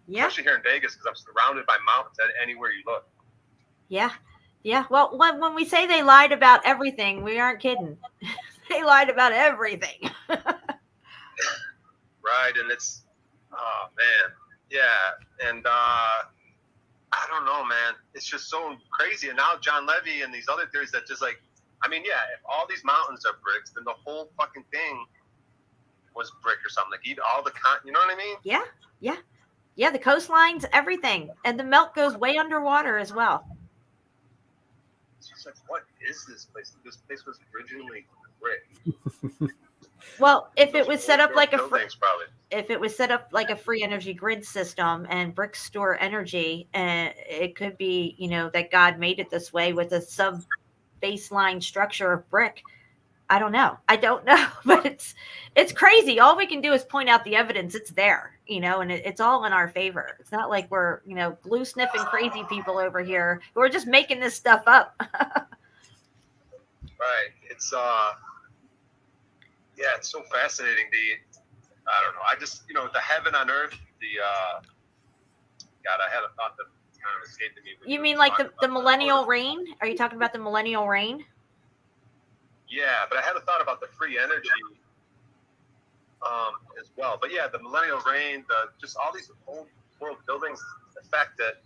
Yeah. Especially here in Vegas, because I'm surrounded by mountains anywhere you look. Yeah. Well, when we say they lied about everything, we aren't kidding. They lied about everything. Right, and it's, oh man, yeah, and I don't know, man. It's just so crazy. And now John Levy and these other theories that just like, I mean, yeah, if all these mountains are bricks, then the whole fucking thing was brick or something. Like all the you know what I mean? Yeah. The coastlines, everything, and the melt goes way underwater as well. It's just like, what is this place? This place was originally brick. Well, if it was set up like if it was set up like a free energy grid system and bricks store energy, and it could be, that God made it this way with a sub baseline structure of brick. I don't know, but it's crazy. All we can do is point out the evidence. It's there, and it's all in our favor. It's not like we're, glue sniffing crazy people over here who are just making this stuff up. Right. It's yeah, it's so fascinating. I don't know. I just, the heaven on earth, God, I had a thought that kind of escaped me. You mean like the millennial reign? Are you talking about the millennial reign? Yeah, but I had a thought about the free energy as well. But yeah, the millennial reign, just all these old world buildings, the fact that,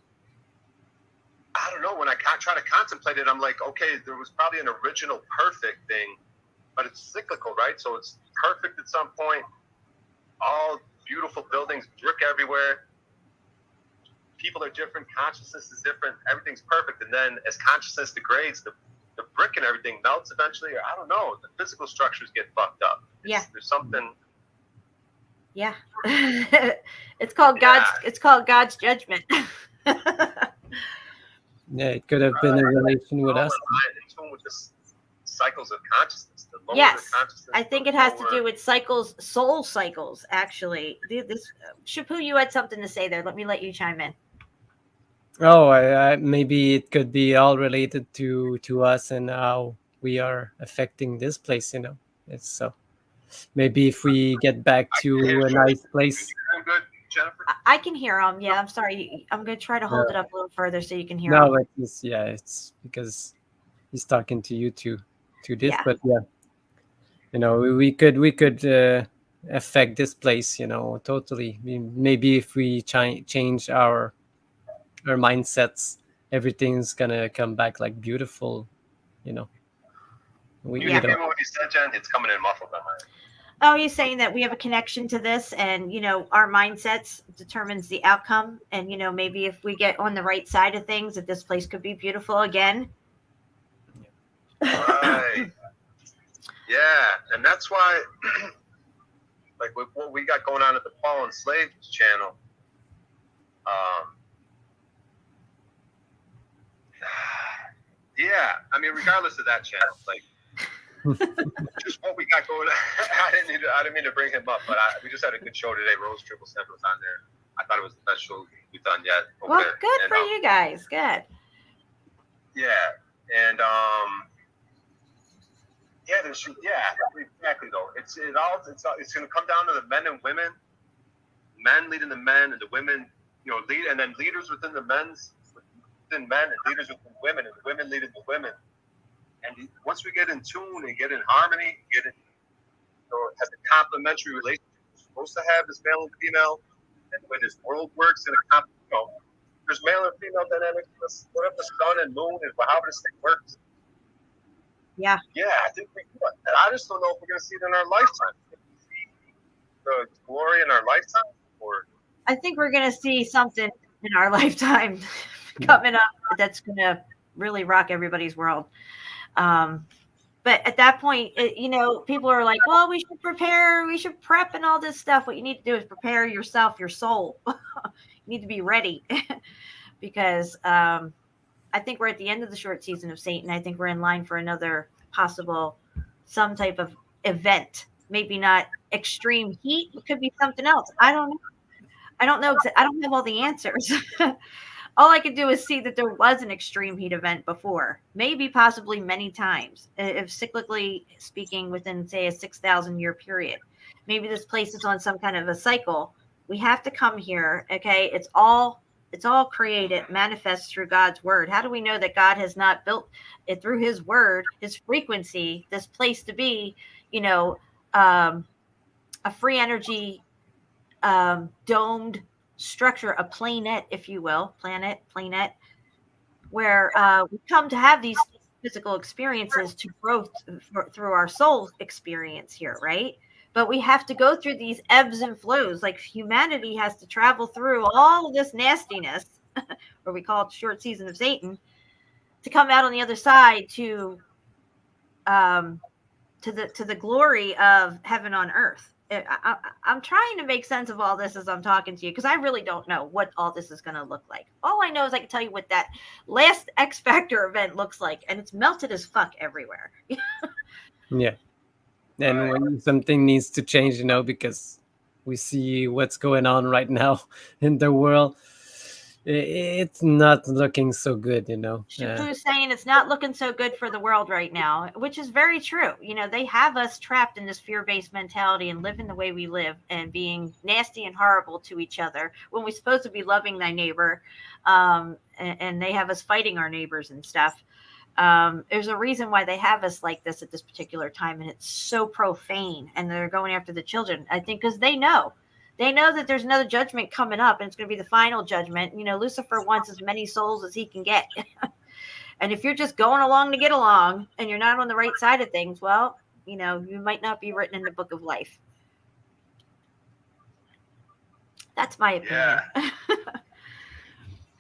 I don't know, know, when I try to contemplate it, I'm like, okay, there was probably an original perfect thing, but it's cyclical, right? So it's perfect at some point, all beautiful buildings, brick everywhere. People are different, consciousness is different, everything's perfect. And then as consciousness degrades, the brick and everything melts eventually, or I don't know, the physical structures get fucked up. There's something. Yeah. It's called God's judgment. Yeah, it could have been a relation with us. In tune with the cycles of consciousness. The lower Yes, the consciousness, I think it has to do with cycles, soul cycles, actually. Shepu, you had something to say there. Let you chime in. Oh, I maybe it could be all related to us and how we are affecting this place. It's so. Maybe if we get back to a nice place. Good, Jennifer? I can hear him. Yeah, I'm sorry. I'm going to try to hold it up a little further so you can hear No, him. it's because he's talking to you to this. Yeah. But yeah, we could affect this place. Totally. Maybe if we change our mindsets, everything's gonna come back like beautiful. You hear what he said, Jen? It's coming in muffled on my. Oh, he's saying that we have a connection to this, and our mindsets determines the outcome. And maybe if we get on the right side of things, that this place could be beautiful again. Right. Yeah, and that's why, like with what we got going on at the Paul Enslaved channel, yeah, I mean, regardless of that channel, like. Just what we got going on. I didn't mean to bring him up, but we just had a good show today. Rose 777 was on there. I thought it was the best show we've done yet. Well, good for you guys. Good. Yeah, and exactly though. It's going to come down to the men and women, men leading the men, and the women, lead, and then leaders within the men, and leaders within women, and the women leading the women. And once we get in tune and get in harmony, have the complementary relationship we're supposed to have as male and female, and the way this world works in there's male and female dynamics. Whatever the sun and moon is, however this thing works. Yeah. Yeah, I think we could. And I just don't know if we're going to see it in our lifetime. The glory in our lifetime, or I think we're going to see something in our lifetime coming up that's going to really rock everybody's world. But at that point, people are like, well, we should prepare, we should prep and all this stuff. What you need to do is prepare yourself, your soul. You need to be ready because I think we're at the end of the short season of Satan. I think we're in line for another possible, some type of event, maybe not extreme heat. It could be something else. I don't know. I don't have all the answers. All I could do is see that there was an extreme heat event before, maybe possibly many times, if cyclically speaking within, say, a 6,000 year period. Maybe this place is on some kind of a cycle. We have to come here. Okay. It's all created, manifests through God's word. How do we know that God has not built it through his word, his frequency, this place to be, a free energy, domed structure, a planet, if you will, planet, where we come to have these physical experiences to grow through our soul experience here, right? But we have to go through these ebbs and flows. Like humanity has to travel through all of this nastiness, or we call it short season of Satan, to come out on the other side to the glory of heaven on earth. I'm trying to make sense of all this as I'm talking to you, because I really don't know what all this is going to look like. All I know is I can tell you what that last X Factor event looks like, and it's melted as fuck everywhere. Yeah. And when something needs to change, because we see what's going on right now in the world, it's not looking so good, Shepu's saying it's not looking so good for the world right now, which is very true. They have us trapped in this fear-based mentality and living the way we live and being nasty and horrible to each other when we're supposed to be loving thy neighbor. And they have us fighting our neighbors and stuff. There's a reason why they have us like this at this particular time, and it's so profane, and they're going after the children. I think because they know that there's another judgment coming up, and it's going to be the final judgment. Lucifer wants as many souls as he can get. And if you're just going along to get along and you're not on the right side of things, well, you know, you might not be written in the book of life. That's my opinion.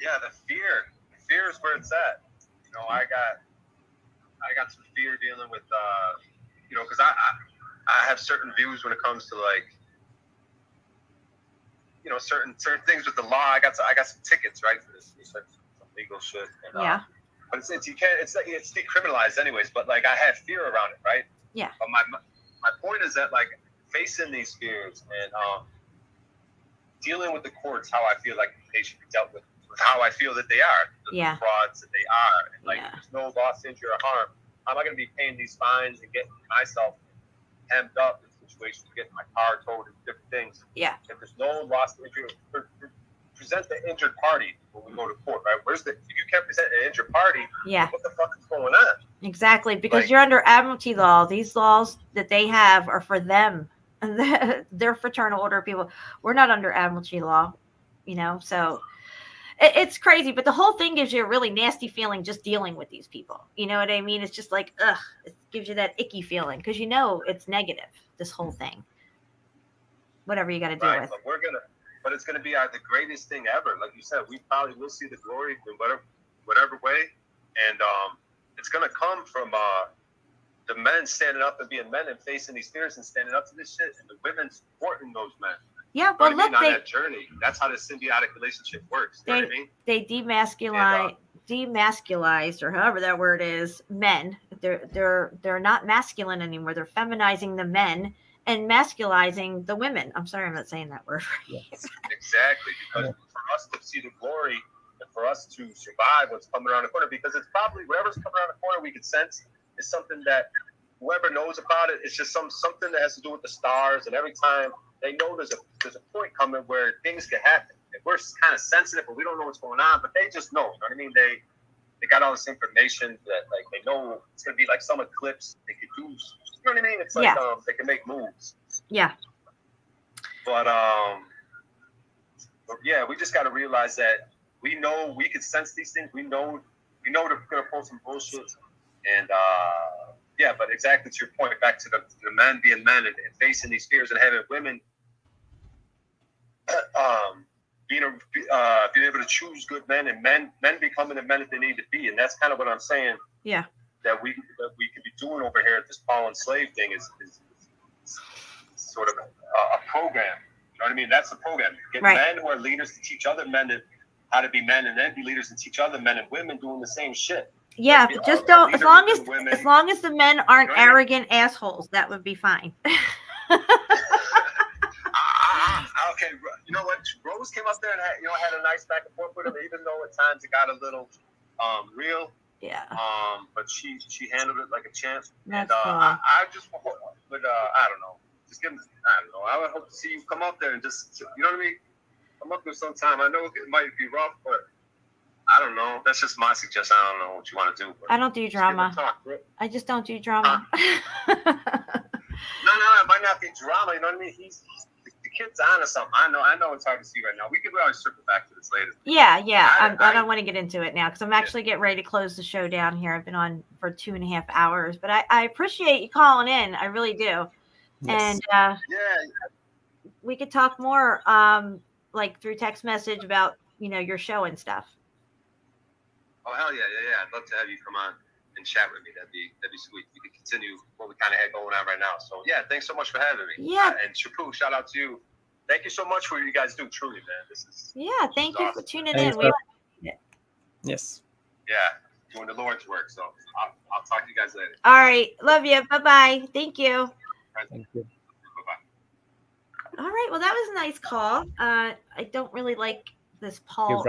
Yeah, the fear is where it's at. You know, I got some fear dealing with, you know, because I have certain views when it comes to, like, you know, certain things with the law. I got some tickets, right, for this some legal shit. And, but it's you can't. It's decriminalized anyways. But like, I had fear around it, right? Yeah. But my point is that, like, facing these fears and dealing with the courts, how I feel like they should be dealt with how I feel that they are, the frauds that they are, and like, there's no loss, injury, or harm. How am I going to be paying these fines and getting myself hemmed up in situations, getting my car towed and different things? Yeah. If there's no loss, injury, present the injured party when we go to court, right? If you can't present an injured party, what the fuck is going on? Exactly, because you're under admiralty law. These laws that they have are for them. They're fraternal order people. We're not under admiralty law, you know, so it's crazy. But the whole thing gives you a really nasty feeling just dealing with these people. You know what I mean? It's just like, ugh, it gives you that icky feeling because you know it's negative, this whole thing. Whatever you got to deal with. But it's gonna be the greatest thing ever. Like you said, we probably will see the glory in whatever way, and it's gonna come from the men standing up and being men and facing these fears and standing up to this shit, and the women supporting those men. Yeah, but look, on that journey, that's how the symbiotic relationship works. You know what I mean? They demasculized, or however that word is, men. They're not masculine anymore. They're feminizing the men and masculizing the women. I'm sorry, I'm not saying that word right. Exactly, because for us to see the glory and for us to survive what's coming around the corner, because it's probably whatever's coming around the corner, we can sense is something that whoever knows about it, it's just something that has to do with the stars. And every time they know there's a point coming where things can happen. And we're kind of sensitive, but we don't know what's going on. But they just know. You know what I mean? They got all this information that, like, they know it's gonna be like some eclipse. They could do. You know what I mean? It's like they can make moves. Yeah. But yeah, we just got to realize that we know we can sense these things. We know they're gonna pull some bullshit. And yeah, but exactly to your point, back to the men being men and facing these fears and having women being able to choose good men, and men becoming the men that they need to be. And that's kind of what I'm saying. Yeah. That we could be doing over here at this Paul and Slave thing is sort of a program. You know what I mean? That's the program. Get men who are leaders to teach other men how to be men, and then be leaders and teach other men and women doing the same shit. Yeah, but just don't. As long as the men aren't arrogant assholes, that would be fine. Okay, you know what? Rose came up there and had a nice back and forth with him, even though at times it got a little real. Yeah. But she handled it like a champ. That's and cool. I just would I don't know. Just give him. I don't know. I would hope to see you come up there and just, you know what I mean? Come up there sometime. I know it might be rough, but I don't know. That's just my suggestion. I don't know what you want to do. I don't do drama. I just don't do drama. No, it might not be drama. You know what I mean? The kid's on or something. I know it's hard to see right now. We could always circle back to this later. Yeah. I don't want to get into it now because I'm actually getting ready to close the show down here. I've been on for 2.5 hours, but I appreciate you calling in. I really do. Yes. And we could talk more like through text message about, your show and stuff. Oh, hell yeah. I'd love to have you come on and chat with me. That'd be sweet. We could continue what we kind of had going on right now. So yeah, thanks so much for having me. Yeah. And Shepu, shout out to you. Thank you so much for what you guys do. Truly, man. Thank you awesome. for tuning in. We appreciate it. Yes. Yeah, doing the Lord's work. So I'll talk to you guys later. All right. Love you. Bye-bye. Thank you. Thank you. Bye-bye. All right. Well, that was a nice call. I don't really like this Paul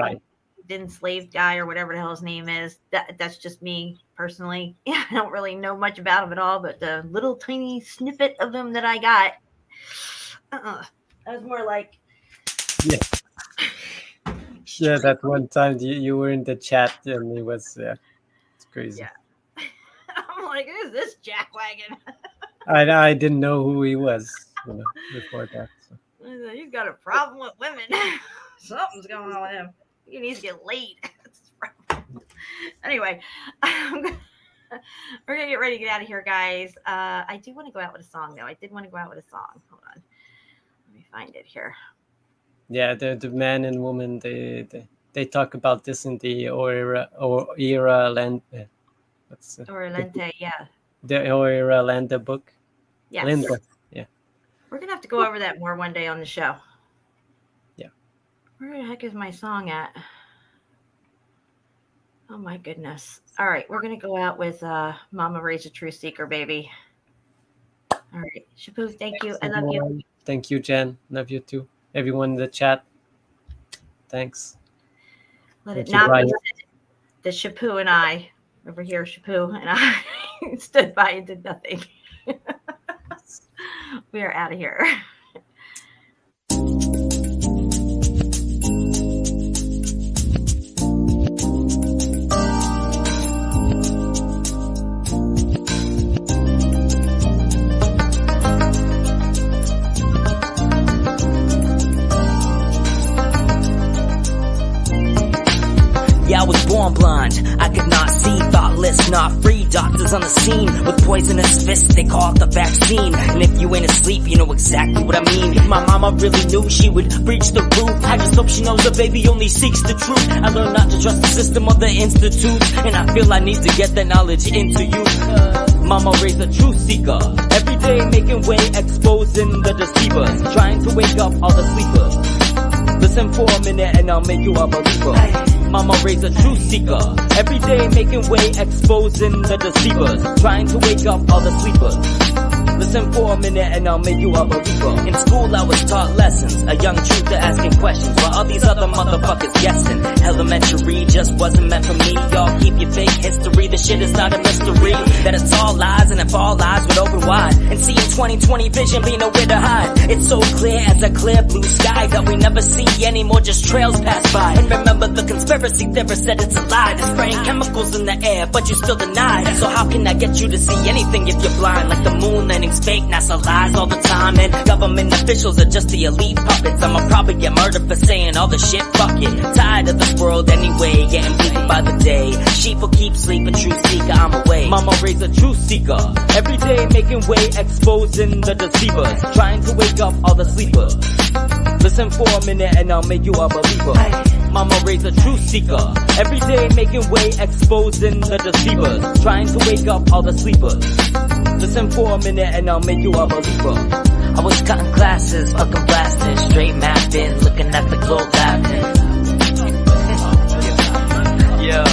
Slave guy or whatever the hell his name is. That's just me personally. I don't really know much about him at all, but the little tiny snippet of him that I got, that was more like. Yeah, that one time you were in the chat and it was it's crazy. Yeah. I'm like, who's this jackwagon? I didn't know who he was before that. So. He's got a problem with women. Something's going on with him. He needs to get laid. Anyway, we're gonna get ready to get out of here, guys. I do want to go out with a song, though. I did want to go out with a song. Hold on, let me find it here. Yeah, the man and woman they talk about this in the Oira Land. What's Oralente, yeah. The Oira Landa book. Yes. Linda. Yeah. We're gonna have to go over that more one day on the show. Yeah. Where the heck is my song at? Oh my goodness. All right, we're gonna go out with Mama Raise a True Seeker, baby. All right. Shepu, thank you. I love you. Thank you, Jen. Love you too. Everyone in the chat. Thanks. Let it not be said that Shepu and I, over here, Shepu and I stood by and did nothing. We are out of here. Yeah, I was born blind, I could not see, thoughtless, not free. Doctors on the scene with poisonous fists, they call it the vaccine. And if you ain't asleep, you know exactly what I mean. If my mama really knew, she would breach the roof. I just hope she knows the baby only seeks the truth. I learned not to trust the system of the institute, and I feel I need to get that knowledge into you. Mama raised a true seeker, every day making way, exposing the deceivers, trying to wake up all the sleepers. Listen for a minute and I'll make you a believer. Mama raised a true seeker, every day making way, exposing the deceivers, trying to wake up all the sleepers. Listen for a minute and I'll make you a believer. In school I was taught lessons, a young truther asking questions, while all these other motherfuckers guessing. Elementary just wasn't meant for me. Y'all keep your fake history, the shit is not a mystery. That it's all lies, and if all lies would open wide, and see in 2020 vision be nowhere to hide. It's so clear as a clear blue sky that we never see anymore, just trails pass by. And remember the conspiracy theorist said it's a lie. They're spraying chemicals in the air, but you still deny. So how can I get you to see anything if you're blind? Like the moon landing's fake, NASA lies all the time, and government officials are just the elite puppets. I'ma probably get murdered for saying all the shit, fuck it. Tired of this world anyway, getting bleeded by the day. Sheep will keep sleeping, true seeker, I'm away. Mama raised a true seeker, every day making way, exposing the deceivers, trying to wake up all the sleepers. Listen for a minute and I'll make you a believer. Mama raised a true seeker, every day making way, exposing the deceivers, trying to wake up all the sleepers. Listen for a minute and I'll make you a believer. I was cutting classes, fucking blasting, straight mapping, looking at the globe laughing. Yo,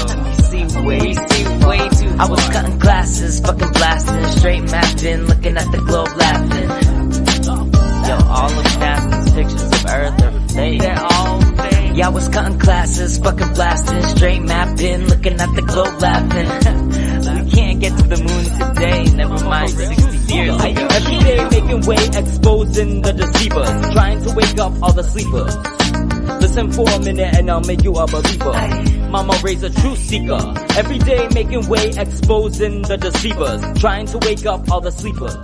we see way too. I was cutting classes, fucking blasting, straight mapping, looking at the globe laughing. Yo, all of NASA's pictures of Earth are fake. They're all fake. Yeah, I was cutting classes, fucking blasting, straight mapping, looking at the globe laughing. We can't get to the moon today, never mind 60 years ago. Every day making way, exposing the deceivers, trying to wake up all the sleepers. Listen for a minute and I'll make you a believer. Mama raised a true seeker, every day making way, exposing the deceivers, trying to wake up all the sleepers.